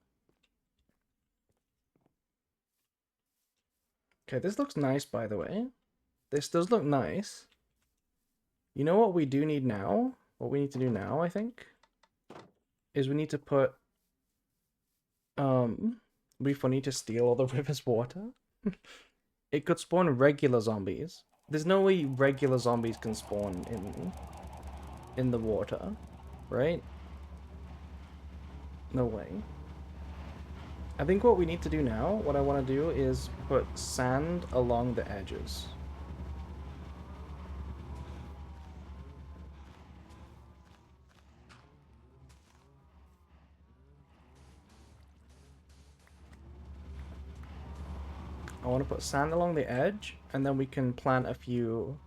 Okay, this looks nice, by the way. This does look nice. You know what we do need now? What we need to do now, I think, is we need to put... It'd be funny to steal all the river's water. It could spawn regular zombies. There's no way regular zombies can spawn in the water, right? No way. I think what we need to do now, what I want to do is put sand along the edges. want to put sand along the edge, and then we can plant a few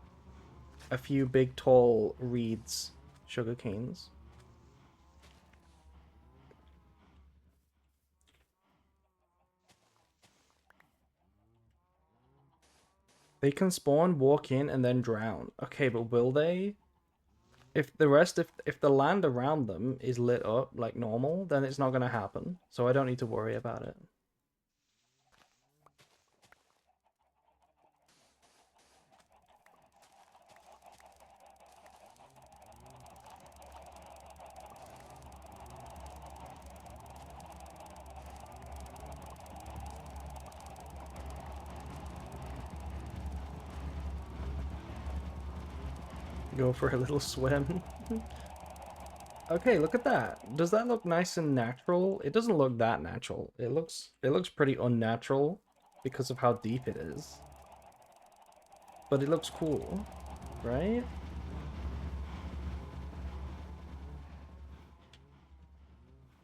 big tall reeds, sugar canes. They can spawn, walk in, and then drown. Okay, but will they? If the land around them is lit up like normal, then it's not gonna happen. So I don't need to worry about it. Go for a little swim. Okay, look at that. Does that look nice and natural? It doesn't look that natural. It looks pretty unnatural because of how deep it is. But it looks cool, right?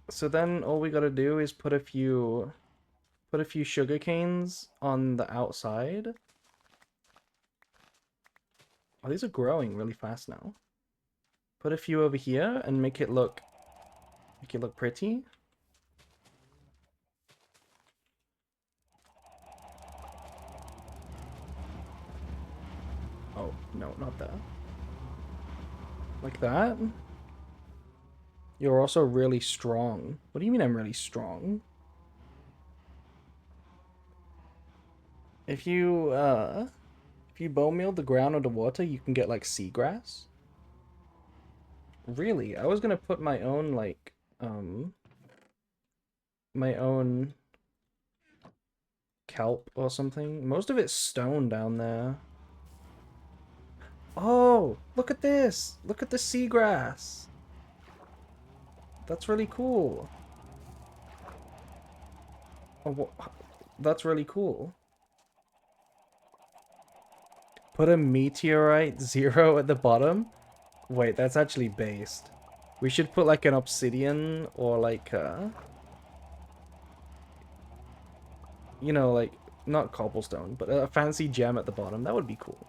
So then all we gotta do is put a few sugar canes on the outside. Oh, these are growing really fast now. Put a few over here and make it look pretty. Oh, no, not that. Like that. You're also really strong. What do you mean I'm really strong? If you bone meal the ground underwater, you can get like seagrass. Really? I was gonna put my own like my own kelp or something. Most of it's stone down there. Oh, look at this! Look at the seagrass! That's really cool. Oh, that's really cool. Put a meteorite 0 at the bottom? Wait, that's actually based. We should put like an obsidian or like you know, like not cobblestone, but a fancy gem at the bottom. That would be cool.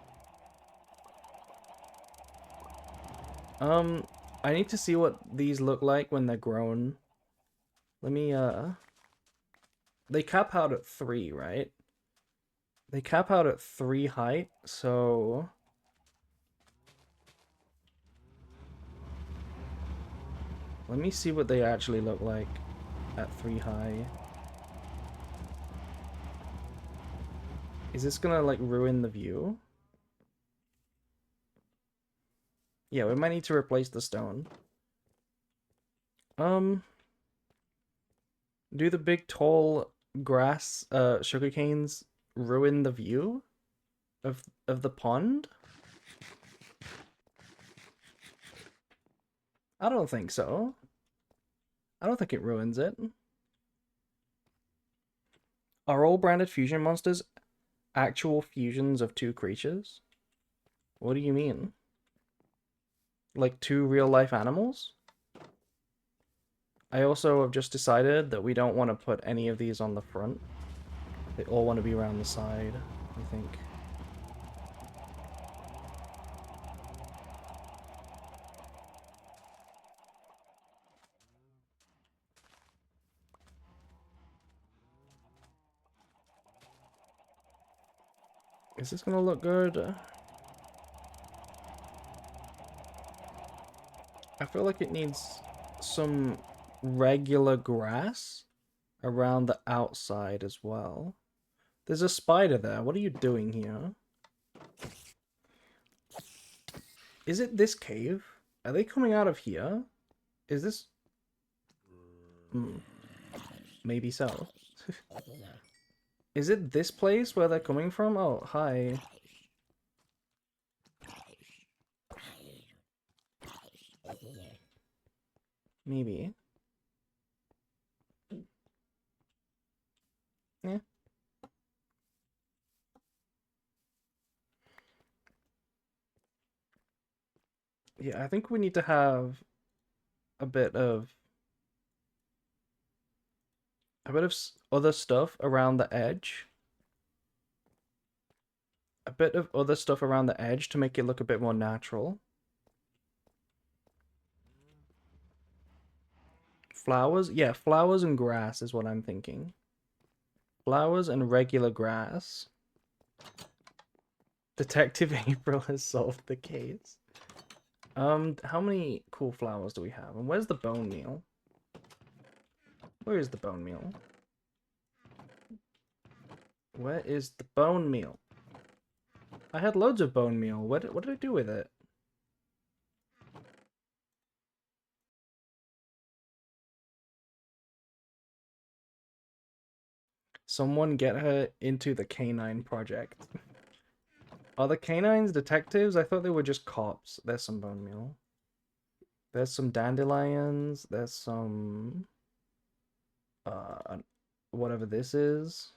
I need to see what these look like when they're grown. Let me they cap out at 3, right? They cap out at 3 height, so let me see what they actually look like at 3 high. Is this gonna like ruin the view? Yeah, we might need to replace the stone. Do the big tall grass sugar canes ruin the view of the pond? I don't think so. I don't think it ruins it. Are all branded fusion monsters actual fusions of 2 creatures? What do you mean? Like 2 real life animals? I also have just decided that we don't want to put any of these on the front. They all want to be around the side, I think. Is this gonna look good? I feel like it needs some regular grass around the outside as well. There's a spider there. What are you doing here? Is it this cave? Are they coming out of here? Is this... maybe so. Is it this place where they're coming from? Oh, hi. Maybe. Yeah. Yeah, I think we need to have a bit of other stuff around the edge. bit of other stuff around the edge to make it look a bit more natural. Flowers? Yeah, flowers and grass is what I'm thinking. Flowers and regular grass. Detective April has solved the case. How many cool flowers do we have? And where's the bone meal? Where is the bone meal? Where is the bone meal? I had loads of bone meal. What did I do with it? Someone get her into the canine project. Are the canines detectives? I thought they were just cops. There's some bone meal. There's some dandelions. There's some... whatever this is.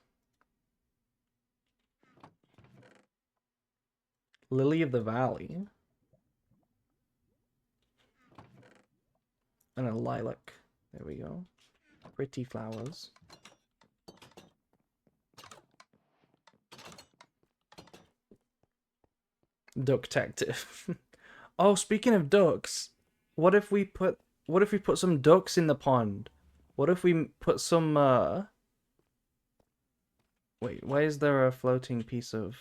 Lily of the Valley. And a lilac. There we go. Pretty flowers. Duck-tective. Oh, speaking of ducks, what if we put some ducks in the pond? What if we put some wait, why is there a floating piece of...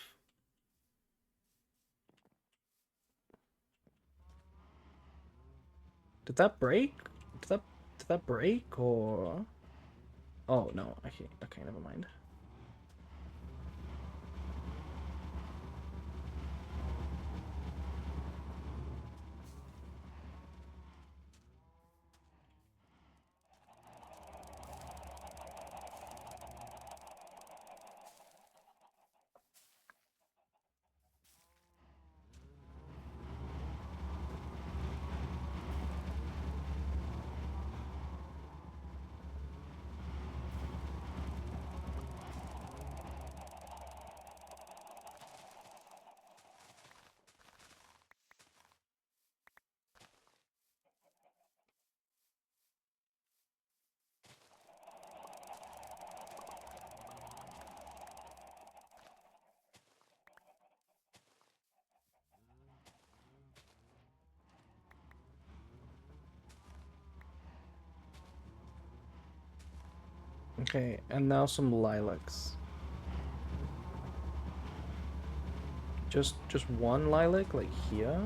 Did that break? Did that break or... Oh no, okay, never mind. Okay, and now some lilacs. Just one lilac, like here?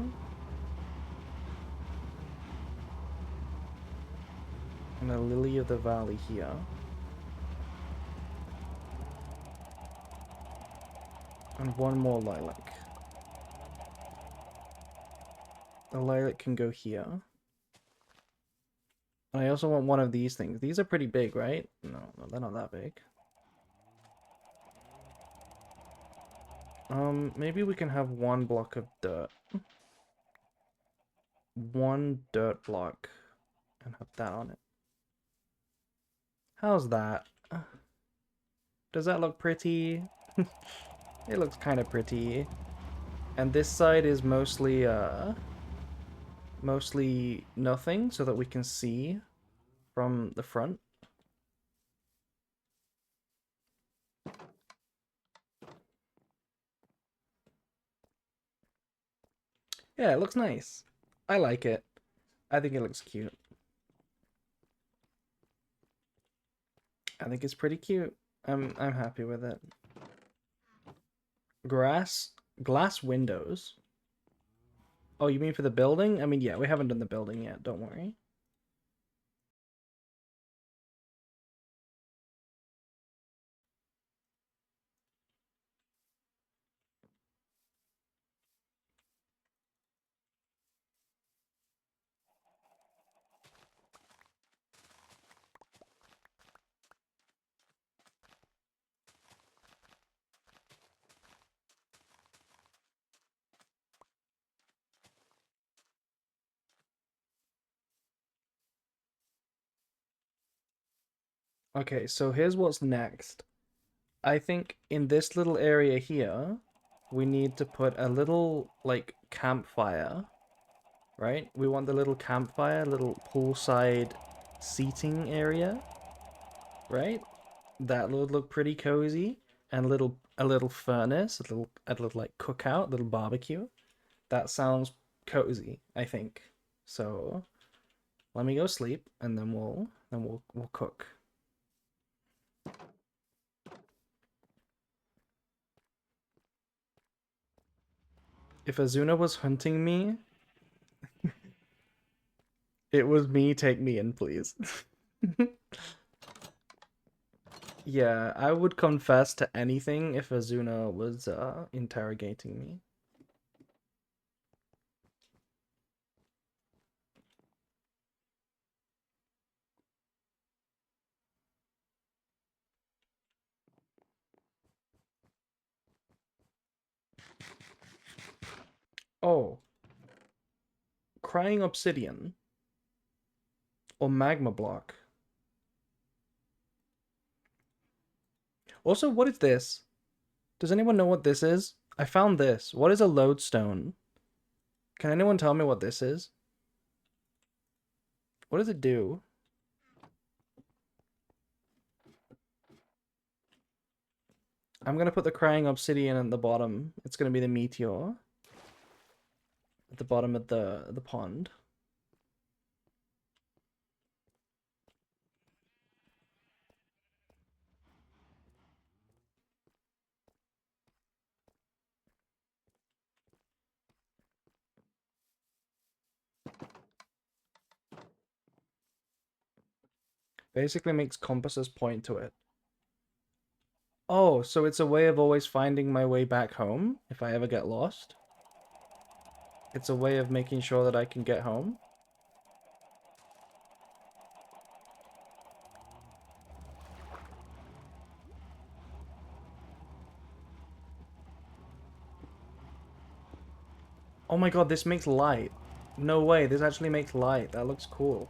And a lily of the valley here. And one more lilac. The lilac can go here. And I also want one of these things. These are pretty big, right? No, they're not that big. Maybe we can have one block of dirt. One dirt block. And have that on it. How's that? Does that look pretty? It looks kind of pretty. And this side is mostly nothing, so that we can see from the front. Yeah, it looks nice. I like it. I think it looks cute. I think it's pretty cute. I'm happy with it. Glass windows. Oh, you mean for the building? I mean, yeah, we haven't done the building yet, don't worry. Okay, so here's what's next. I think in this little area here, we need to put a little, like, campfire, right? We want the little campfire, little poolside seating area, right? That would look pretty cozy. And little a little furnace, a little like cookout, little barbecue. That sounds cozy, I think. So let me go sleep, and then we'll cook. If Azuna was hunting me, it was me. Take me in, please. Yeah, I would confess to anything if Azuna was interrogating me. Oh, crying obsidian or magma block. Also, what is this? Does anyone know what this is? I found this. What is a lodestone? Can anyone tell me what this is? What does it do? I'm gonna put the crying obsidian at the bottom. It's gonna be the meteor at the bottom of the pond. Basically makes compasses point to it. Oh, so it's a way of always finding my way back home if I ever get lost. It's a way of making sure that I can get home. Oh my god, this makes light. No way, this actually makes light. That looks cool.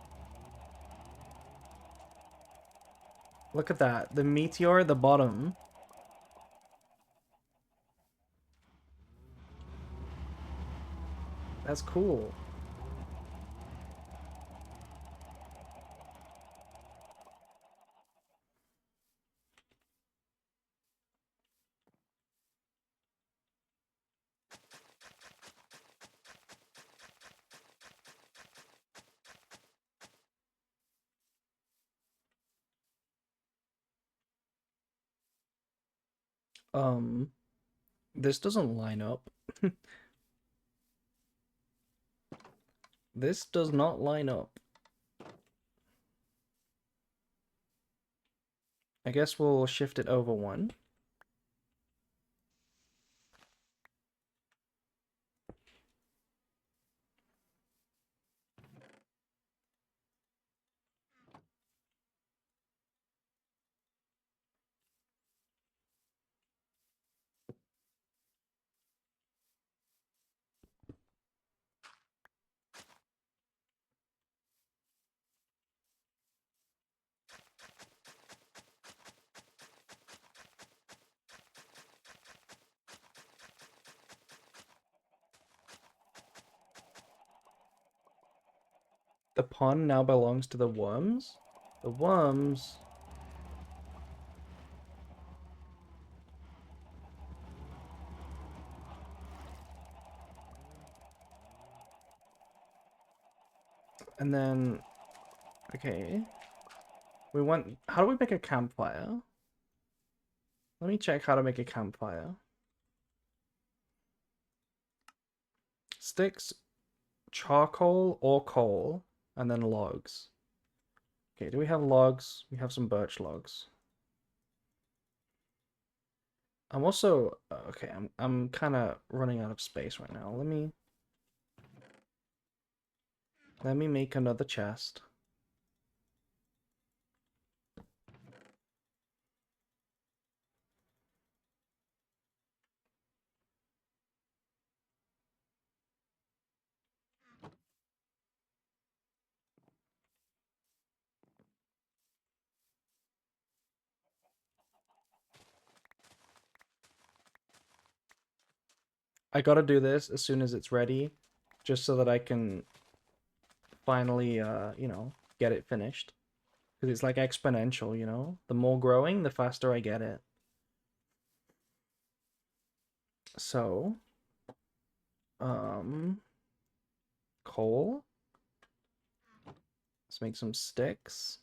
Look at that. The meteor at the bottom. That's cool. Um, this doesn't line up. This does not line up. I guess we'll shift it over one. The pond now belongs to the worms. The worms. And then, okay. We want, how do we make a campfire? Let me check how to make a campfire. Sticks, charcoal or coal, and then logs. Okay, do we have logs? We have some birch logs. I'm also okay. I'm kind of running out of space right now. Let me make another chest. I gotta do this as soon as it's ready, just so that I can finally, get it finished. Because it's like exponential, you know? The more growing, the faster I get it. So, coal. Let's make some sticks.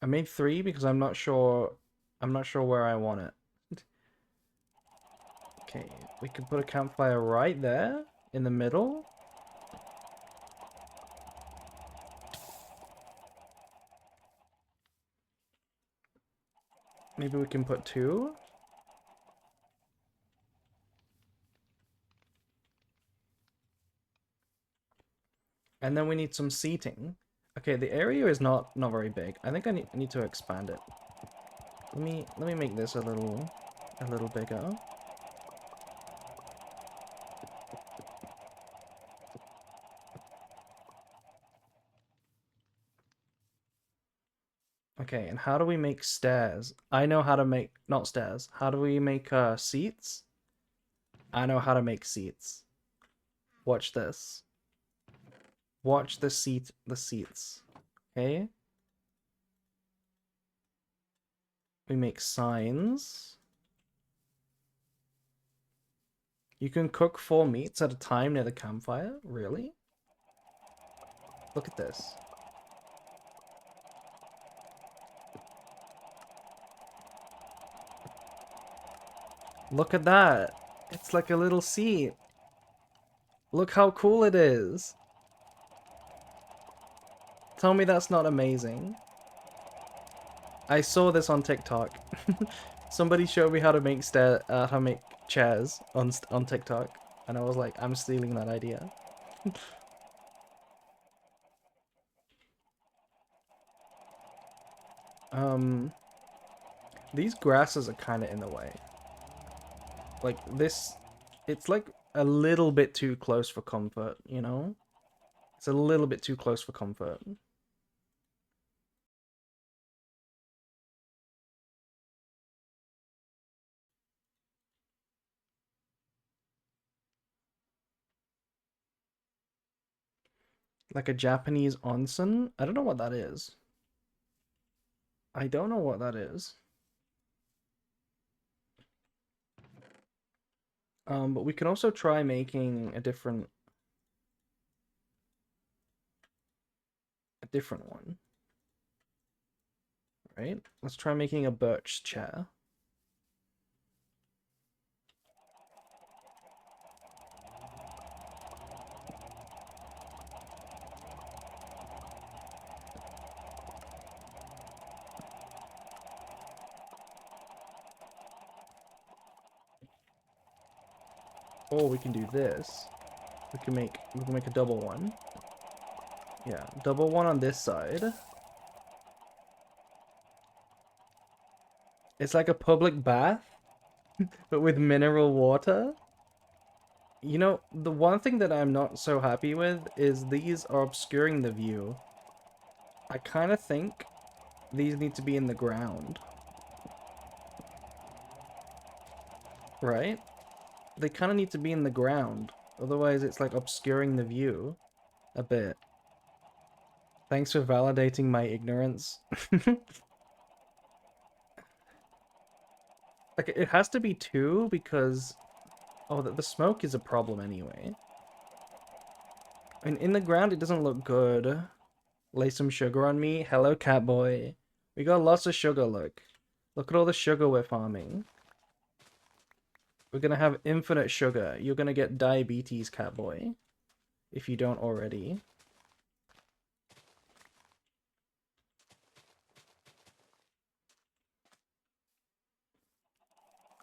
I made 3 because I'm not sure where I want it. Okay, we can put a campfire right there in the middle. Maybe we can put 2. And then we need some seating. Okay, the area is not very big. I think I need to expand it. Let me make this a little bigger. Okay, and how do we make stairs? I know how to make, not stairs. How do we make seats? I know how to make seats. Watch this. Watch the seats. Okay? We make signs. You can cook 4 meats at a time near the campfire? Really? Look at this. Look at that. It's like a little seat. Look how cool it is. Tell me that's not amazing. I saw this on TikTok. Somebody showed me how to make chairs on TikTok, and I was like, I'm stealing that idea. um, these grasses are kind of in the way. Like this, it's like a little bit too close for comfort, you know? It's a little bit too close for comfort. Like a Japanese onsen? I don't know what that is. I don't know what that is. But we can also try making a different one. Right? Let's try making a birch chair. Or we can do this. We can make a double one. Yeah, double one on this side. It's like a public bath, but with mineral water. You know, the one thing that I'm not so happy with is these are obscuring the view. I kind of think these need to be in the ground. Right? They kind of need to be in the ground. Otherwise, it's like obscuring the view a bit. Thanks for validating my ignorance. Like, it has to be 2 because... Oh, the smoke is a problem anyway. And in the ground, it doesn't look good. Lay some sugar on me. Hello, catboy. We got lots of sugar, look. Look at all the sugar we're farming. We're gonna have infinite sugar. You're gonna get diabetes, catboy. If you don't already.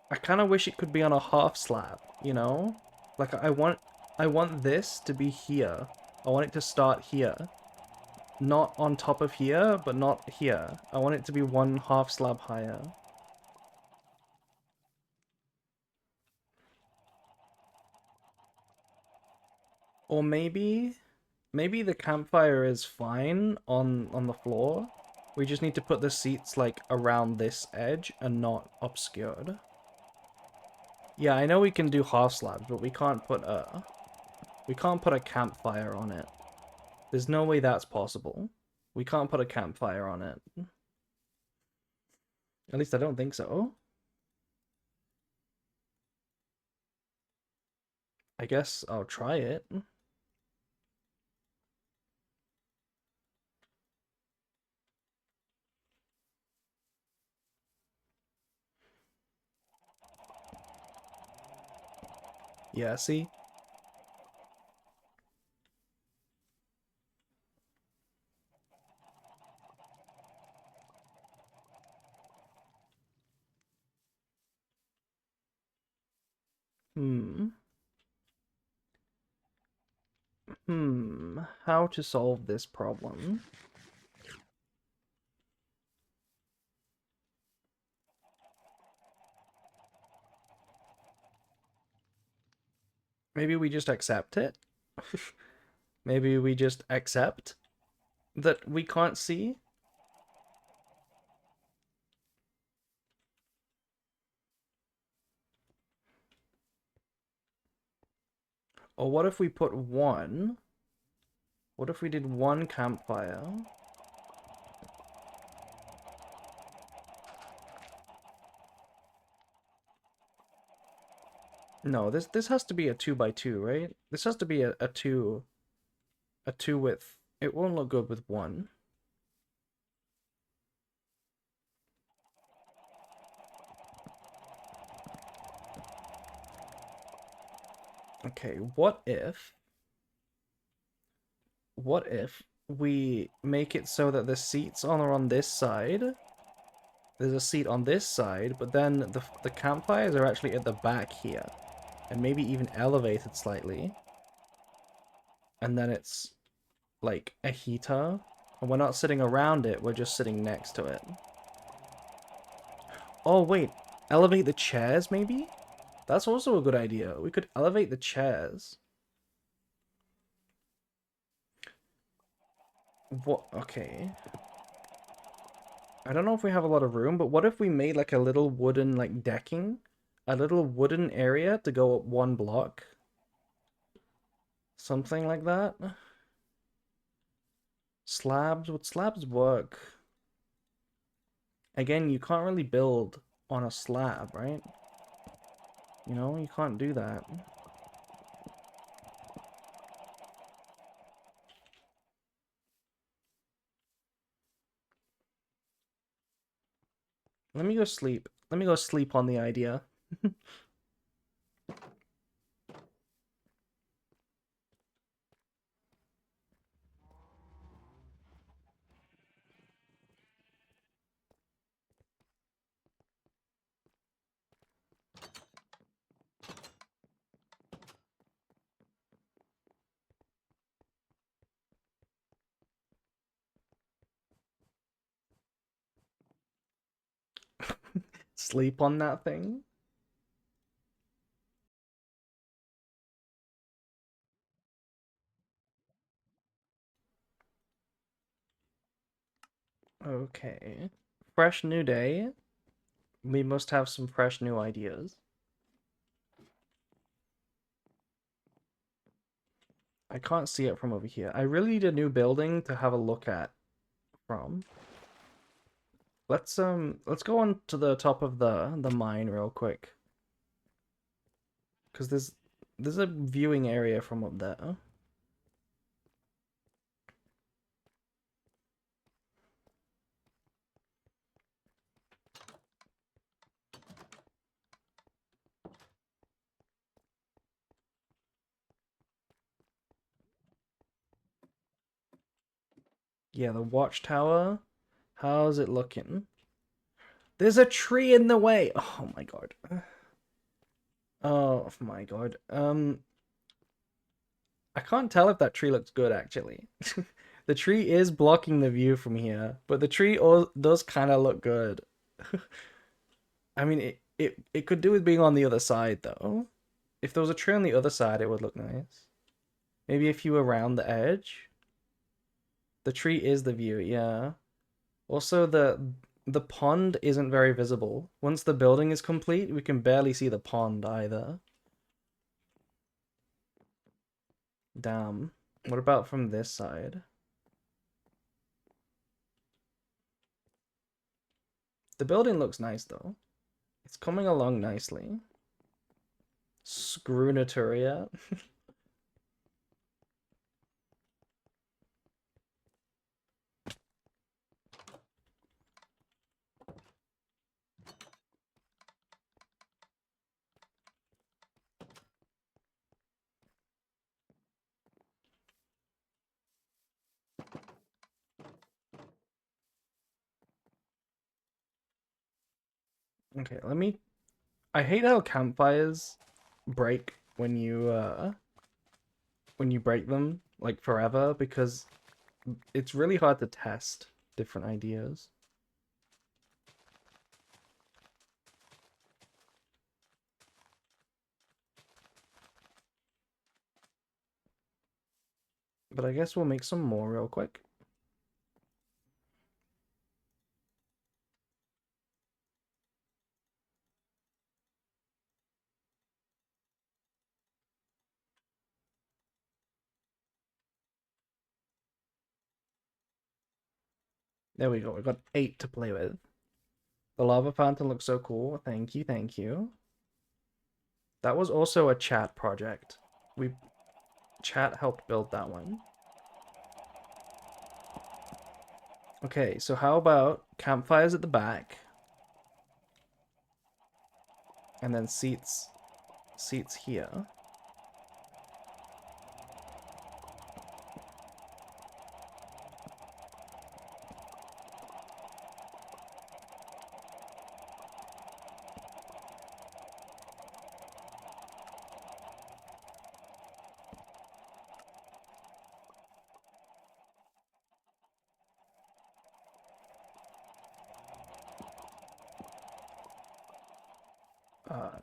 I kind of wish it could be on a half slab, you know? Like, I want this to be here. I want it to start here. Not on top of here, but not here. I want it to be one half slab higher. Or maybe the campfire is fine on the floor. We just need to put the seats like around this edge and not obscured. Yeah, I know we can do half slabs, but we can't put a campfire on it. There's no way that's possible. We can't put a campfire on it. At least I don't think so. I guess I'll try it. Yeah, see? Hmm. How to solve this problem? Maybe we just accept it? Maybe we just accept that we can't see? Or what if we put one? What if we did one campfire? No, this has to be a 2x2, right? This has to be a two width. It won't look good with one. Okay, what if we make it so that the seats are on this side? There's a seat on this side, but then the campfires are actually at the back here. And maybe even elevated slightly. And then it's like a heater. And we're not sitting around it, we're just sitting next to it. Oh, wait. Elevate the chairs, maybe? That's also a good idea. We could elevate the chairs. What? Okay. I don't know if we have a lot of room, but what if we made like a little wooden like decking? A little wooden area to go up one block? Something like that? Slabs? Would slabs work? Again, you can't really build on a slab, right? You know, you can't do that. Let me go sleep. Let me go sleep on the idea. Sleep on that thing? Okay. Fresh new day. We must have some fresh new ideas. I can't see it from over here. I really need a new building to have a look at from. Let's go on to the top of the mine real quick. Cause there's a viewing area from up there. Yeah, the watchtower. How's it looking? There's a tree in the way. Oh my god. Oh my god. I can't tell if that tree looks good actually. The tree is blocking the view from here, but the tree does kind of look good. I mean, it could do with being on the other side though. If there was a tree on the other side, it would look nice. Maybe if you were around the edge. The tree is the view, yeah. Also, the pond isn't very visible. Once the building is complete, we can barely see the pond either. Damn. What about from this side? The building looks nice though. It's coming along nicely. Screwnaturia. Okay, let me... I hate how campfires break when you break them, like, forever, because it's really hard to test different ideas. But I guess we'll make some more real quick. There we go, we got 8 to play with. The lava fountain looks so cool. Thank you, thank you. That was also a chat project. Chat helped build that one. Okay, so how about campfires at the back? And then seats here.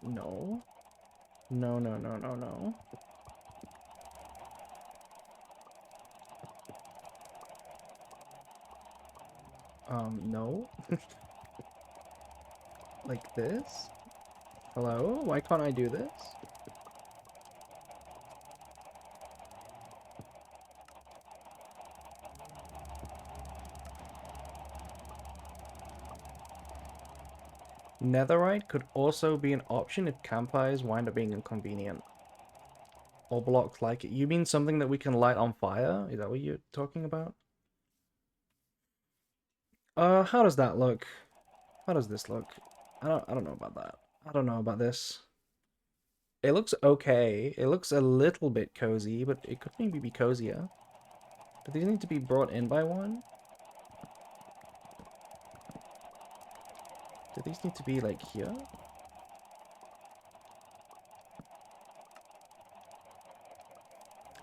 No. No, no, no, no, no. No. Like this? Hello? Why can't I do this? Netherite could also be an option if campfires wind up being inconvenient. Or blocks like it. You mean something that we can light on fire? Is that what you're talking about? How does that look? How does this look? I don't know about that. I don't know about this. It looks okay. It looks a little bit cozy, but it could maybe be cozier. Do these need to be brought in by one? Do these need to be like here?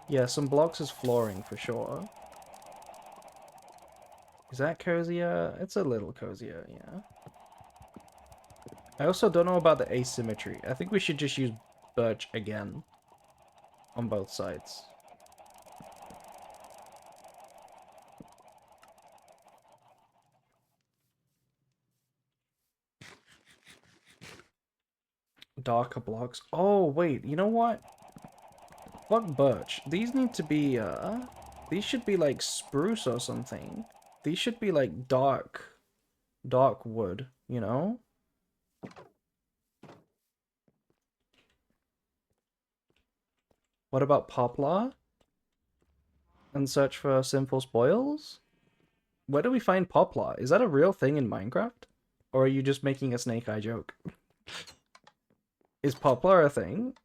Yeah, some blocks as flooring for sure. Is that cozier? It's a little cozier, yeah. I also don't know about the asymmetry. I think we should just use birch again on both sides. Darker blocks. Oh, wait, you know what? Fuck birch. These need to be, these should be like spruce or something. These should be like dark wood, you know? What about poplar? And search for sinful spoils? Where do we find poplar? Is that a real thing in Minecraft? Or are you just making a snake eye joke? Is poplar a thing?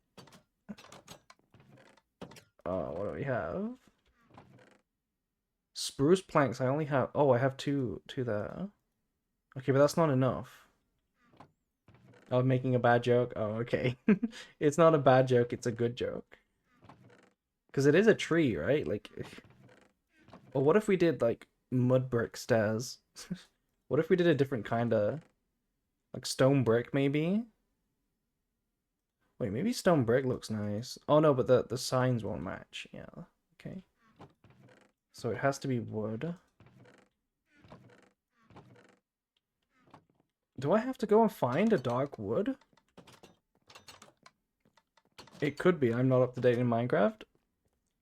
What do we have? Spruce planks, I only have... Oh, I have two there. Okay, but that's not enough. I'm making a bad joke? Oh, okay. It's not a bad joke, it's a good joke. Because it is a tree, right? Like... Or what if we did, like, mud brick stairs? What if we did a different kind of... Like, stone brick, maybe? Wait, maybe stone brick looks nice. Oh, no, but the signs won't match. Yeah, okay. So it has to be wood. Do I have to go and find a dark wood? It could be. I'm not up to date in Minecraft.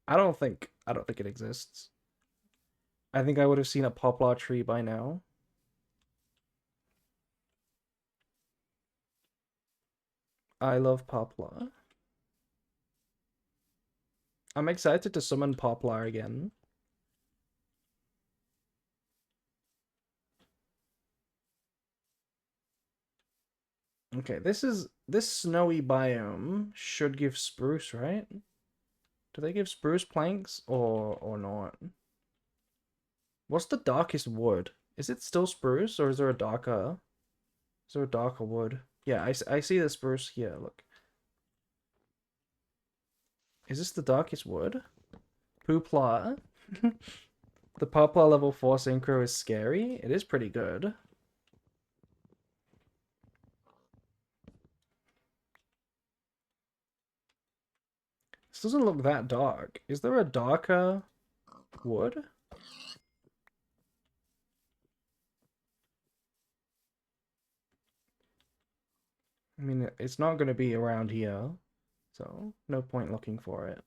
I don't think I don't think it exists. I think I would have seen a poplar tree by now. I love poplar. I'm excited to summon poplar again. Okay, this snowy biome should give spruce, right? Do they give spruce planks or not? What's the darkest wood? Is it still spruce or is there a darker? Is there a darker wood? Yeah, I see the spruce here. Look, is this the darkest wood? Pooplar. The poplar level 4 synchro is scary. It is pretty good. This doesn't look that dark. Is there a darker wood? I mean, it's not going to be around here, so no point looking for it.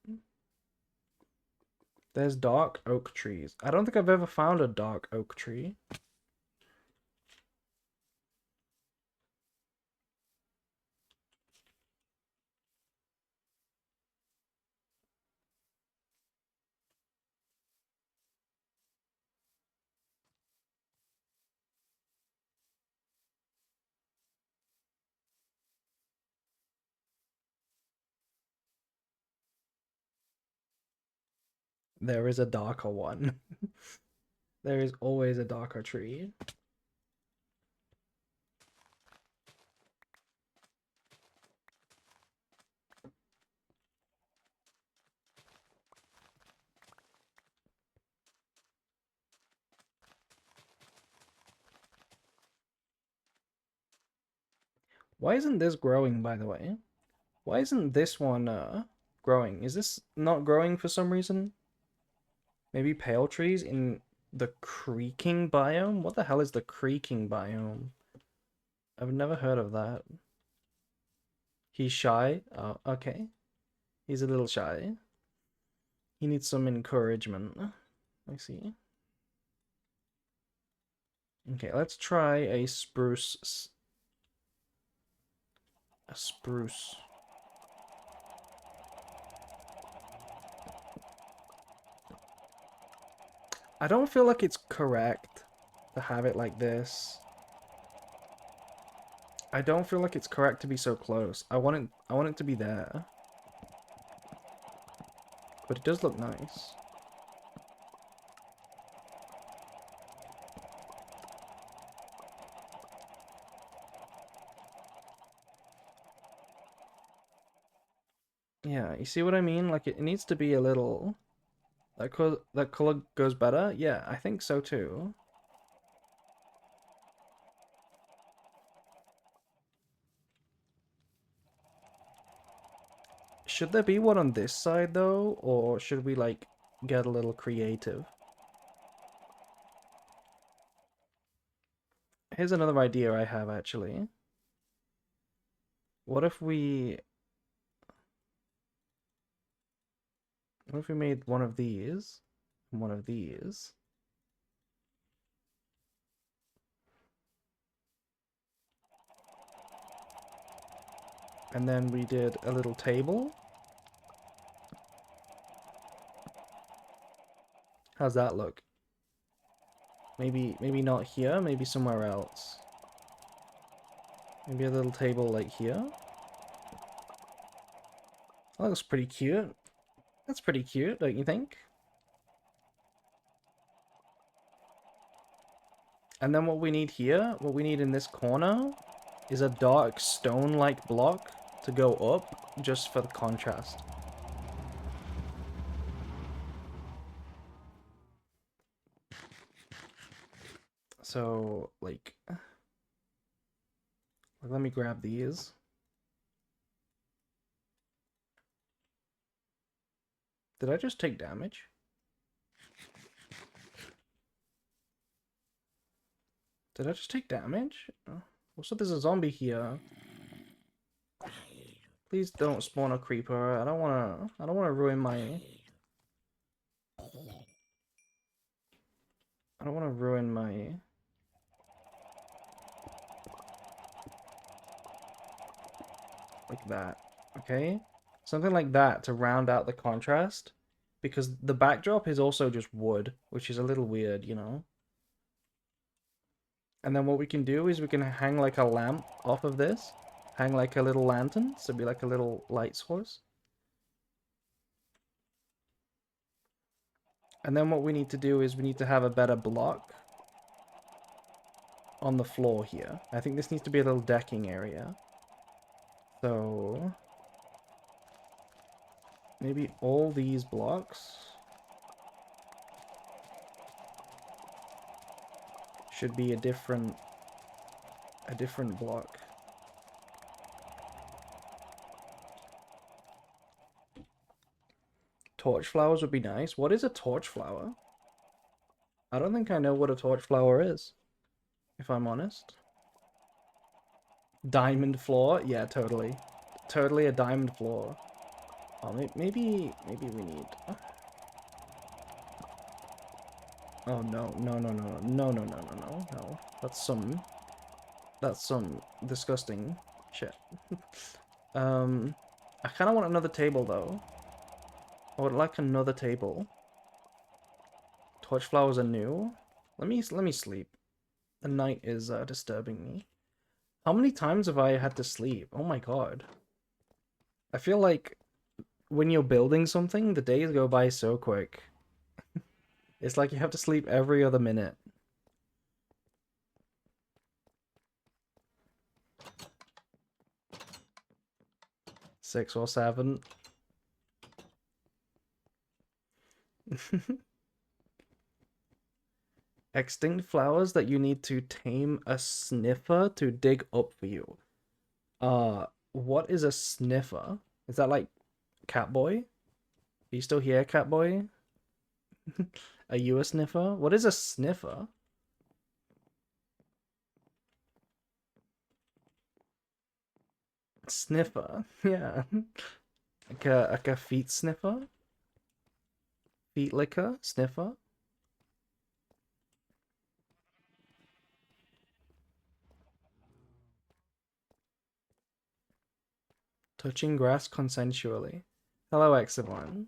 There's dark oak trees. I don't think I've ever found a dark oak tree. There is a darker one. There is always a darker tree. Why isn't this growing, by the way? Why isn't this one growing? Is this not growing for some reason? Maybe pale trees in the creaking biome? What the hell is the creaking biome? I've never heard of that. He's shy? Oh, okay. He's a little shy. He needs some encouragement. I see. Okay, let's try a spruce. A spruce. I don't feel like it's correct to have it like this. I don't feel like it's correct to be so close. I want it to be there. But it does look nice. Yeah, you see what I mean? Like it needs to be a little that color goes better? Yeah, I think so too. Should there be one on this side though, or should we like get a little creative? Here's another idea I have actually. What if we made one of these and one of these? And then we did a little table. How's that look? Maybe not here, maybe somewhere else. Maybe a little table like here. That looks pretty cute. That's pretty cute, don't you think? And then what we need here, what we need in this corner, is a dark stone-like block to go up, just for the contrast. So, like, let me grab these. Did I just take damage? Did I just take damage? Also, there's a zombie here. Please don't spawn a creeper. I don't wanna ruin my... I don't want to ruin my... Like that. Okay? Something like that to round out the contrast. Because the backdrop is also just wood, which is a little weird, you know? And then what we can do is we can hang like a lamp off of this. Hang like a little lantern, so it'd be like a little light source. And then what we need to do is we need to have a better block on the floor here. I think this needs to be a little decking area. So... maybe all these blocks should be a different block. Torch flowers would be nice. What is a torch flower? I don't think I know what a torch flower is, if I'm honest. Diamond floor? Yeah, totally. Totally a diamond floor. Oh, maybe we need... Oh, no, no, no, no, no, no, no, no, no, no. That's some disgusting shit. I kind of want another table, though. I would like another table. Torch flowers are new. Let me sleep. The night is disturbing me. How many times have I had to sleep? Oh my god. I feel like when you're building something, the days go by so quick. It's like you have to sleep every other minute. Six or seven. Extinct flowers that you need to tame a sniffer to dig up for you. What is a sniffer? Is that like Catboy? Are you still here, Catboy? Are you a sniffer? What is a sniffer? Sniffer, yeah. Like a feet sniffer? Feet licker? Sniffer? Touching grass consensually. Hello, Exavon.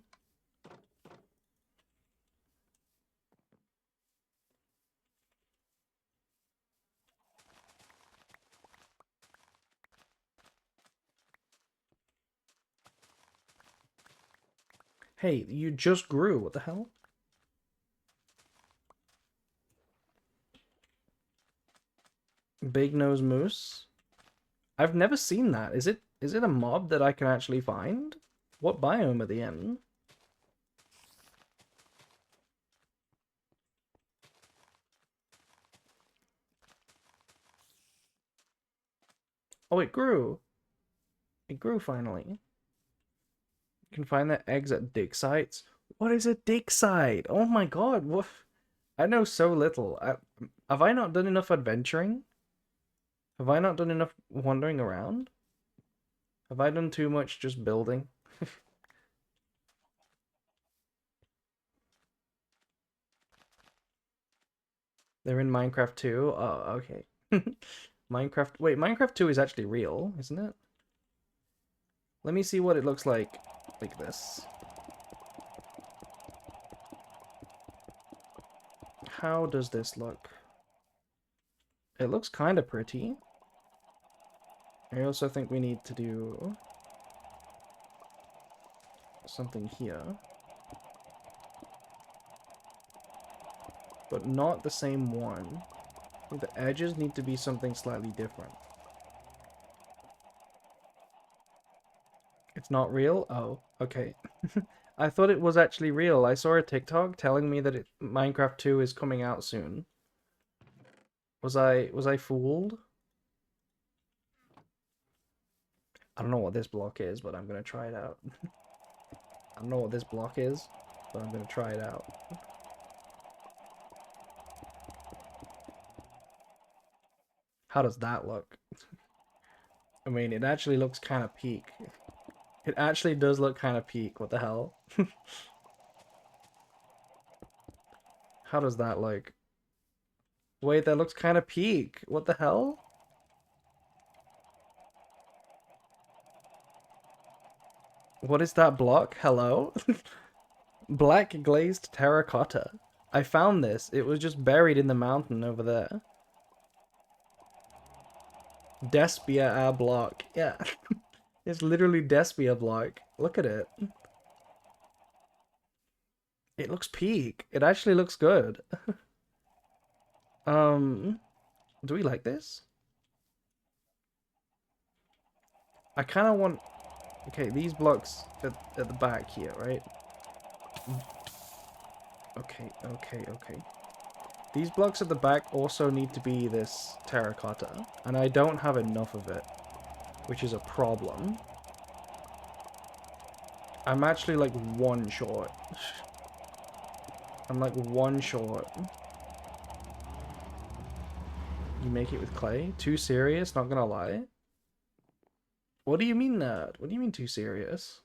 Hey, you just grew. What the hell? Big nose moose. I've never seen that. Is it a mob that I can actually find? What biome are they in? Oh, it grew. It grew finally. You can find their eggs at dig sites. What is a dig site? Oh my god, what? I know so little. Have I not done enough adventuring? Have I not done enough wandering around? Have I done too much just building? They're in Minecraft 2? Oh, okay. Minecraft... Wait, Minecraft 2 is actually real, isn't it? Let me see what it looks like this. How does this look? It looks kind of pretty. I also think we need to do something here. But not the same one. I think the edges need to be something slightly different. It's not real? Oh, okay. I thought it was actually real. I saw a TikTok telling me that Minecraft 2 is coming out soon. Was I fooled? I don't know what this block is, but I'm gonna try it out. I don't know what this block is, but I'm gonna try it out. How does that look? I mean, it actually looks kind of peak. It actually does look kind of peak. What the hell? How does that look? Wait, that looks kind of peak. What the hell? What is that block? Hello? Black glazed terracotta. I found this. It was just buried in the mountain over there. Despia our block. Yeah. It's literally Despia block. Look at it. It looks peak. It actually looks good. Um, do we like this? I kind of want... Okay, these blocks at the back here, right? Okay. These blocks at the back also need to be this terracotta, and I don't have enough of it, which is a problem. I'm actually like one short. I'm like one short. You make it with clay? Too serious? Not gonna lie. What do you mean that? What do you mean too serious?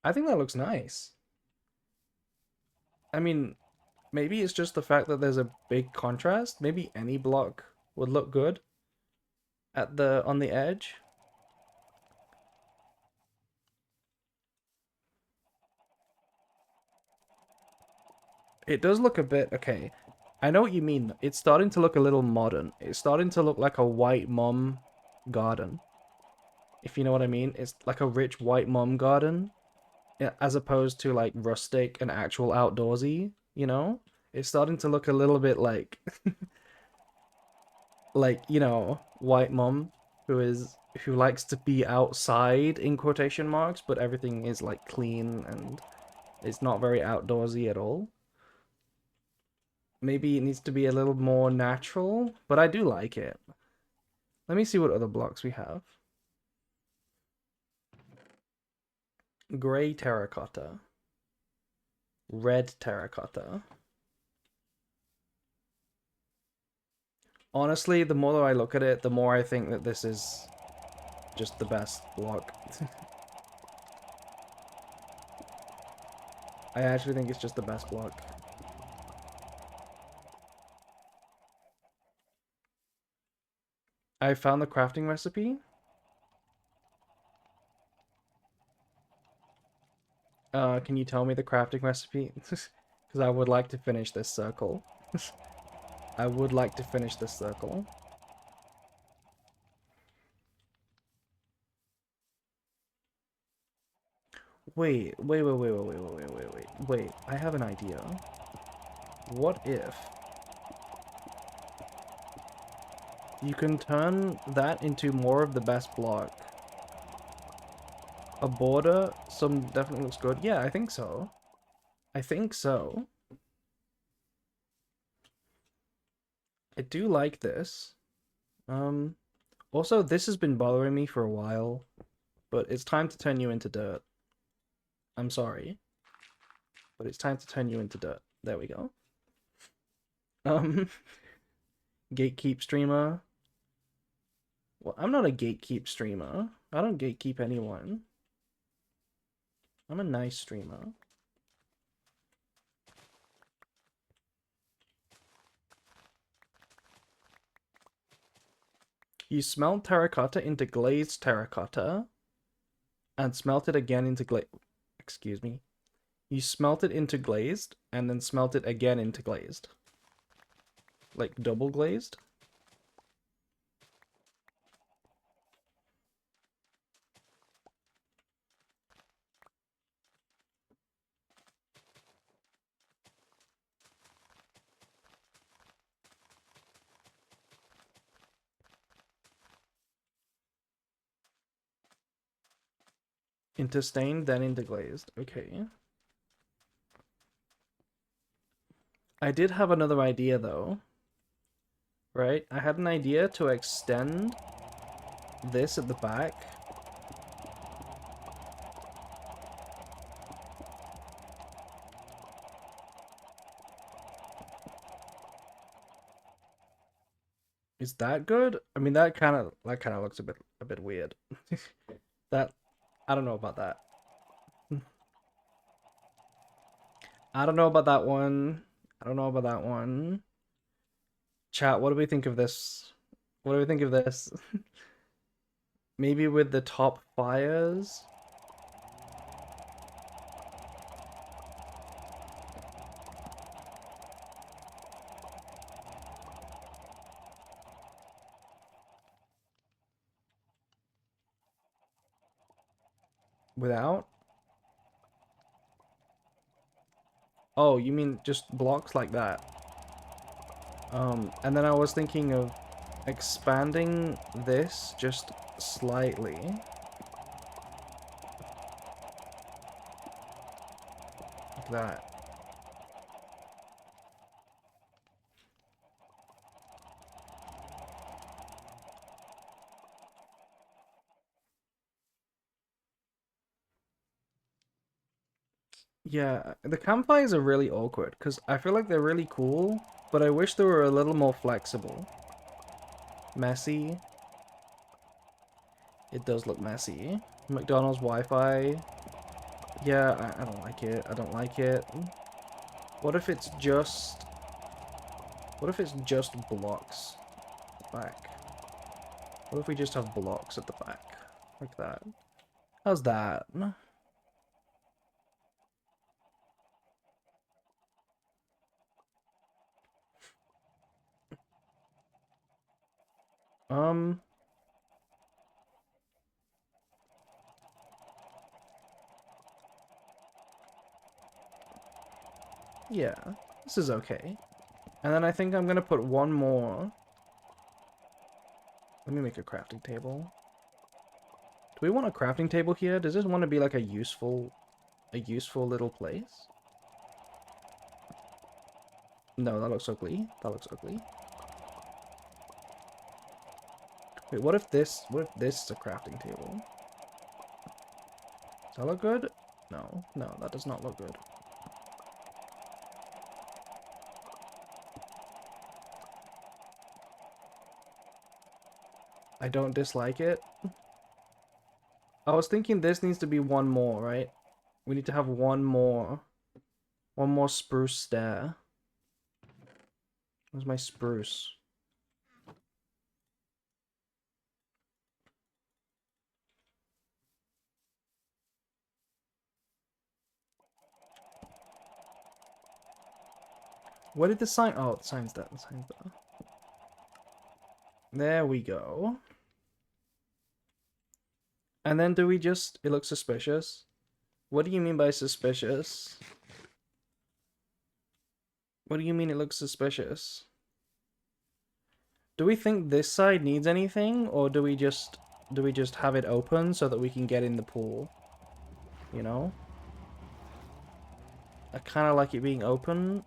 I think that looks nice. I mean, maybe it's just the fact that there's a big contrast. Maybe any block would look good at the on the edge. It does look a bit okay. I know what you mean. It's starting to look a little modern. It's starting to look like a white mom garden. If you know what I mean. It's like a rich white mom garden, as opposed to like rustic and actual outdoorsy, you know? It's starting to look a little bit like white mom who likes to be outside in quotation marks, but everything is like clean and it's not very outdoorsy at all. Maybe it needs to be a little more natural, but I do like it. Let me see what other blocks we have. Gray terracotta. Red terracotta. Honestly, the more that I look at it, the more I think that this is just the best block. I actually think it's just the best block. I found the crafting recipe. Can you tell me the crafting recipe? Because I would like to finish this circle. I would like to finish this circle. Wait. I have an idea. What if you can turn that into more of the best block? A border, some definitely looks good. Yeah, I think so. I think so. I do like this. Also, this has been bothering me for a while, but it's time to turn you into dirt. I'm sorry, but it's time to turn you into dirt. There we go. Um, gatekeep streamer. Well, I'm not a gatekeep streamer. I don't gatekeep anyone. I'm a nice streamer. You smelt terracotta into glazed terracotta and smelt it again into excuse me. You smelt it into glazed and then smelt it again into glazed. Like double glazed? Into stained, then into glazed. Okay. I did have another idea though. Right? I had an idea to extend this at the back. Is that good? I mean, that kind of looks a bit weird. That I don't know about that. I don't know about that one. I don't know about that one. Chat, what do we think of this? What do we think of this? Maybe with the top fires? Without? Oh, you mean just blocks like that? And then I was thinking of expanding this just slightly. Like that. Yeah, the campfires are really awkward because I feel like they're really cool, but I wish they were a little more flexible. Messy. It does look messy. McDonald's Wi-Fi. Yeah, I don't like it. I don't like it. What if it's just... What if it's just blocks back? What if we just have blocks at the back? Like that. How's that? Um... Yeah, this is okay. And then I think I'm gonna put one more. Let me make a crafting table. Do we want a crafting table here? Does this want to be like a useful little place? No, that looks ugly. That looks ugly. Wait, what if this is a crafting table? Does that look good? No, no, that does not look good. I don't dislike it. I was thinking this needs to be one more, right? We need to have one more spruce stair. Where's my spruce? Where did the sign? Oh, the sign's there. The sign's there. There we go. And then do we just... It looks suspicious. What do you mean by suspicious? What do you mean it looks suspicious? Do we think this side needs anything, or do we just have it open so that we can get in the pool? You know? I kind of like it being open.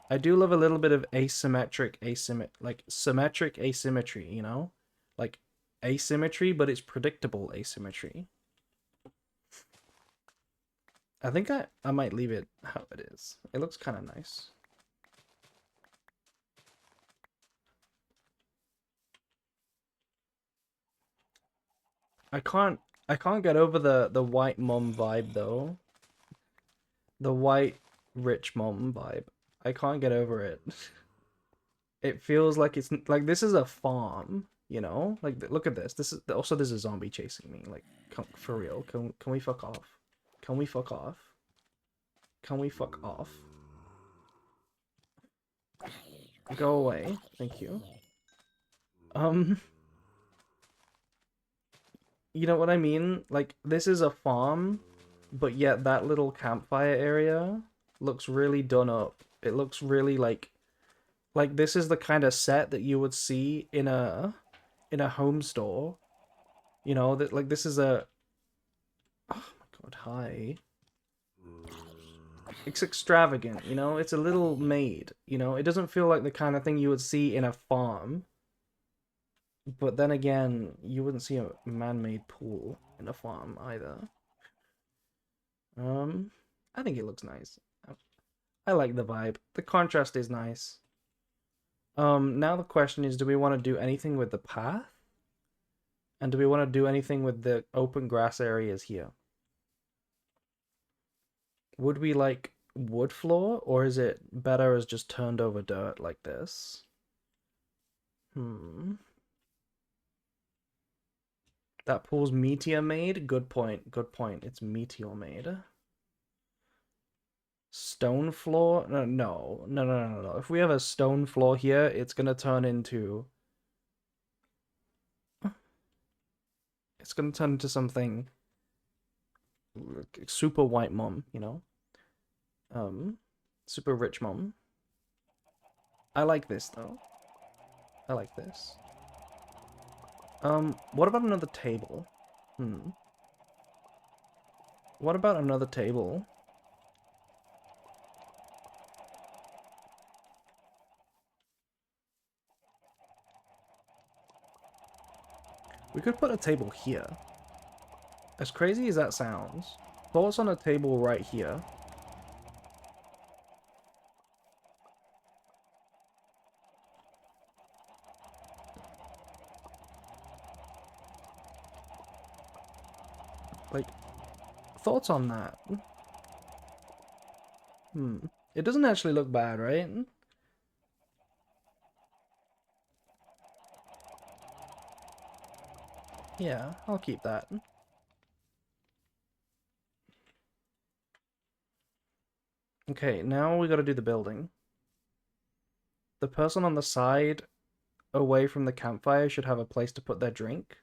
I do love a little bit of symmetric asymmetry, you know? Like asymmetry, but it's predictable asymmetry. I think I might leave it how it is. It looks kind of nice. I can't get over the white mom vibe though. The white rich mom vibe. I can't get over it. It feels like it's like this is a farm, you know? Like look at this. This is also there's a zombie chasing me. Like for real. Can we fuck off? Can we fuck off? Can we fuck off? Go away. Thank you. You know what I mean? Like this is a farm, but yet that little campfire area looks really done up. It looks really like this is the kind of set that you would see in a home store. You know, that like this is a... Oh my god, hi. It's extravagant, you know? It's a little made, you know? It doesn't feel like the kind of thing you would see in a farm. But then again, you wouldn't see a man-made pool in a farm either. I think it looks nice. I like the vibe. The contrast is nice. Now the question is, do we want to do anything with the path? And do we want to do anything with the open grass areas here? Would we wood floor, or is it better as just turned over dirt like this? That pool's meteor made? Good point, good point. It's meteor made. Stone floor? No. If we have a stone floor here, it's gonna turn into... It's gonna turn into something super white mom, you know? Super rich mom. I like this, though. I like this. What about another table? What about another table? We could put a table here. As crazy as that sounds, thoughts on a table right here. Like, thoughts on that? It doesn't actually look bad, right? Yeah, I'll keep that. Okay, now we gotta do the building. The person on the side, away from the campfire, should have a place to put their drink.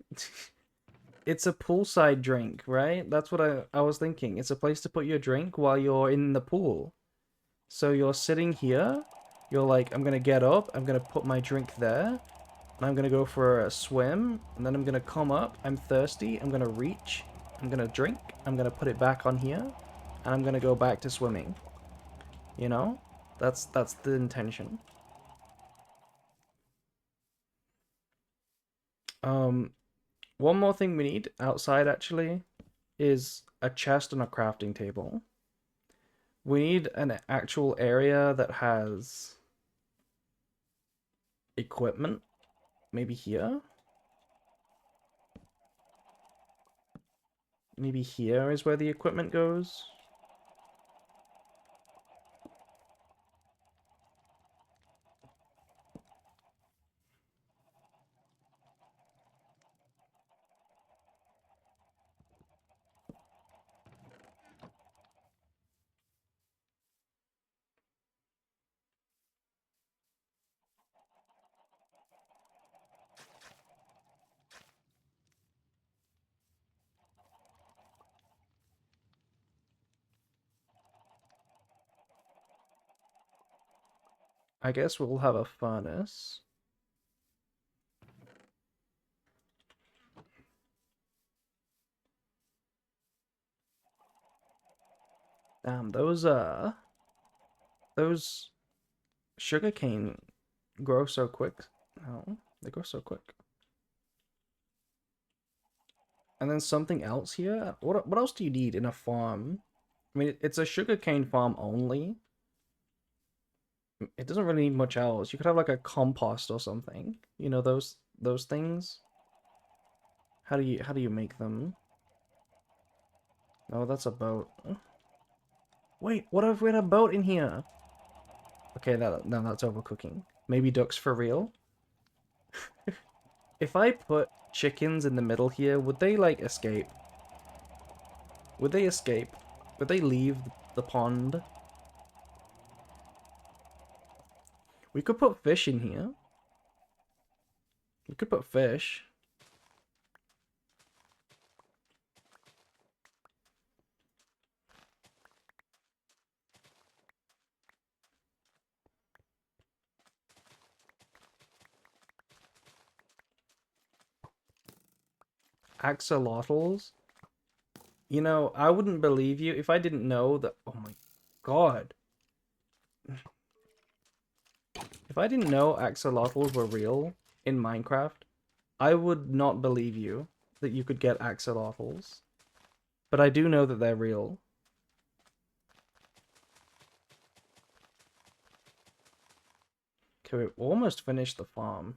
It's a poolside drink, right? That's what I was thinking. It's a place to put your drink while you're in the pool. So you're sitting here, you're like, I'm gonna get up, I'm gonna put my drink there, and I'm gonna go for a swim, and then I'm gonna come up, I'm thirsty, I'm gonna reach, I'm gonna drink, I'm gonna put it back on here, and I'm gonna go back to swimming. You know? That's the intention. One more thing we need outside actually is a chest and a crafting table. We need an actual area that has equipment. Maybe here? Maybe here is where the equipment goes? I guess we'll have a furnace. Damn, those sugarcane grow so quick. No, they grow so quick. And then something else here? What else do you need in a farm? I mean, it's a sugarcane farm only. It doesn't really need much else. You could have like a compost or something. You know those things? How do you make them? Oh, that's a boat. Wait, what if we had a boat in here? Okay, no, that's overcooking. Maybe ducks for real? If I put chickens in the middle here, would they like escape? Would they escape? Would they leave the pond? We could put fish in here. We could put fish. Axolotls. You know, I wouldn't believe you if I didn't know that. Oh my god. If I didn't know axolotls were real in Minecraft, I would not believe you that you could get axolotls. But I do know that they're real. Okay, we've almost finished the farm.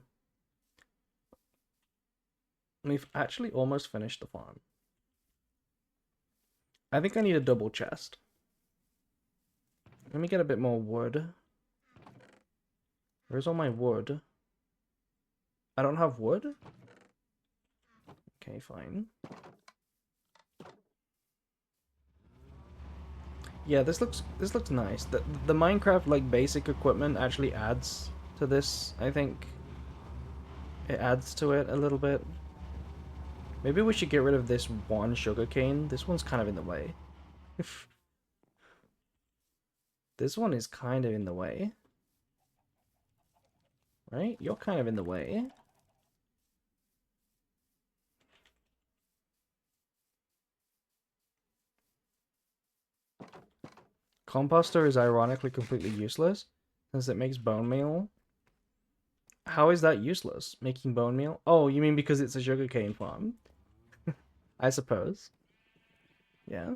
We've actually almost finished the farm. I think I need a double chest. Let me get a bit more wood. Where's all my wood? I don't have wood? Okay, fine. Yeah, this looks nice. The Minecraft like basic equipment actually adds to this, I think. It adds to it a little bit. Maybe we should get rid of this one sugarcane. This one's kind of in the way. This one is kind of in the way. Right? You're kind of in the way. Composter is ironically completely useless, since it makes bone meal. How is that useless? Making bone meal? Oh, you mean because it's a sugarcane farm? I suppose. Yeah.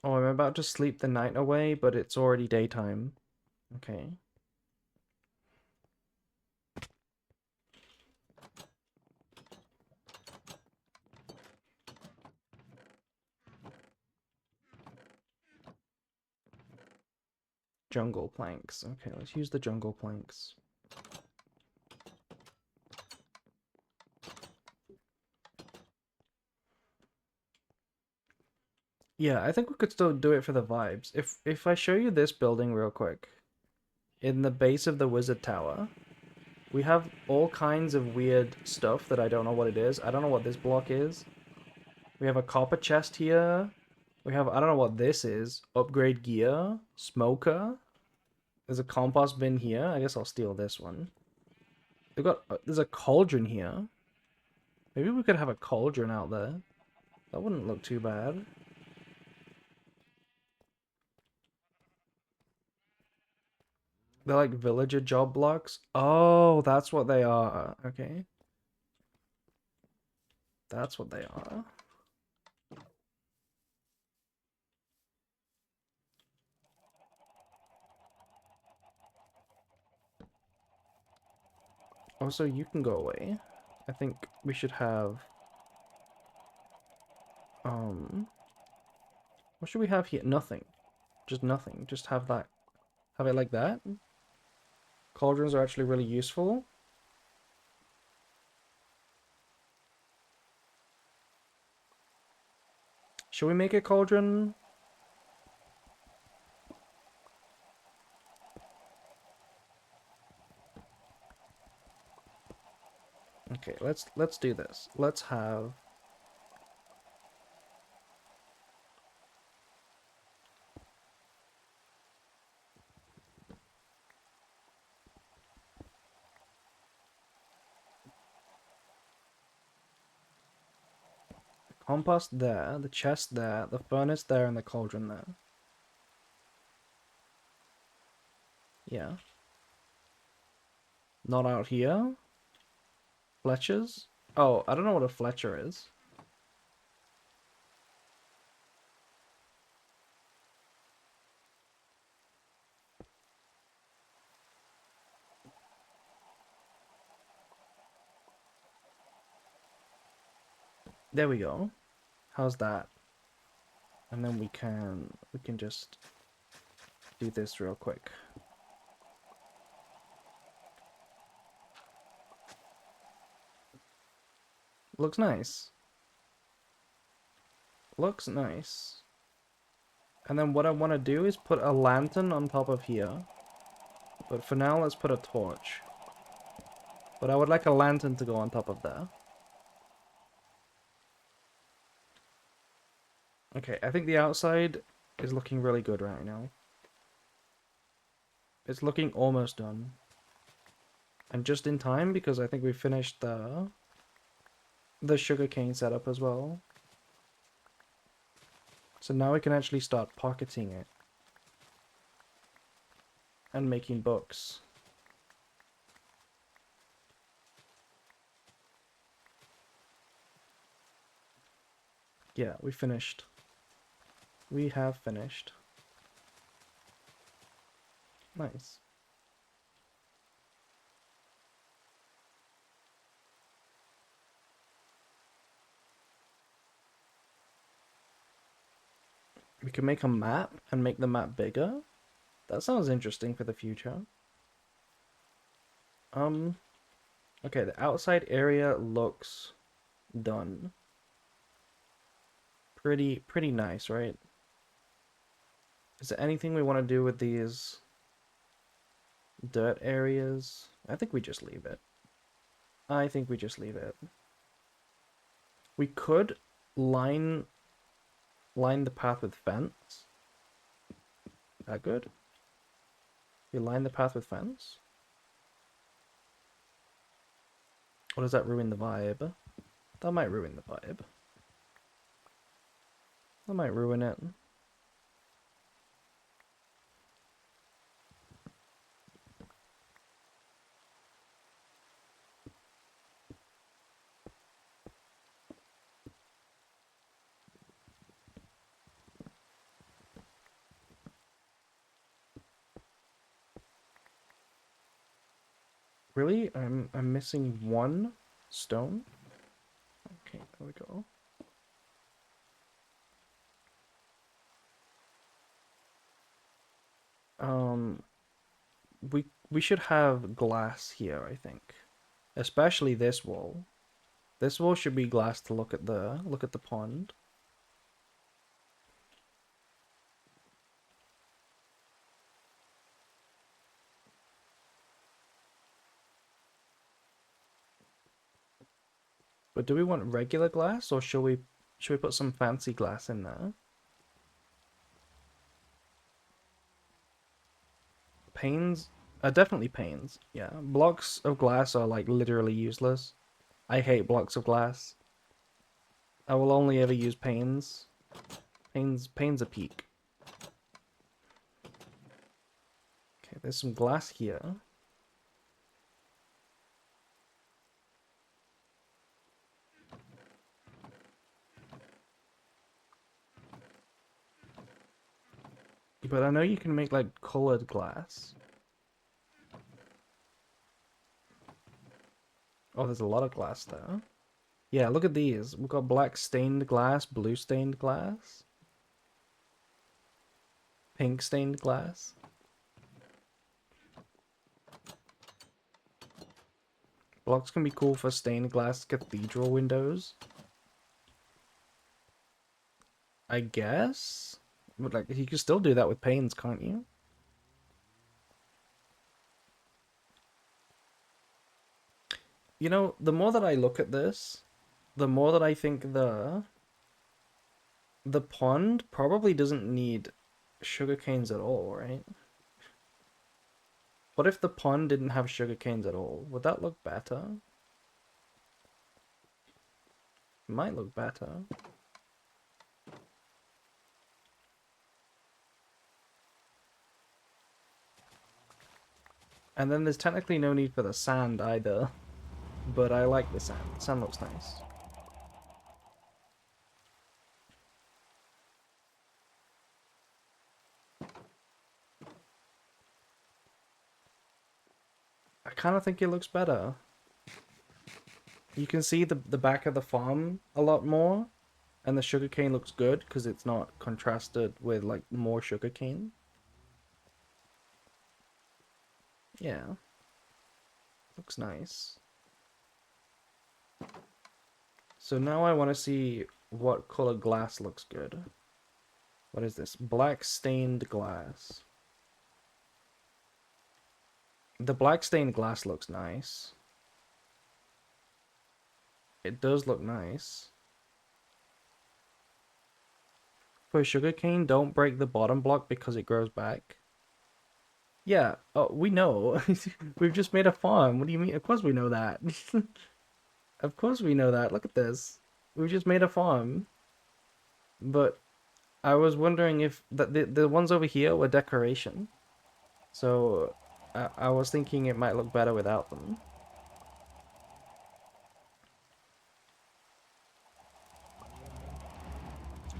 Oh, I'm about to sleep the night away, but it's already daytime. Okay. Jungle planks. Okay, let's use the jungle planks. Yeah, I think we could still do it for the vibes. If I show you this building real quick, in the base of the wizard tower, we have all kinds of weird stuff that I don't know what it is. I don't know what this block is. We have a copper chest here. We have, I don't know what this is. Upgrade gear. Smoker. There's a compost bin here. I guess I'll steal this one. There's a cauldron here. Maybe we could have a cauldron out there. That wouldn't look too bad. They're like villager job blocks. Oh, that's what they are. Okay. That's what they are. Also, you can go away. I think we should have... What should we have here? Nothing. Just nothing. Just have that. Have it like that. Cauldrons are actually really useful. Should we make a cauldron? Okay, let's do this. Let's have compost there, the chest there, the furnace there, and the cauldron there. Yeah. Not out here. Fletchers? Oh, I don't know what a Fletcher is. There we go. How's that? And then we can just do this real quick. Looks nice. Looks nice. And then what I want to do is put a lantern on top of here. But for now, let's put a torch. But I would like a lantern to go on top of there. Okay, I think the outside is looking really good right now. It's looking almost done. And just in time, because I think we finished the sugarcane setup as well. So now we can actually start pocketing it. And making books. Yeah, we finished. We have finished. Nice. We can make a map and make the map bigger. That sounds interesting for the future. Okay, the outside area looks done. Pretty nice, right? Is there anything we want to do with these dirt areas? I think we just leave it. I think we just leave it. We could line the path with fence. That good? We line the path with fence? Or does that ruin the vibe? That might ruin the vibe. That might ruin it. Really? I'm missing one stone? Okay, there we go. Um we should have glass here, I think. Especially this wall. This wall should be glass to look at the pond. But do we want regular glass or should we put some fancy glass in there? Panes are definitely panes. Yeah, blocks of glass are like literally useless. I hate blocks of glass. I will only ever use panes. Panes are peak. Okay, there's some glass here. But I know you can make like colored glass. Oh, there's a lot of glass there. Yeah, look at these. We've got black stained glass, blue stained glass, pink stained glass. Blocks can be cool for stained glass cathedral windows. I guess? But like, you can still do that with panes, can't you? You know, the more that I look at this, the more that I think the pond probably doesn't need sugar canes at all, right? What if the pond didn't have sugar canes at all? Would that look better? It might look better. And then there's technically no need for the sand either. But I like the sand. The sand looks nice. I kind of think it looks better. You can see the back of the farm a lot more. And the sugarcane looks good because it's not contrasted with like more sugarcane. Yeah. Looks nice. So now I want to see what color glass looks good. What is this? Black stained glass. The black stained glass looks nice. It does look nice. For sugarcane, don't break the bottom block because it grows back. Yeah, oh, we know. We've just made a farm. What do you mean? Of course we know that. Of course we know that. Look at this. We've just made a farm. But I was wondering if the ones over here were decoration. So I was thinking it might look better without them.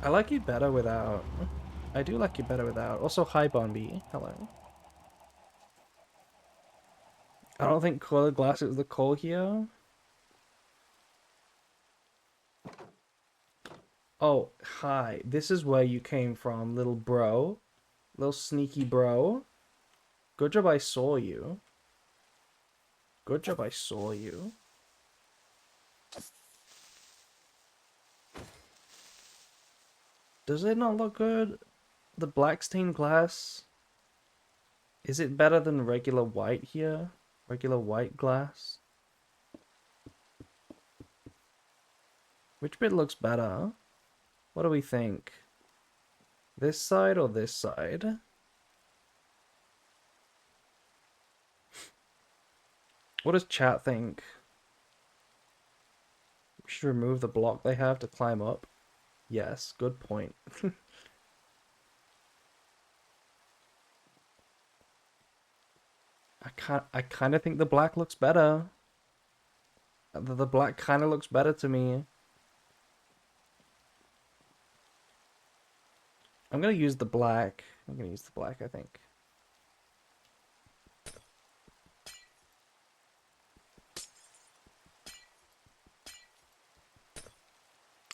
I like it better without. I do like it better without. Also, hi Bombi. Hello. I don't think colored glass is the call here. Oh, hi. This is where you came from, little bro. Little sneaky bro. Good job I saw you. Good job I saw you. Does it not look good? The black stained glass. Is it better than regular white here? Regular white glass? Which bit looks better? What do we think? This side or this side? What does chat think? We should remove the block they have to climb up. Yes, good point. I kind of think the black looks better. The black kind of looks better to me. I'm gonna use the black. I'm gonna use the black, I think.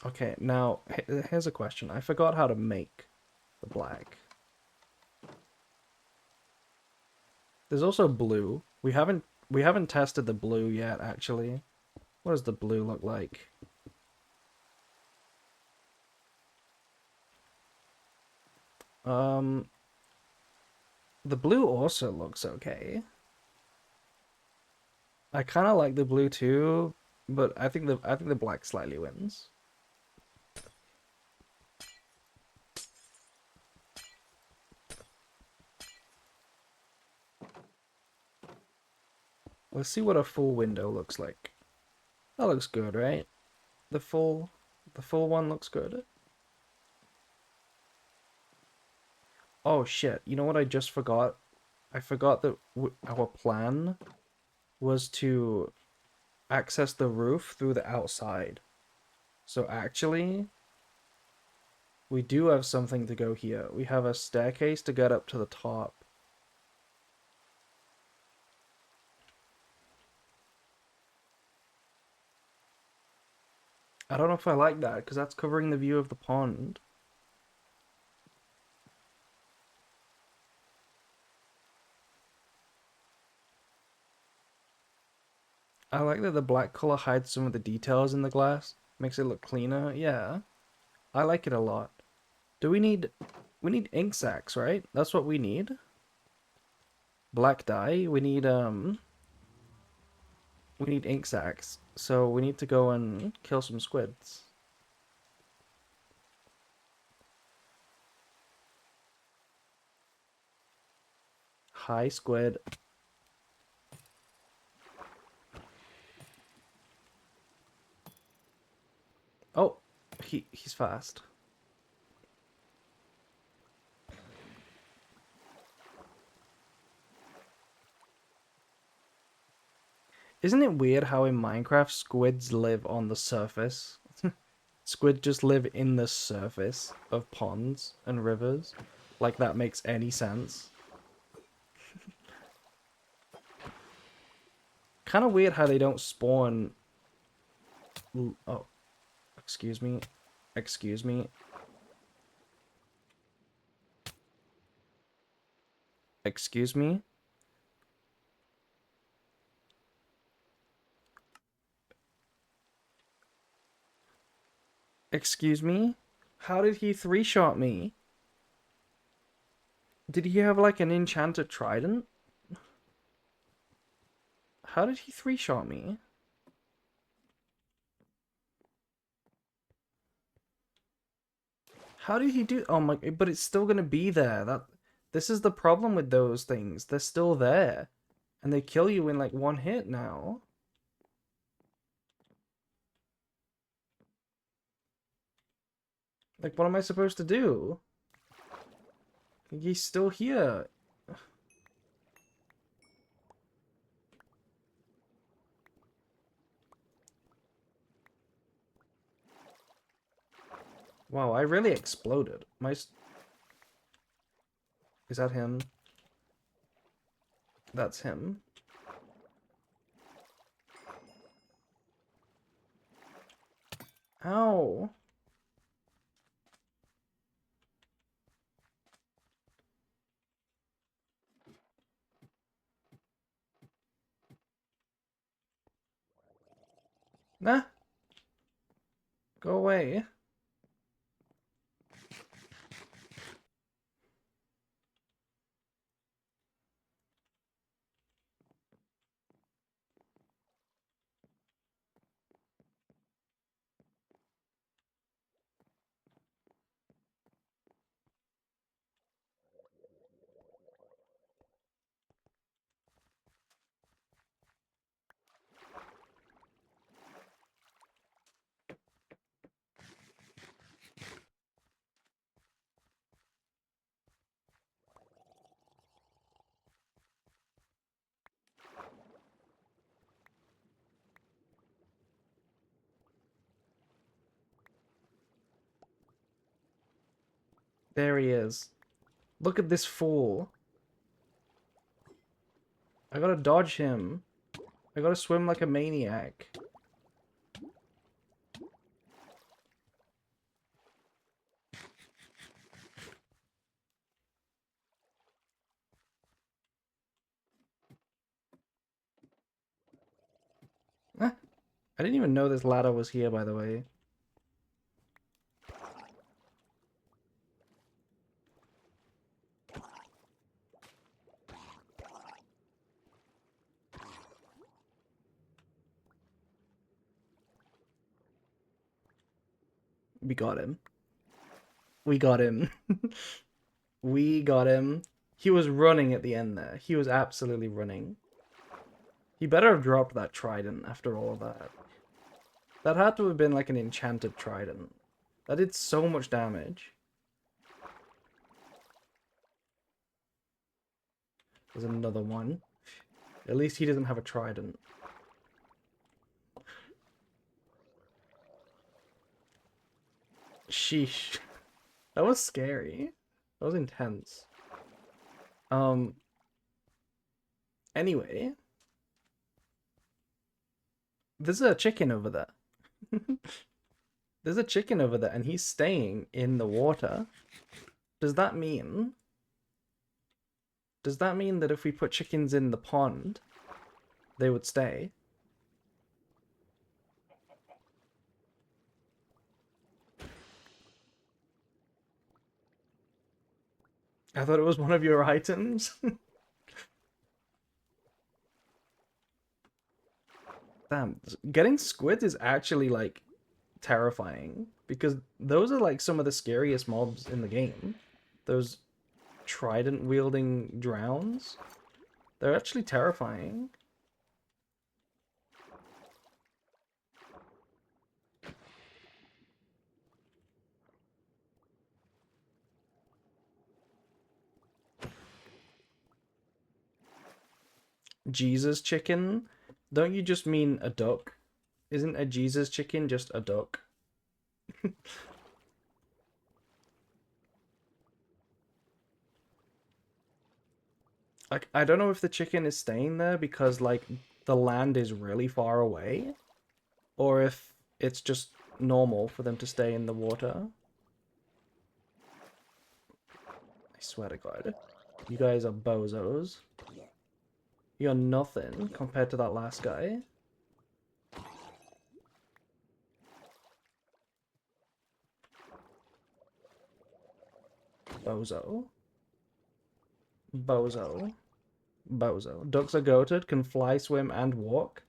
Okay, now here's a question. I forgot how to make the black. There's also blue. We haven't tested the blue yet, actually. What does the blue look like? The blue also looks okay. I kind of like the blue too, but I think the black slightly wins. Let's see what a full window looks like. That looks good, right? The full one looks good. Oh shit, you know what I just forgot? I forgot that our plan was to access the roof through the outside. So actually, we do have something to go here. We have a staircase to get up to the top. I don't know if I like that, because that's covering the view of the pond. I like that the black color hides some of the details in the glass. Makes it look cleaner. Yeah, I like it a lot. Do we need... We need ink sacs, right? That's what we need. Black dye. We need ink sacs. So we need to go and kill some squids. Hi, squid. Oh, he's fast. Isn't it weird how in Minecraft squids live on the surface? Squid just live in the surface of ponds and rivers. Like that makes any sense. Kind of weird how they don't spawn... Oh, excuse me. Excuse me. Excuse me. Excuse me? How did he three-shot me? Did he have like an enchanted trident? How did he three-shot me? How did he do... Oh my... But it's still gonna be there. This is the problem with those things. They're still there. And they kill you in like one hit now. Like, what am I supposed to do? He's still here. Wow, I really exploded. Is that him? That's him. Ow. Nah. Go away. There he is. Look at this fool. I gotta dodge him. I gotta swim like a maniac. Ah, I didn't even know this ladder was here, by the way. We got him. We got him. We got him. He was running at the end there. He was absolutely running. He better have dropped that trident after all of that. That had to have been like an enchanted trident. That did so much damage. There's another one. At least he doesn't have a trident. Sheesh. That was scary. That was intense. Anyway. There's a chicken over there. There's a chicken over there and he's staying in the water. Does that mean... Does that mean that if we put chickens in the pond, they would stay? I thought it was one of your items. Damn, getting squid is actually, like, terrifying. Because those are, like, some of the scariest mobs in the game. Those trident-wielding drowns. They're actually terrifying. Jesus chicken? Don't you just mean a duck? Isn't a Jesus chicken just a duck? Like, I don't know if the chicken is staying there because, like, the land is really far away, or if it's just normal for them to stay in the water. I swear to God. You guys are bozos. You're nothing compared to that last guy. Bozo. Bozo. Bozo. Ducks are goated, can fly, swim, and walk.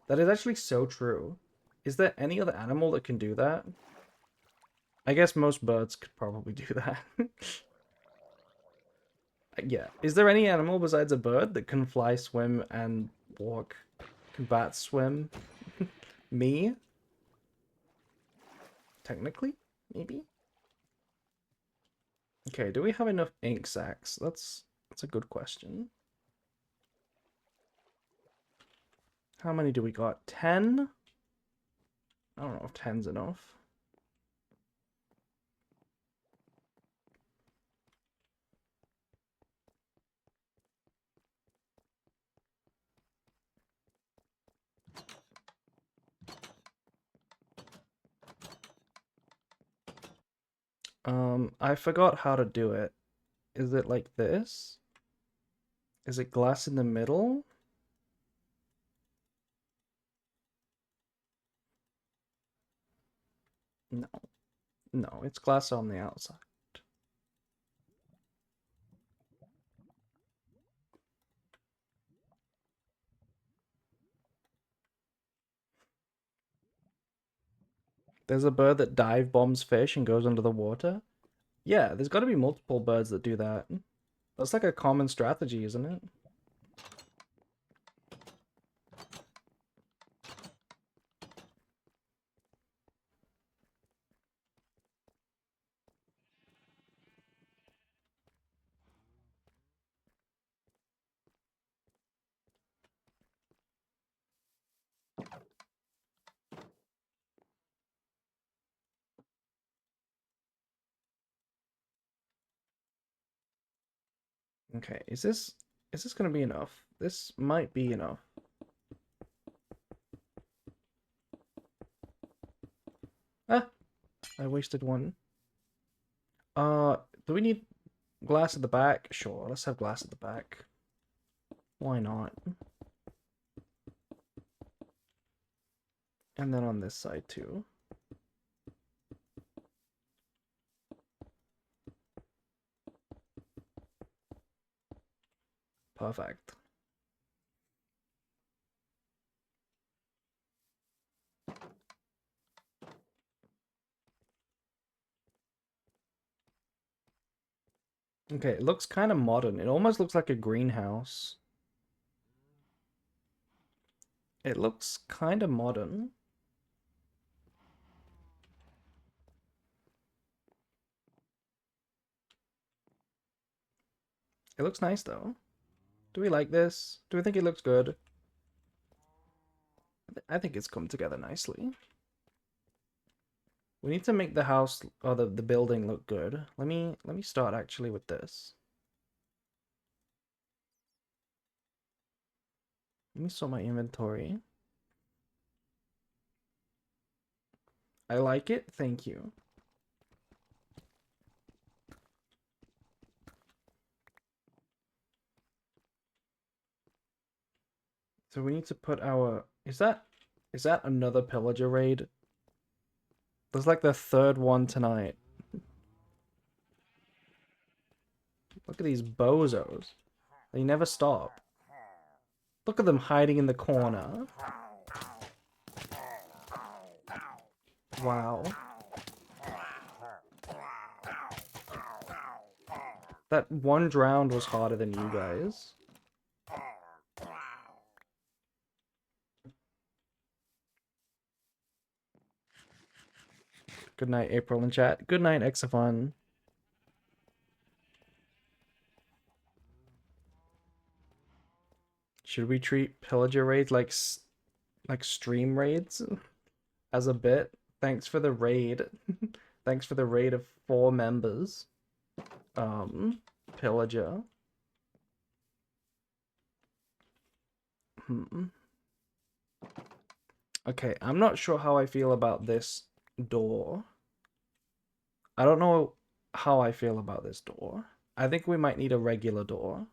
That is actually so true. Is there any other animal that can do that? I guess most birds could probably do that. Yeah. Is there any animal besides a bird that can fly, swim, and walk? Can bats swim? Me? Technically? Maybe? Okay, do we have enough ink sacs? That's a good question. How many do we got? 10? I don't know if 10's enough. I forgot how to do it. Is it like this? Is it glass in the middle? No. No, it's glass on the outside. There's a bird that dive bombs fish and goes under the water. Yeah, there's got to be multiple birds that do that. That's like a common strategy, isn't it? Okay, is this gonna be enough? This might be enough. Ah, I wasted one. Do we need glass at the back? Sure, let's have glass at the back. Why not? And then on this side too. Perfect. Okay, it looks kind of modern. It almost looks like a greenhouse. It looks kind of modern. It looks nice though. Do we like this? Do we think it looks good? I think it's come together nicely. We need to make the house or the building look good. Let me start actually with this. Let me sort my inventory. I like it. Thank you. So we need to put our is that another pillager raid? There's like the third one tonight. Look at these bozos. They never stop. Look at them hiding in the corner. Wow. That one drowned was harder than you guys. Good night, April in chat. Good night, Exafon. Should we treat pillager raids like stream raids as a bit? Thanks for the raid. Thanks for the raid of 4 members. Pillager. Hmm. Okay, I'm not sure how I feel about this door. I don't know how I feel about this door. I think we might need a regular door.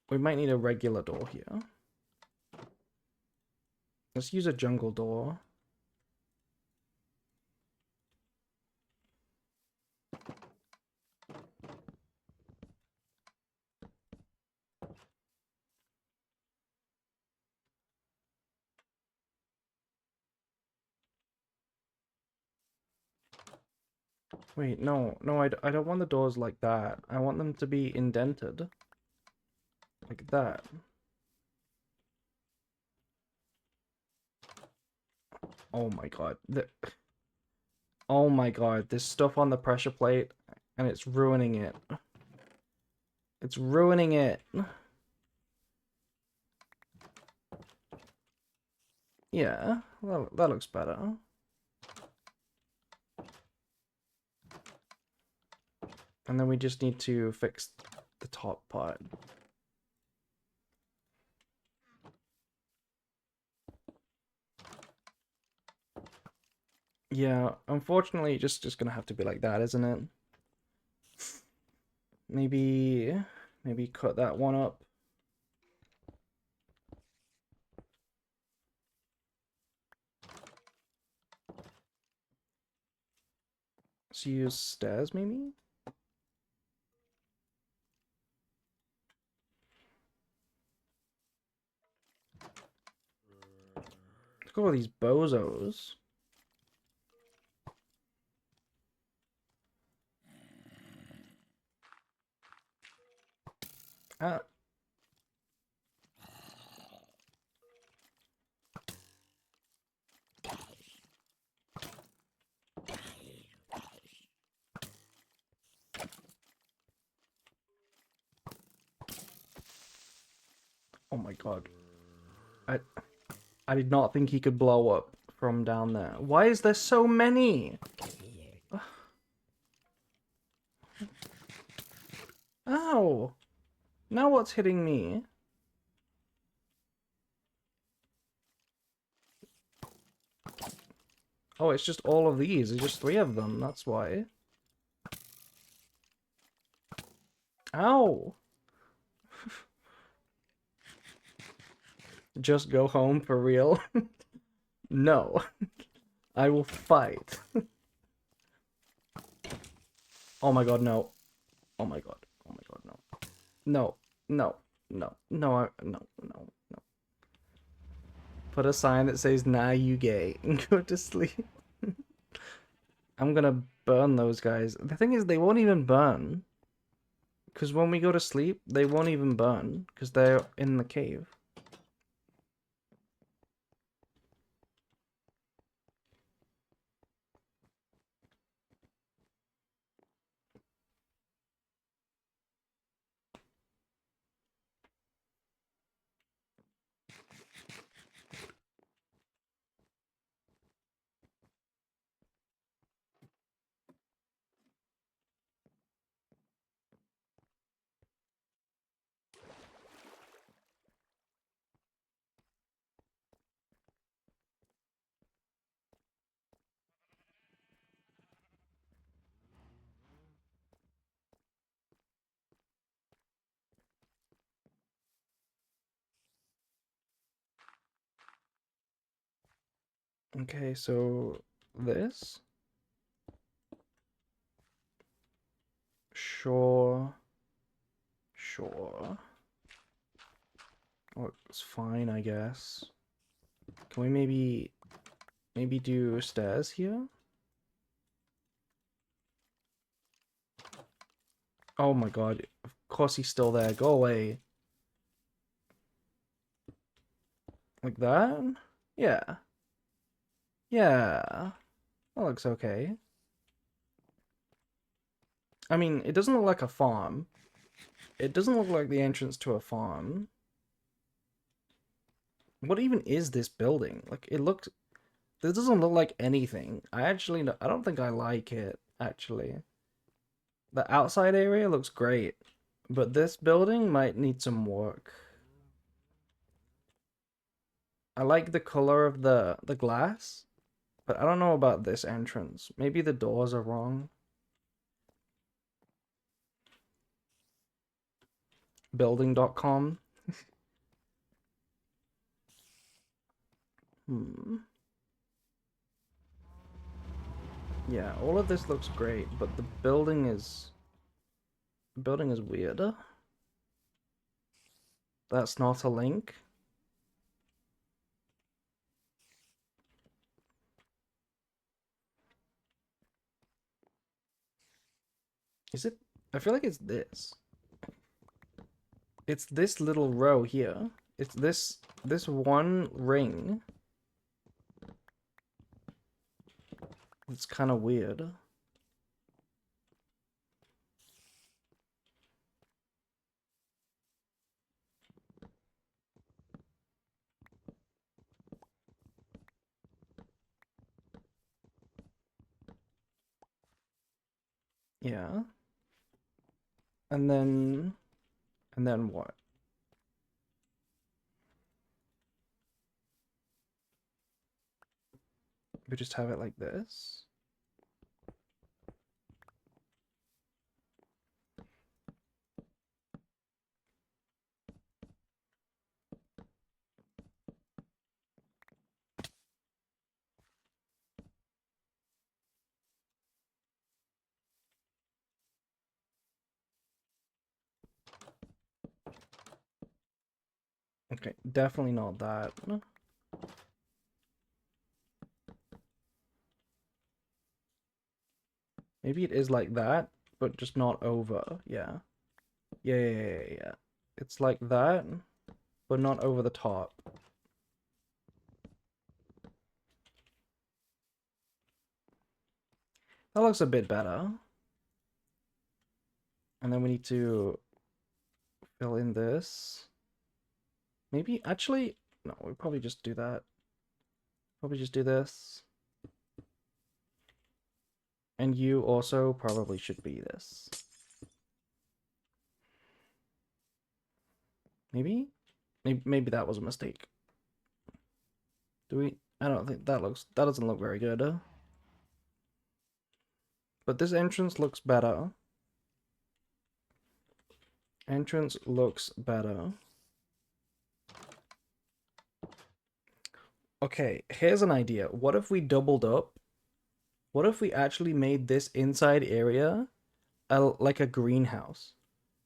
We might need a regular door here. Let's use a jungle door. Wait, no, I don't want the doors like that. I want them to be indented. Like that. Oh my god. Oh my god, there's stuff on the pressure plate, and it's ruining it. It's ruining it. Yeah, well, that looks better. And then we just need to fix the top part. Yeah, unfortunately, just gonna have to be like that, isn't it? Maybe Maybe cut that one up. So use stairs, maybe? Look at all these bozos. Ah. Oh my god. I did not think he could blow up from down there. Why is there so many? Ow! Now what's hitting me? Oh, it's just all of these. It's just 3 of them. That's why. Ow! Just go home for real? No. I will fight. Oh my god, no. Oh my god. Oh my god, no. No. No. No. No, no. No. No. Put a sign that says, nah, you gay, and go to sleep. I'm gonna burn those guys. The thing is, they won't even burn. Because when we go to sleep, they won't even burn. Because they're in the cave. Okay, so this. Sure. Sure. Looks fine, I guess. Can we maybe do stairs here? Oh my god. Of course he's still there. Go away. Like that? Yeah. Yeah. That looks okay. I mean, it doesn't look like a farm. It doesn't look like the entrance to a farm. What even is this building? Like, it looks... This doesn't look like anything. I don't think I like it, actually. The outside area looks great, but this building might need some work. I like the color of the glass, but I don't know about this entrance. Maybe the doors are wrong. Building.com. Yeah, all of this looks great, but the building is weird. That's not a link. Is it? I feel like it's this. It's this little row here. It's this one ring. It's kind of weird. Yeah. And then what? We just have it like this. Okay, definitely not that. Maybe it is like that, but just not over. Yeah. Yeah. It's like that, but not over the top. That looks a bit better. And then we need to fill in this. Maybe, actually, no, we'll probably just do that. Probably just do this. And you also probably should be this. Maybe? Maybe that was a mistake. Do we? I don't think that doesn't look very good. But this entrance looks better. Entrance looks better. Okay, here's an idea. What if we doubled up? What if we actually made this inside area like a greenhouse?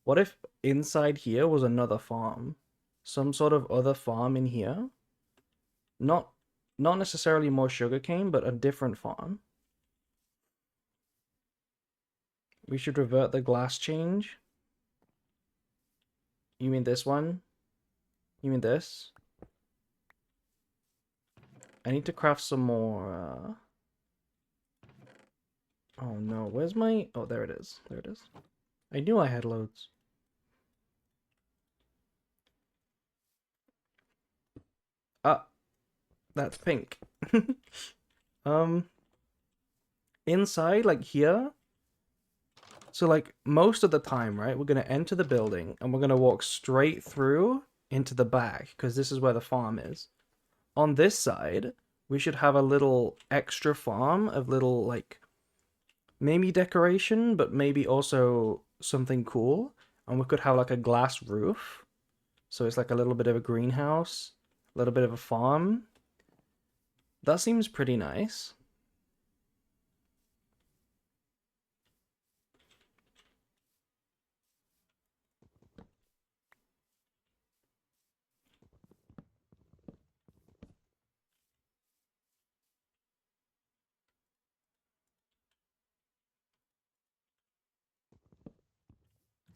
What if inside here was another farm? Some sort of other farm in here? Not not necessarily more sugarcane, but a different farm. We should revert the glass change. You mean this one? You mean this? I need to craft some more, Oh no, where's my... Oh, there it is. There it is. I knew I had loads. Ah, that's pink. Um, inside, like here... So, like, most of the time, right, we're going to enter the building and we're going to walk straight through into the back because this is where the farm is. On this side, we should have a little extra farm of little, like, maybe decoration, but maybe also something cool. And we could have, like, a glass roof. So it's like a little bit of a greenhouse, a little bit of a farm. That seems pretty nice.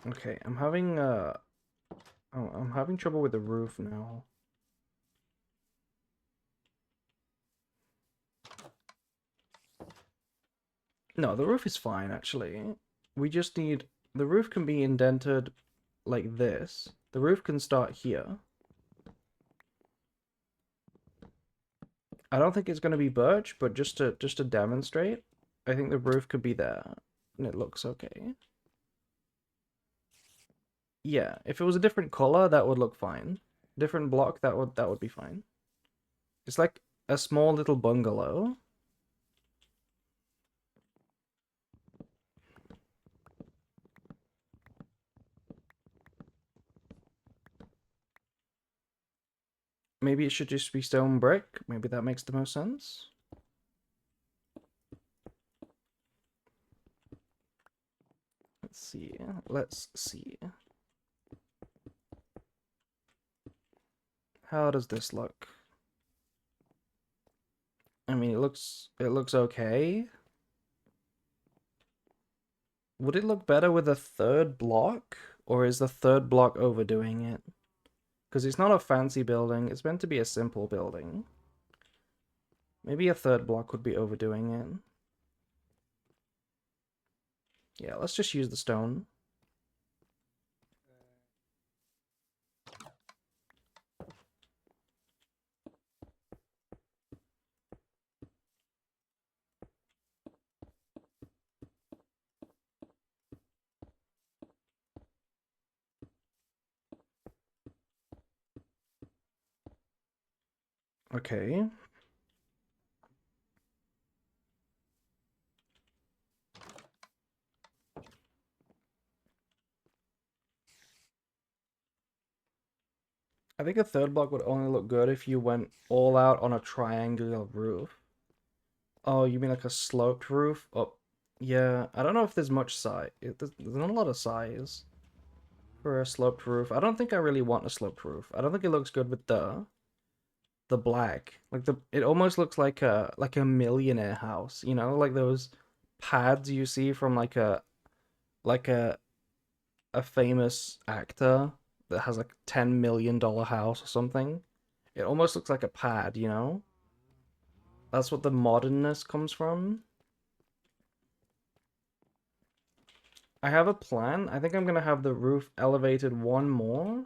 Okay, I'm having trouble with the roof now. No, the roof is fine actually. We just need the roof can be indented like this. The roof can start here. I don't think it's going to be birch, but just to demonstrate, I think the roof could be there and it looks okay. Yeah, if it was a different color, that would look fine. Different block, that would be fine. It's like a small little bungalow. Maybe it should just be stone brick. Maybe that makes the most sense. Let's see. Let's see. How does this look? I mean, it looks okay. Would it look better with a third block? Or is the third block overdoing it? Because it's not a fancy building. It's meant to be a simple building. Maybe a third block would be overdoing it. Yeah, let's just use the stone. Okay. I think a third block would only look good if you went all out on a triangular roof. Oh, you mean like a sloped roof? Oh, yeah. I don't know if there's much size. There's not a lot of size. for a sloped roof. I don't think I really want a sloped roof. I don't think it looks good with the black. Like it almost looks like a millionaire house, you know, like those pads you see from like a famous actor that has like $10 million house or something. It almost looks like a pad, you know? That's what the modernness comes from. I have a plan. I think I'm gonna have the roof elevated one more.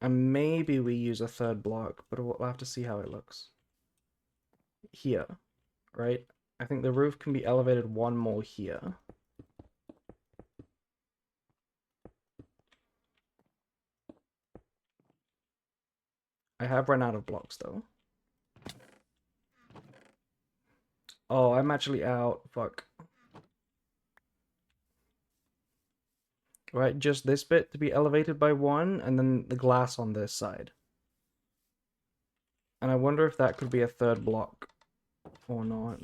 And maybe we use a third block, but we'll have to see how it looks. Here, right? I think the roof can be elevated one more here. I have run out of blocks though. Oh, I'm actually out. Fuck. Right, just this bit to be elevated by one, and then the glass on this side. And I wonder if that could be a third block or not.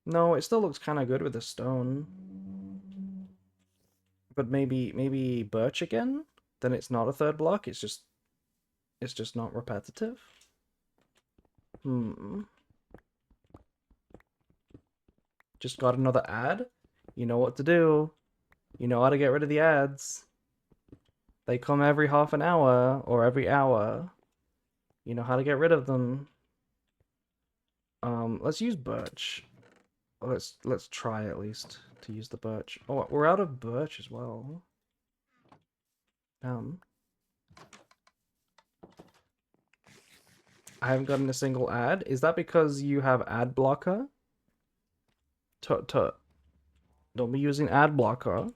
No, it still looks kind of good with the stone. But maybe birch again? Then it's not a third block, it's just not repetitive. Hmm. Just got another ad. You know what to do. You know how to get rid of the ads. They come every half an hour or every hour. You know how to get rid of them. Let's use birch. Let's try at least to use the birch. Oh, we're out of birch as well. I haven't gotten a single ad. Is that because you have ad blocker? Tut tut. Don't be using ad blocker.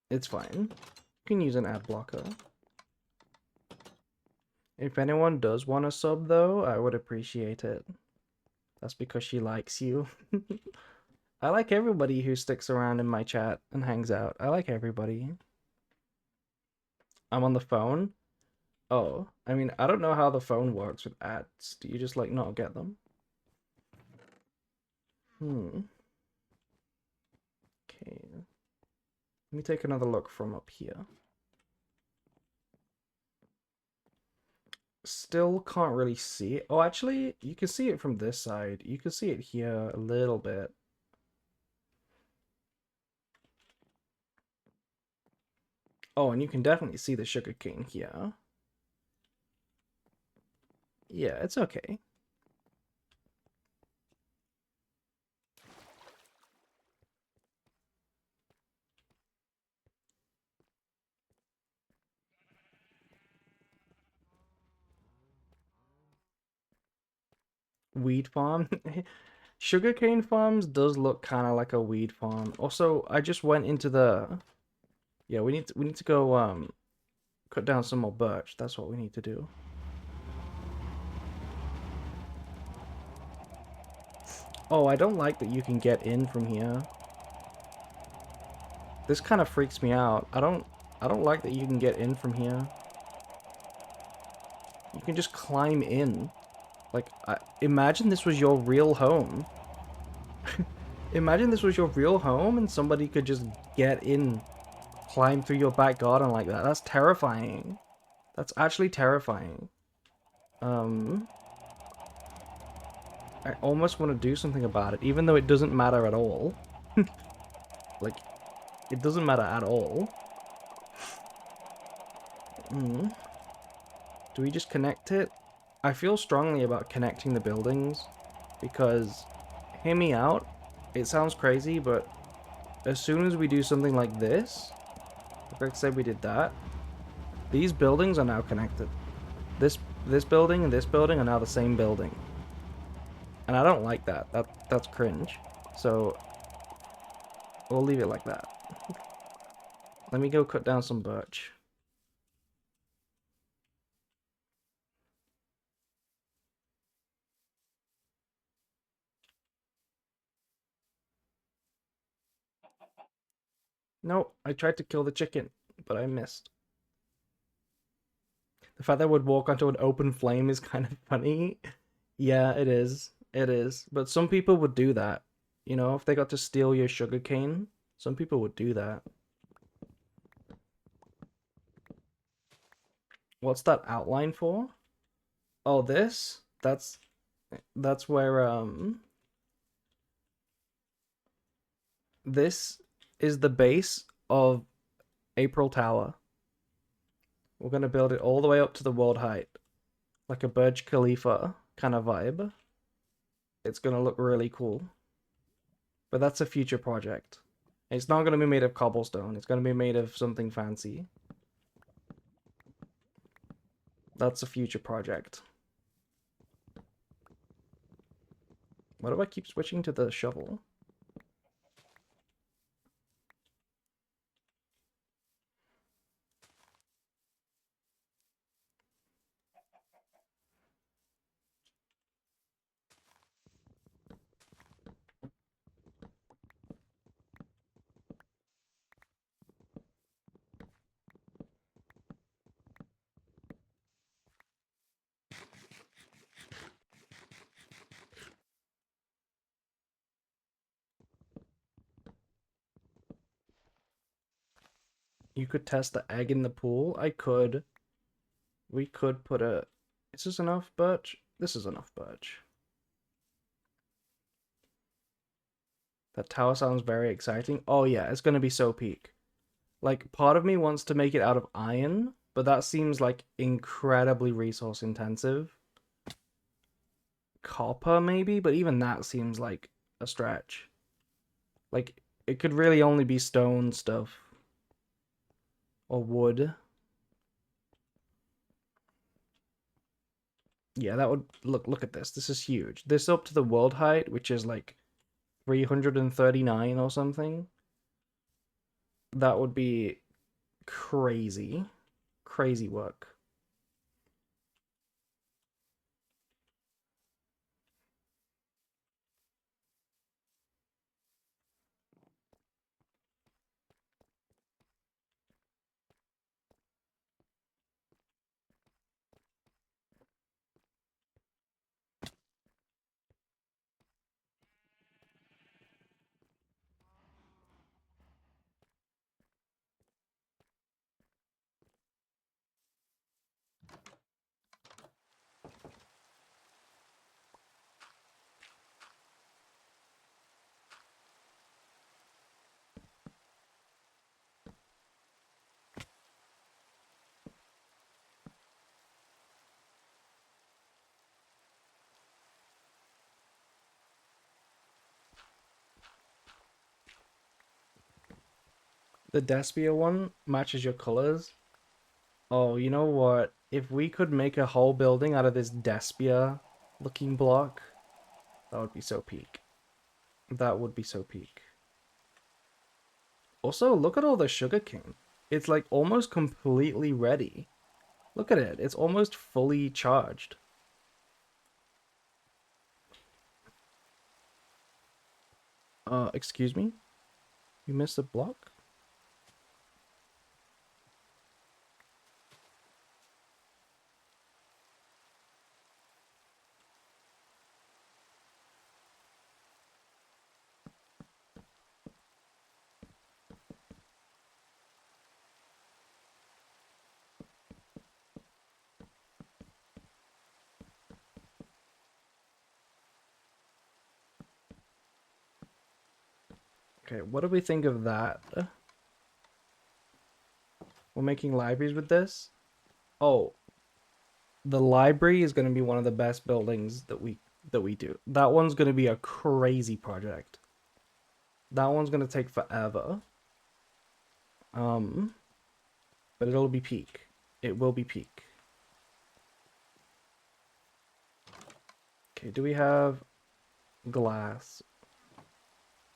It's fine. You can use an ad blocker. If anyone does want a sub though, I would appreciate it. That's because she likes you. I like everybody who sticks around in my chat and hangs out. I like everybody. I'm on the phone. Oh, I mean, I don't know how the phone works with ads. Do you just like not get them? Okay. Let me take another look from up here. Still can't really see it. Oh, actually, you can see it from this side. You can see it here a little bit. Oh, and you can definitely see the sugarcane here. Yeah, it's okay. Weed farm. Sugarcane farms does look kind of like a weed farm. Also, I just went into the. Yeah, we need to go cut down some more birch. That's what we need to do. Oh, I don't like that you can get in from here. This kind of freaks me out. I don't like that you can get in from here. You can just climb in. Like, imagine this was your real home. Imagine this was your real home and somebody could just get in, climb through your back garden like that. That's terrifying. That's actually terrifying. I almost want to do something about it, even though it doesn't matter at all. Like, it doesn't matter at all. Do we just connect it? I feel strongly about connecting the buildings because, hear me out, it sounds crazy, but as soon as we do something like this, like say we did that, these buildings are now connected. This building and this building are now the same building. And I don't like that. That's cringe. So we'll leave it like that. Let me go cut down some birch. No, I tried to kill the chicken, but I missed. The fact that I would walk onto an open flame is kind of funny. Yeah, it is. It is. But some people would do that. You know, if they got to steal your sugarcane, some people would do that. What's that outline for? Oh, this? That's where this is the base of April Tower. We're gonna build it all the way up to the world height, like a Burj Khalifa kind of vibe. It's gonna look really cool. But that's a future project. It's not gonna be made of cobblestone. It's gonna be made of something fancy. That's a future project. Why do I keep switching to the shovel? You could test the egg in the pool. I could. We could put a... Is this enough birch? This is enough birch. That tower sounds very exciting. Oh yeah, it's gonna be so peak. Like, part of me wants to make it out of iron, but that seems like incredibly resource intensive. Copper, maybe? But even that seems like a stretch. Like, it could really only be stone stuff. Or wood. Yeah, that would... Look at this. This is huge. This up to the world height, which is like 339 or something. That would be crazy. Crazy work. The Despia one matches your colors. Oh, you know what? If we could make a whole building out of this Despia looking block, that would be so peak. That would be so peak. Also, look at all the sugarcane. It's like almost completely ready. Look at it. It's almost fully charged. Excuse me? You missed a block? Okay, what do we think of that? We're making libraries with this? Oh, the library is going to be one of the best buildings that we do. That one's going to be a crazy project. That one's going to take forever. Um, but it'll be peak. It will be peak. Okay, do we have glass?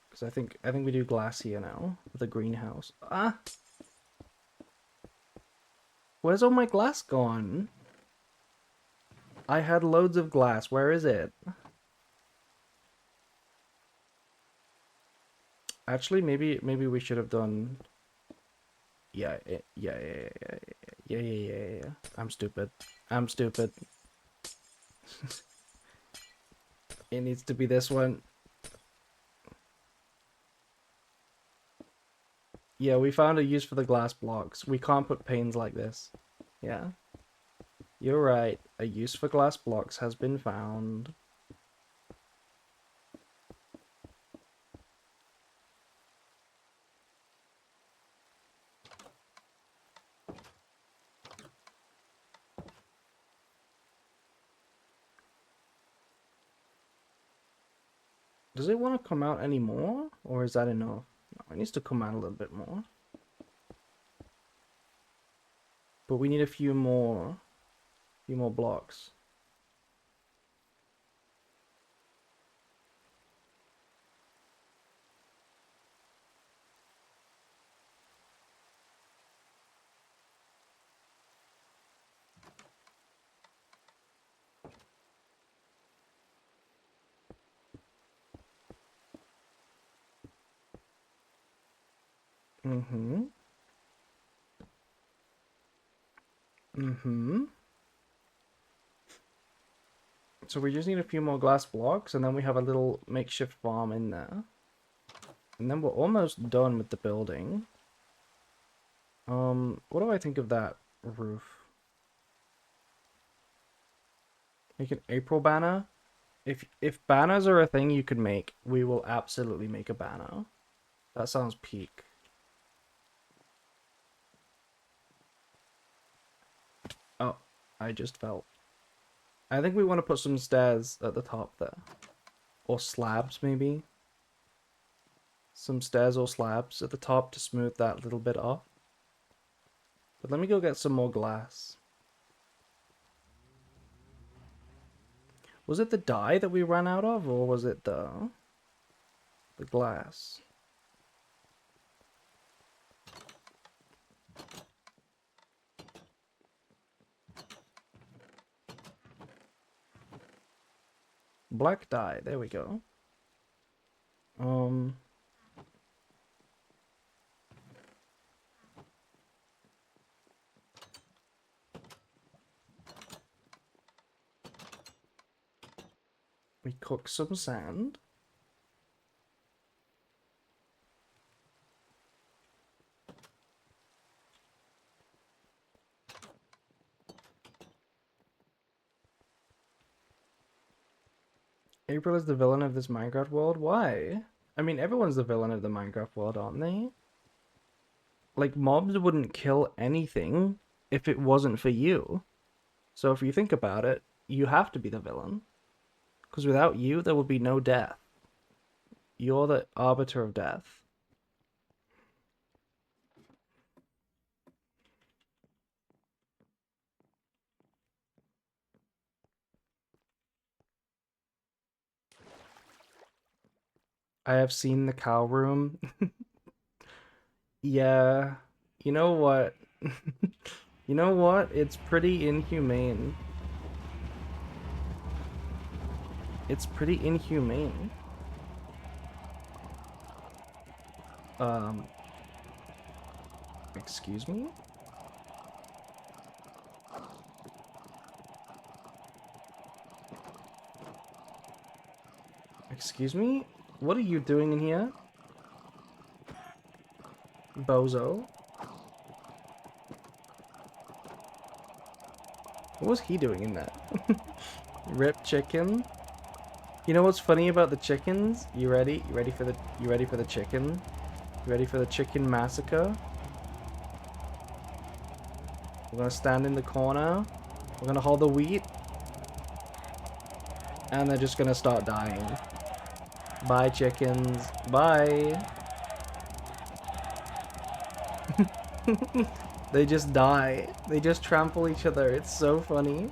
Because I think we do glass here now with a greenhouse. Ah, where's all my glass gone? I had loads of glass. Where is it? Actually, maybe we should have done. Yeah, yeah. I'm stupid. I'm stupid. It needs to be this one. Yeah, we found a use for the glass blocks. We can't put panes like this. Yeah. You're right. A use for glass blocks has been found. Does it want to come out any more? Or is that enough? No, it needs to come out a little bit more. But we need a few more blocks. Mm-hmm. Mm-hmm. So we just need a few more glass blocks, and then we have a little makeshift farm in there. And then we're almost done with the building. What do I think of that roof? Make an April banner? If banners are a thing you could make, we will absolutely make a banner. That sounds peak. Oh, I just fell. I think we want to put some stairs at the top there. Or slabs, maybe. Some stairs or slabs at the top to smooth that little bit off. But let me go get some more glass. Was it the dye that we ran out of, or was it the glass? Black dye, there we go. We cook some sand. April is the villain of this Minecraft world? Why? I mean, everyone's the villain of the Minecraft world, aren't they? Like, mobs wouldn't kill anything if it wasn't for you. So if you think about it, you have to be the villain. Because without you, there would be no death. You're the arbiter of death. I have seen the cow room. Yeah. You know what? You know what? It's pretty inhumane. It's pretty inhumane. Um, excuse me? Excuse me? What are you doing in here? Bozo? What was he doing in there? Rip chicken? You know what's funny about the chickens? You ready? You ready for the chicken? You ready for the chicken massacre? We're gonna stand in the corner. We're gonna hold the wheat. And they're just gonna start dying. Bye, chickens. Bye. They just die. They just trample each other. It's so funny.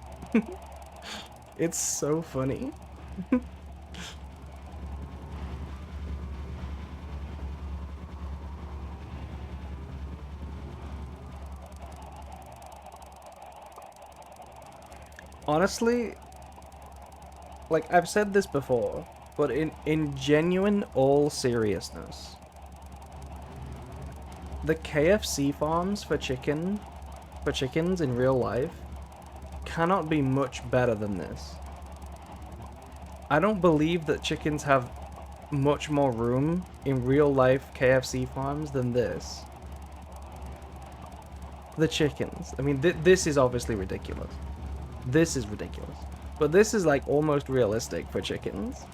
It's so funny. Honestly, like I've said this before, but in genuine all seriousness, the KFC farms for chickens in real life cannot be much better than this. I don't believe that chickens have much more room in real life KFC farms than this. The chickens. I mean, this is obviously ridiculous. This is ridiculous. But this is like almost realistic for chickens.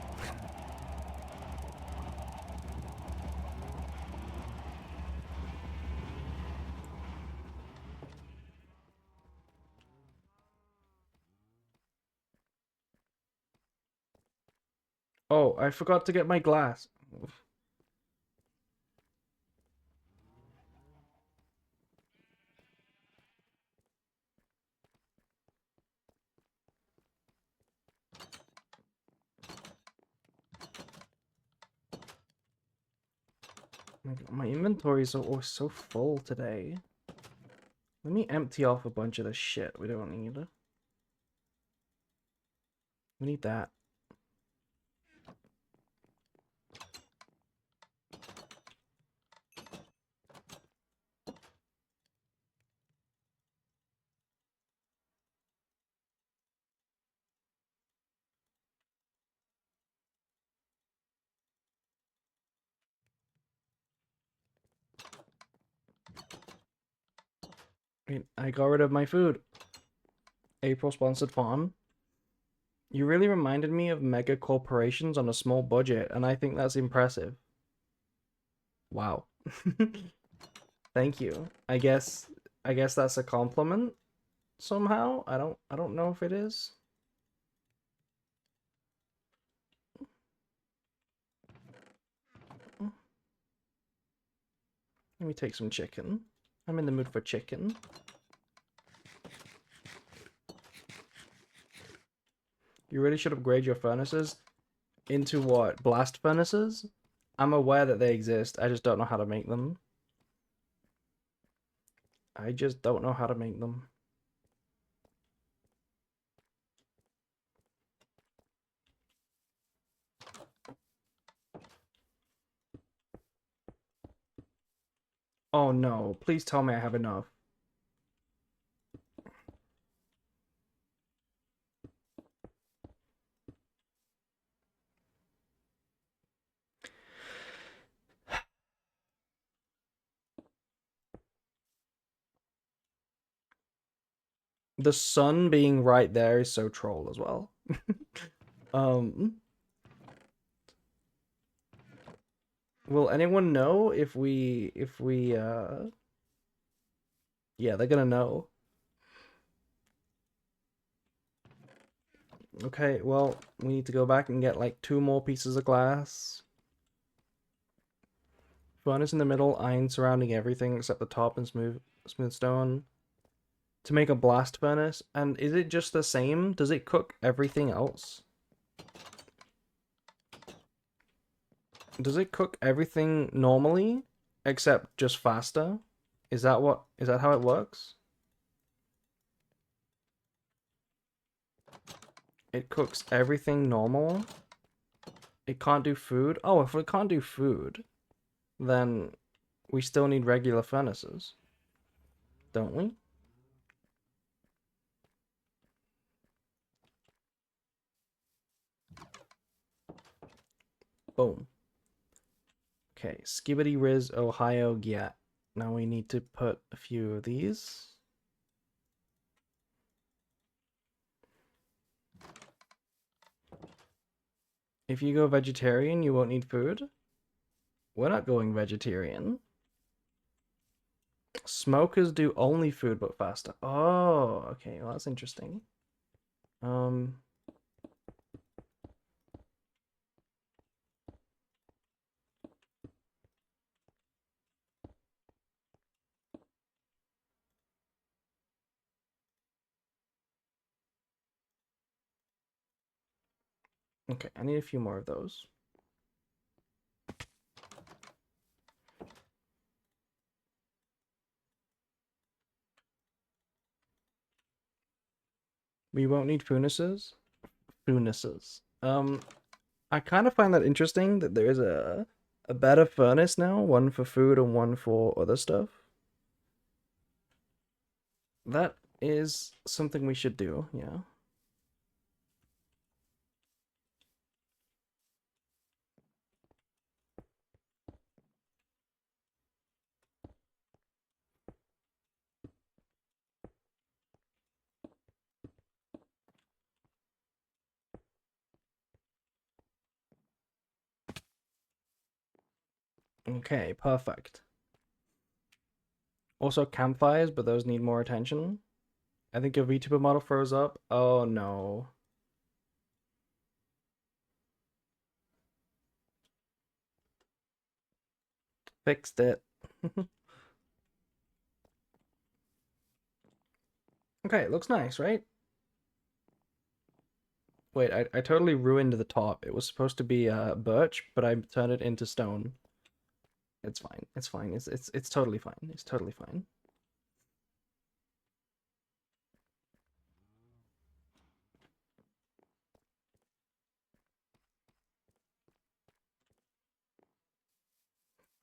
Oh, I forgot to get my glass. My inventory is always so full today. Let me empty off a bunch of the shit we don't need. We need that. Wait, I got rid of my food. April sponsored farm. You really reminded me of mega corporations on a small budget, and I think that's impressive. Wow. Thank you. I guess that's a compliment somehow. I don't know if it is. Let me take some chicken. I'm in the mood for chicken. You really should upgrade your furnaces into what? Blast furnaces? I'm aware that they exist. I just don't know how to make them. I just don't know how to make them. Oh no, please tell me I have enough. The sun being right there is so troll as well. um, will anyone know if we yeah, they're gonna know. Okay, well, we need to go back and get like 2 more pieces of glass. Furnace in the middle, iron surrounding everything except the top and smooth stone. To make a blast furnace, and is it just the same? Does it cook everything else? Does it cook everything normally except just faster? Is that how it works? It cooks everything normal. It can't do food. Oh, if it can't do food, then we still need regular furnaces, don't we? Boom. Okay, Skibbity Riz Ohio Gyat. Now we need to put a few of these. If you go vegetarian, you won't need food. We're not going vegetarian. Smokers do only food but faster. Oh, okay. Well, that's interesting. Um, okay, I need a few more of those. We won't need furnaces. Furnaces. I kind of find that interesting that there is a better furnace now, one for food and one for other stuff. That is something we should do, yeah. Okay, perfect. Also campfires, but those need more attention. I think your VTuber model froze up. Oh no. Fixed it. Okay, it looks nice, right? Wait, I totally ruined the top. It was supposed to be birch, but I turned it into stone. It's fine. It's fine. It's totally fine. It's totally fine.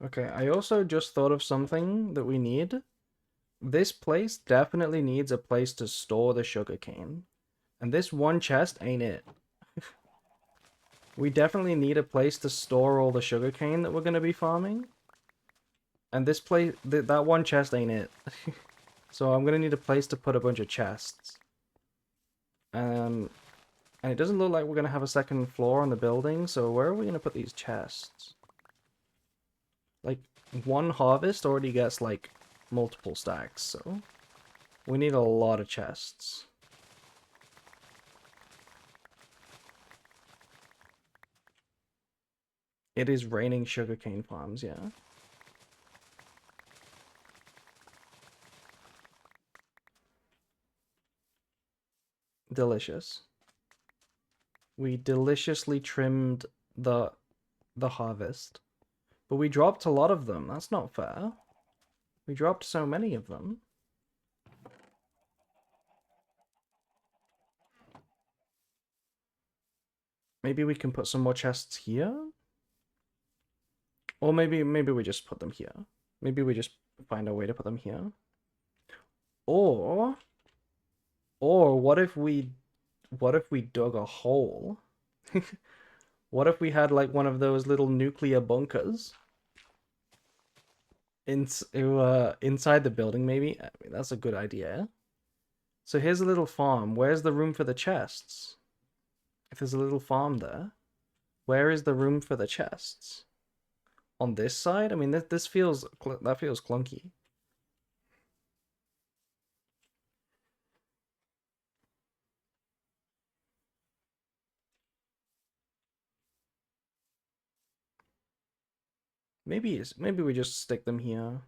Okay, I also just thought of something that we need. This place definitely needs a place to store the sugarcane. And this one chest ain't it. We definitely need a place to store all the sugarcane that we're going to be farming. And this place, that one chest ain't it. So I'm going to need a place to put a bunch of chests. Um, and it doesn't look like we're going to have a second floor on the building, so where are we going to put these chests? Like, one harvest already gets, like, multiple stacks, so we need a lot of chests. It is raining sugarcane farms, yeah. Delicious. We deliciously trimmed the harvest. But we dropped a lot of them. That's not fair. We dropped so many of them. Maybe we can put some more chests here? Or maybe we just put them here. Maybe we just find a way to put them here. Or what if we dug a hole? What if we had like one of those little nuclear bunkers inside the building maybe? I mean, that's a good idea. So here's a little farm. Where's the room for the chests? If there's a little farm there, where is the room for the chests? On this side? I mean, this feels that feels clunky. Maybe we just stick them here.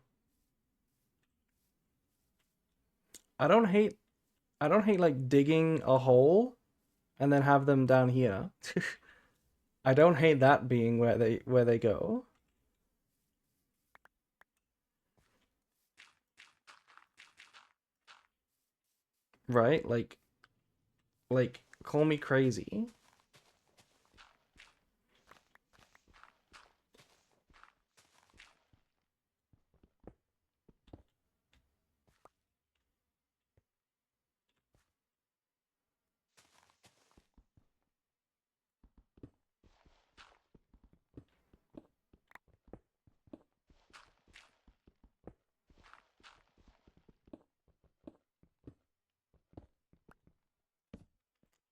I don't hate like digging a hole and then have them down here. I don't hate that being where they go. Right? Like call me crazy.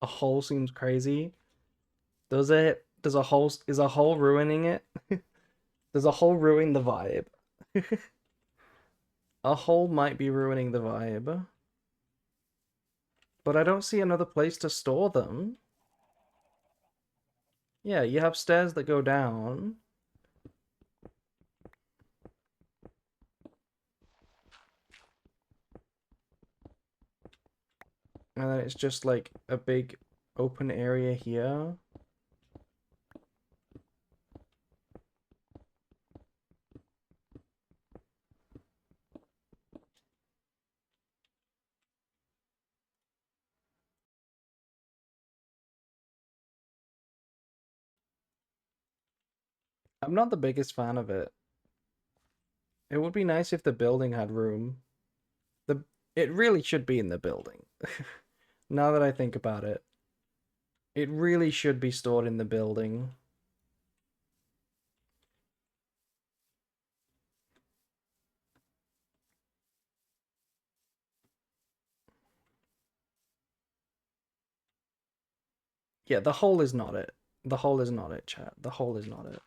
A hole seems crazy. Does it? Does a hole is a hole ruining it? Does a hole ruin the vibe? A hole might be ruining the vibe. But I don't see another place to store them. Yeah, you have stairs that go down. And then it's just like a big open area here. I'm not the biggest fan of it. It would be nice if the building had room. The It really should be in the building. Now that I think about it. It really should be stored in the building. Yeah, the hole is not it. The hole is not it, chat. The hole is not it.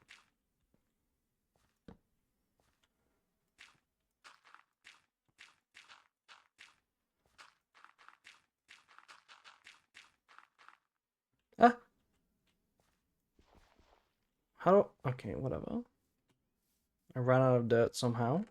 Okay, whatever. I ran out of dirt somehow.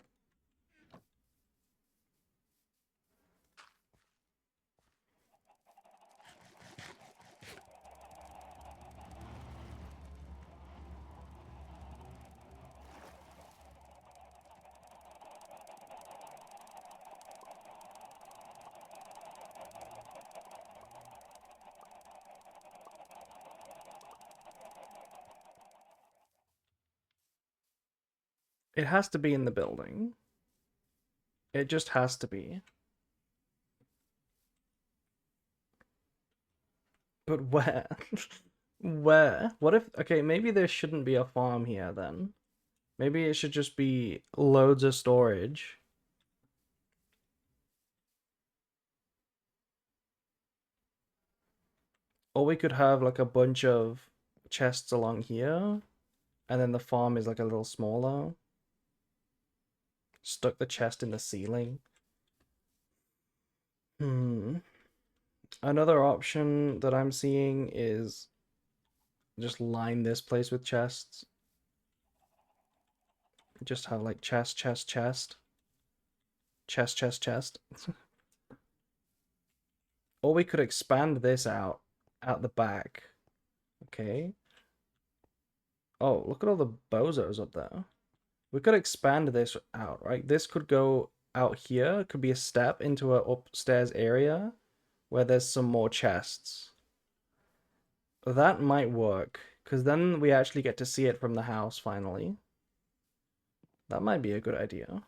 It has to be in the building. It just has to be. But where? Where? What if... Okay, maybe there shouldn't be a farm here then. Maybe it should just be loads of storage. Or we could have like a bunch of chests along here, and then the farm is like a little smaller. Stuck the chest in the ceiling. Hmm. Another option that I'm seeing is just line this place with chests. Just have like chest, chest, chest. Chest, chest, chest. Or we could expand this out the back. Okay. Oh, look at all the bozos up there. We could expand this out, right? This could go out here. It could be a step into a upstairs area where there's some more chests. That might work, because then we actually get to see it from the house finally. That might be a good idea.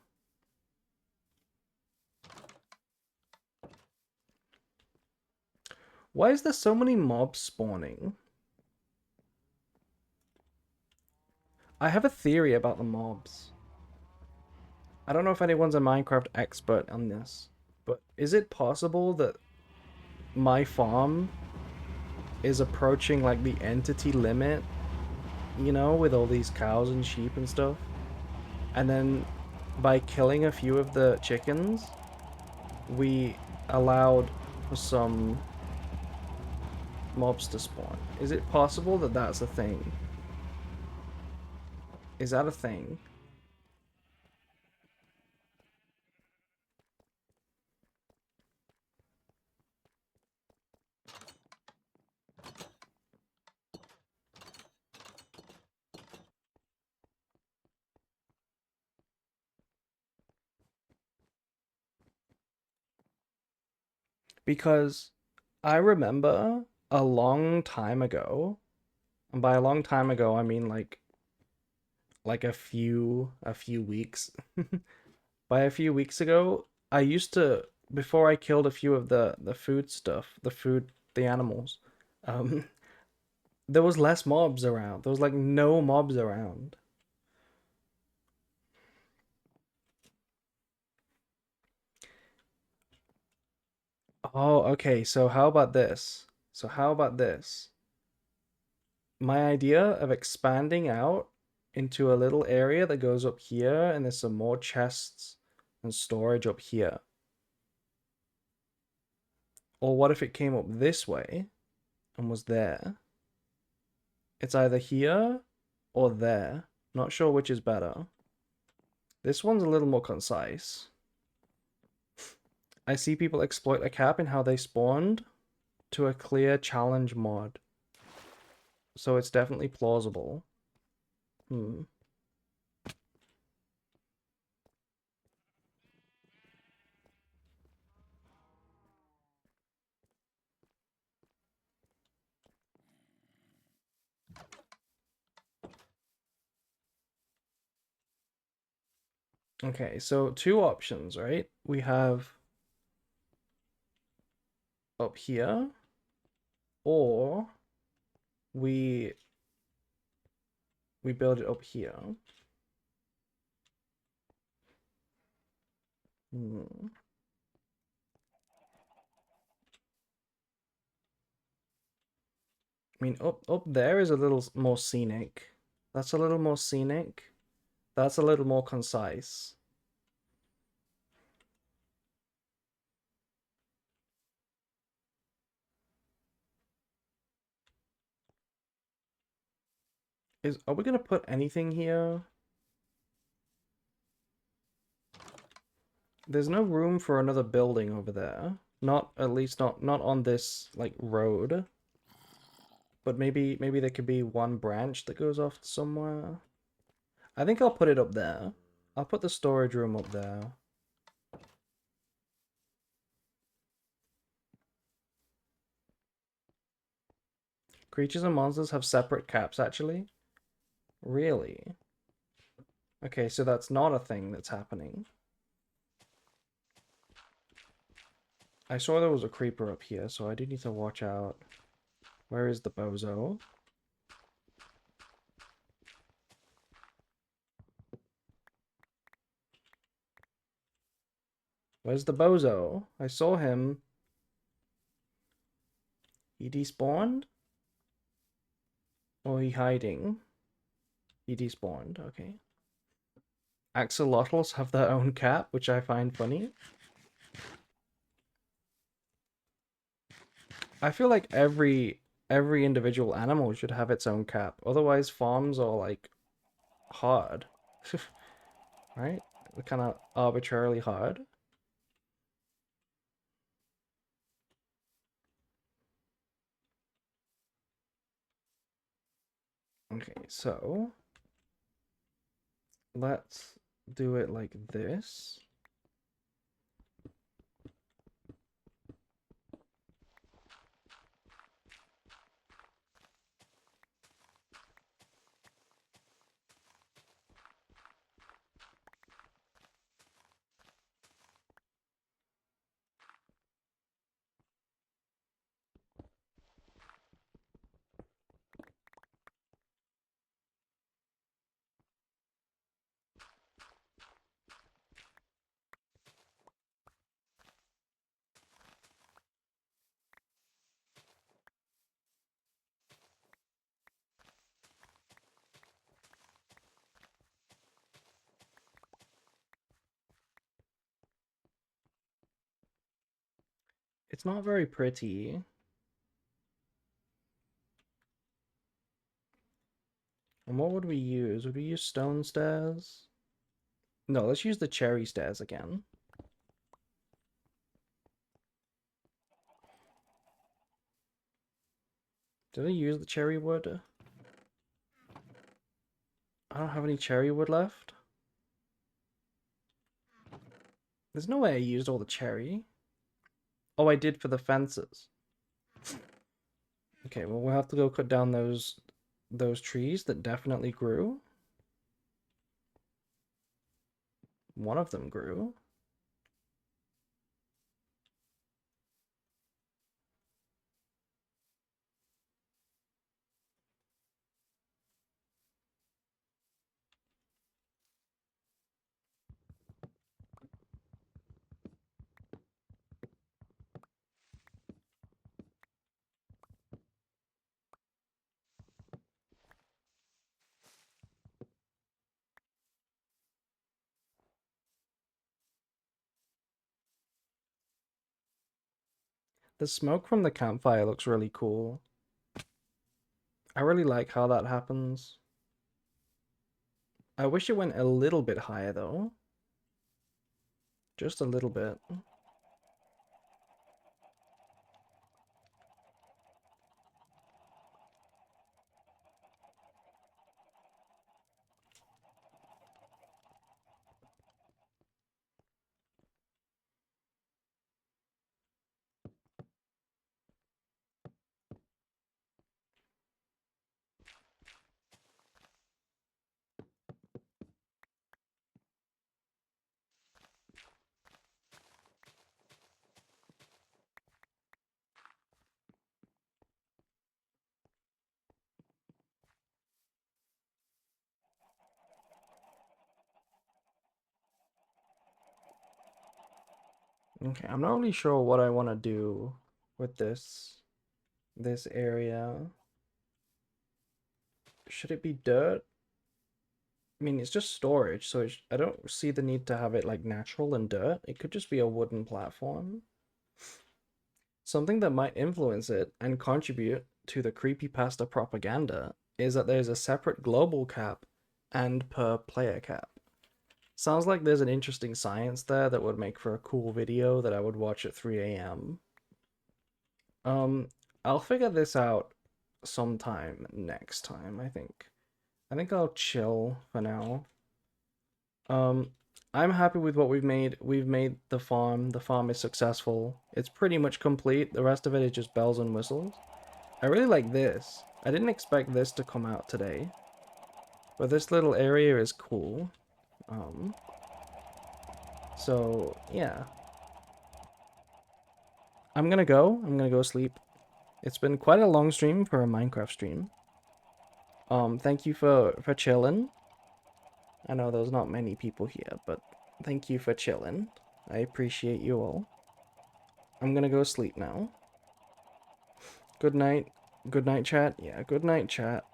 Why is there so many mobs spawning? I have a theory about the mobs. I don't know if anyone's a Minecraft expert on this, but is it possible that my farm is approaching like the entity limit, you know, with all these cows and sheep and stuff? And then by killing a few of the chickens, we allowed for some mobs to spawn. Is it possible that that's a thing? Is that a thing? Because I remember a long time ago, and by a long time ago I mean like a few weeks. By a few weeks ago, I used to, before I killed a few of the food stuff, the animals, um there was less mobs around. There was like no mobs around. Oh, okay. So how about this? So how about this? My idea of expanding out into a little area that goes up here, and there's some more chests and storage up here. Or what if it came up this way and was there? It's either here or there. Not sure which is better. This one's a little more concise. I see people exploit a cap in how they spawned to a clear challenge mod. So it's definitely plausible. Hmm. Okay, so two options, right? We have up here, or we we build it up here. Hmm. I mean, up there is a little more scenic. That's a little more scenic. That's a little more concise. Are we gonna put anything here? There's no room for another building over there. Not, at least not on this like road. But maybe there could be one branch that goes off somewhere. I think I'll put it up there. I'll put the storage room up there. Creatures and monsters have separate caps, actually. Really? Okay, so that's not a thing that's happening. I saw there was a creeper up here, so I do need to watch out. Where is the bozo? Where's the bozo? I saw him. He despawned? Or he hiding? He despawned, okay. Axolotls have their own cap, which I find funny. I feel like every individual animal should have its own cap. Otherwise, farms are like hard, right? They're kind of arbitrarily hard. Okay, so let's do it like this. It's not very pretty. And what would we use? Would we use stone stairs? No, let's use the cherry stairs again. Did I use the cherry wood? I don't have any cherry wood left. There's no way I used all the cherry. Oh, I did for the fences. Okay, well we'll have to go cut down those trees that definitely grew. One of them grew. The smoke from the campfire looks really cool. I really like how that happens. I wish it went a little bit higher though. Just a little bit. Okay, I'm not really sure what I want to do with this area. Should it be dirt? I mean, it's just storage, so I don't see the need to have it like natural and dirt. It could just be a wooden platform. Something that might influence it and contribute to the creepypasta propaganda is that there's a separate global cap and per player cap. Sounds like there's an interesting science there that would make for a cool video that I would watch at 3 a.m. I'll figure this out sometime next time, I think. I think I'll chill for now. I'm happy with what we've made. We've made the farm. The farm is successful. It's pretty much complete. The rest of it is just bells and whistles. I really like this. I didn't expect this to come out today. But this little area is cool. So, yeah. I'm gonna go sleep. It's been quite a long stream for a Minecraft stream. Thank you for chilling. I know there's not many people here, but thank you for chilling. I appreciate you all. I'm gonna go sleep now. Good night. Good night, chat. Yeah, good night, chat.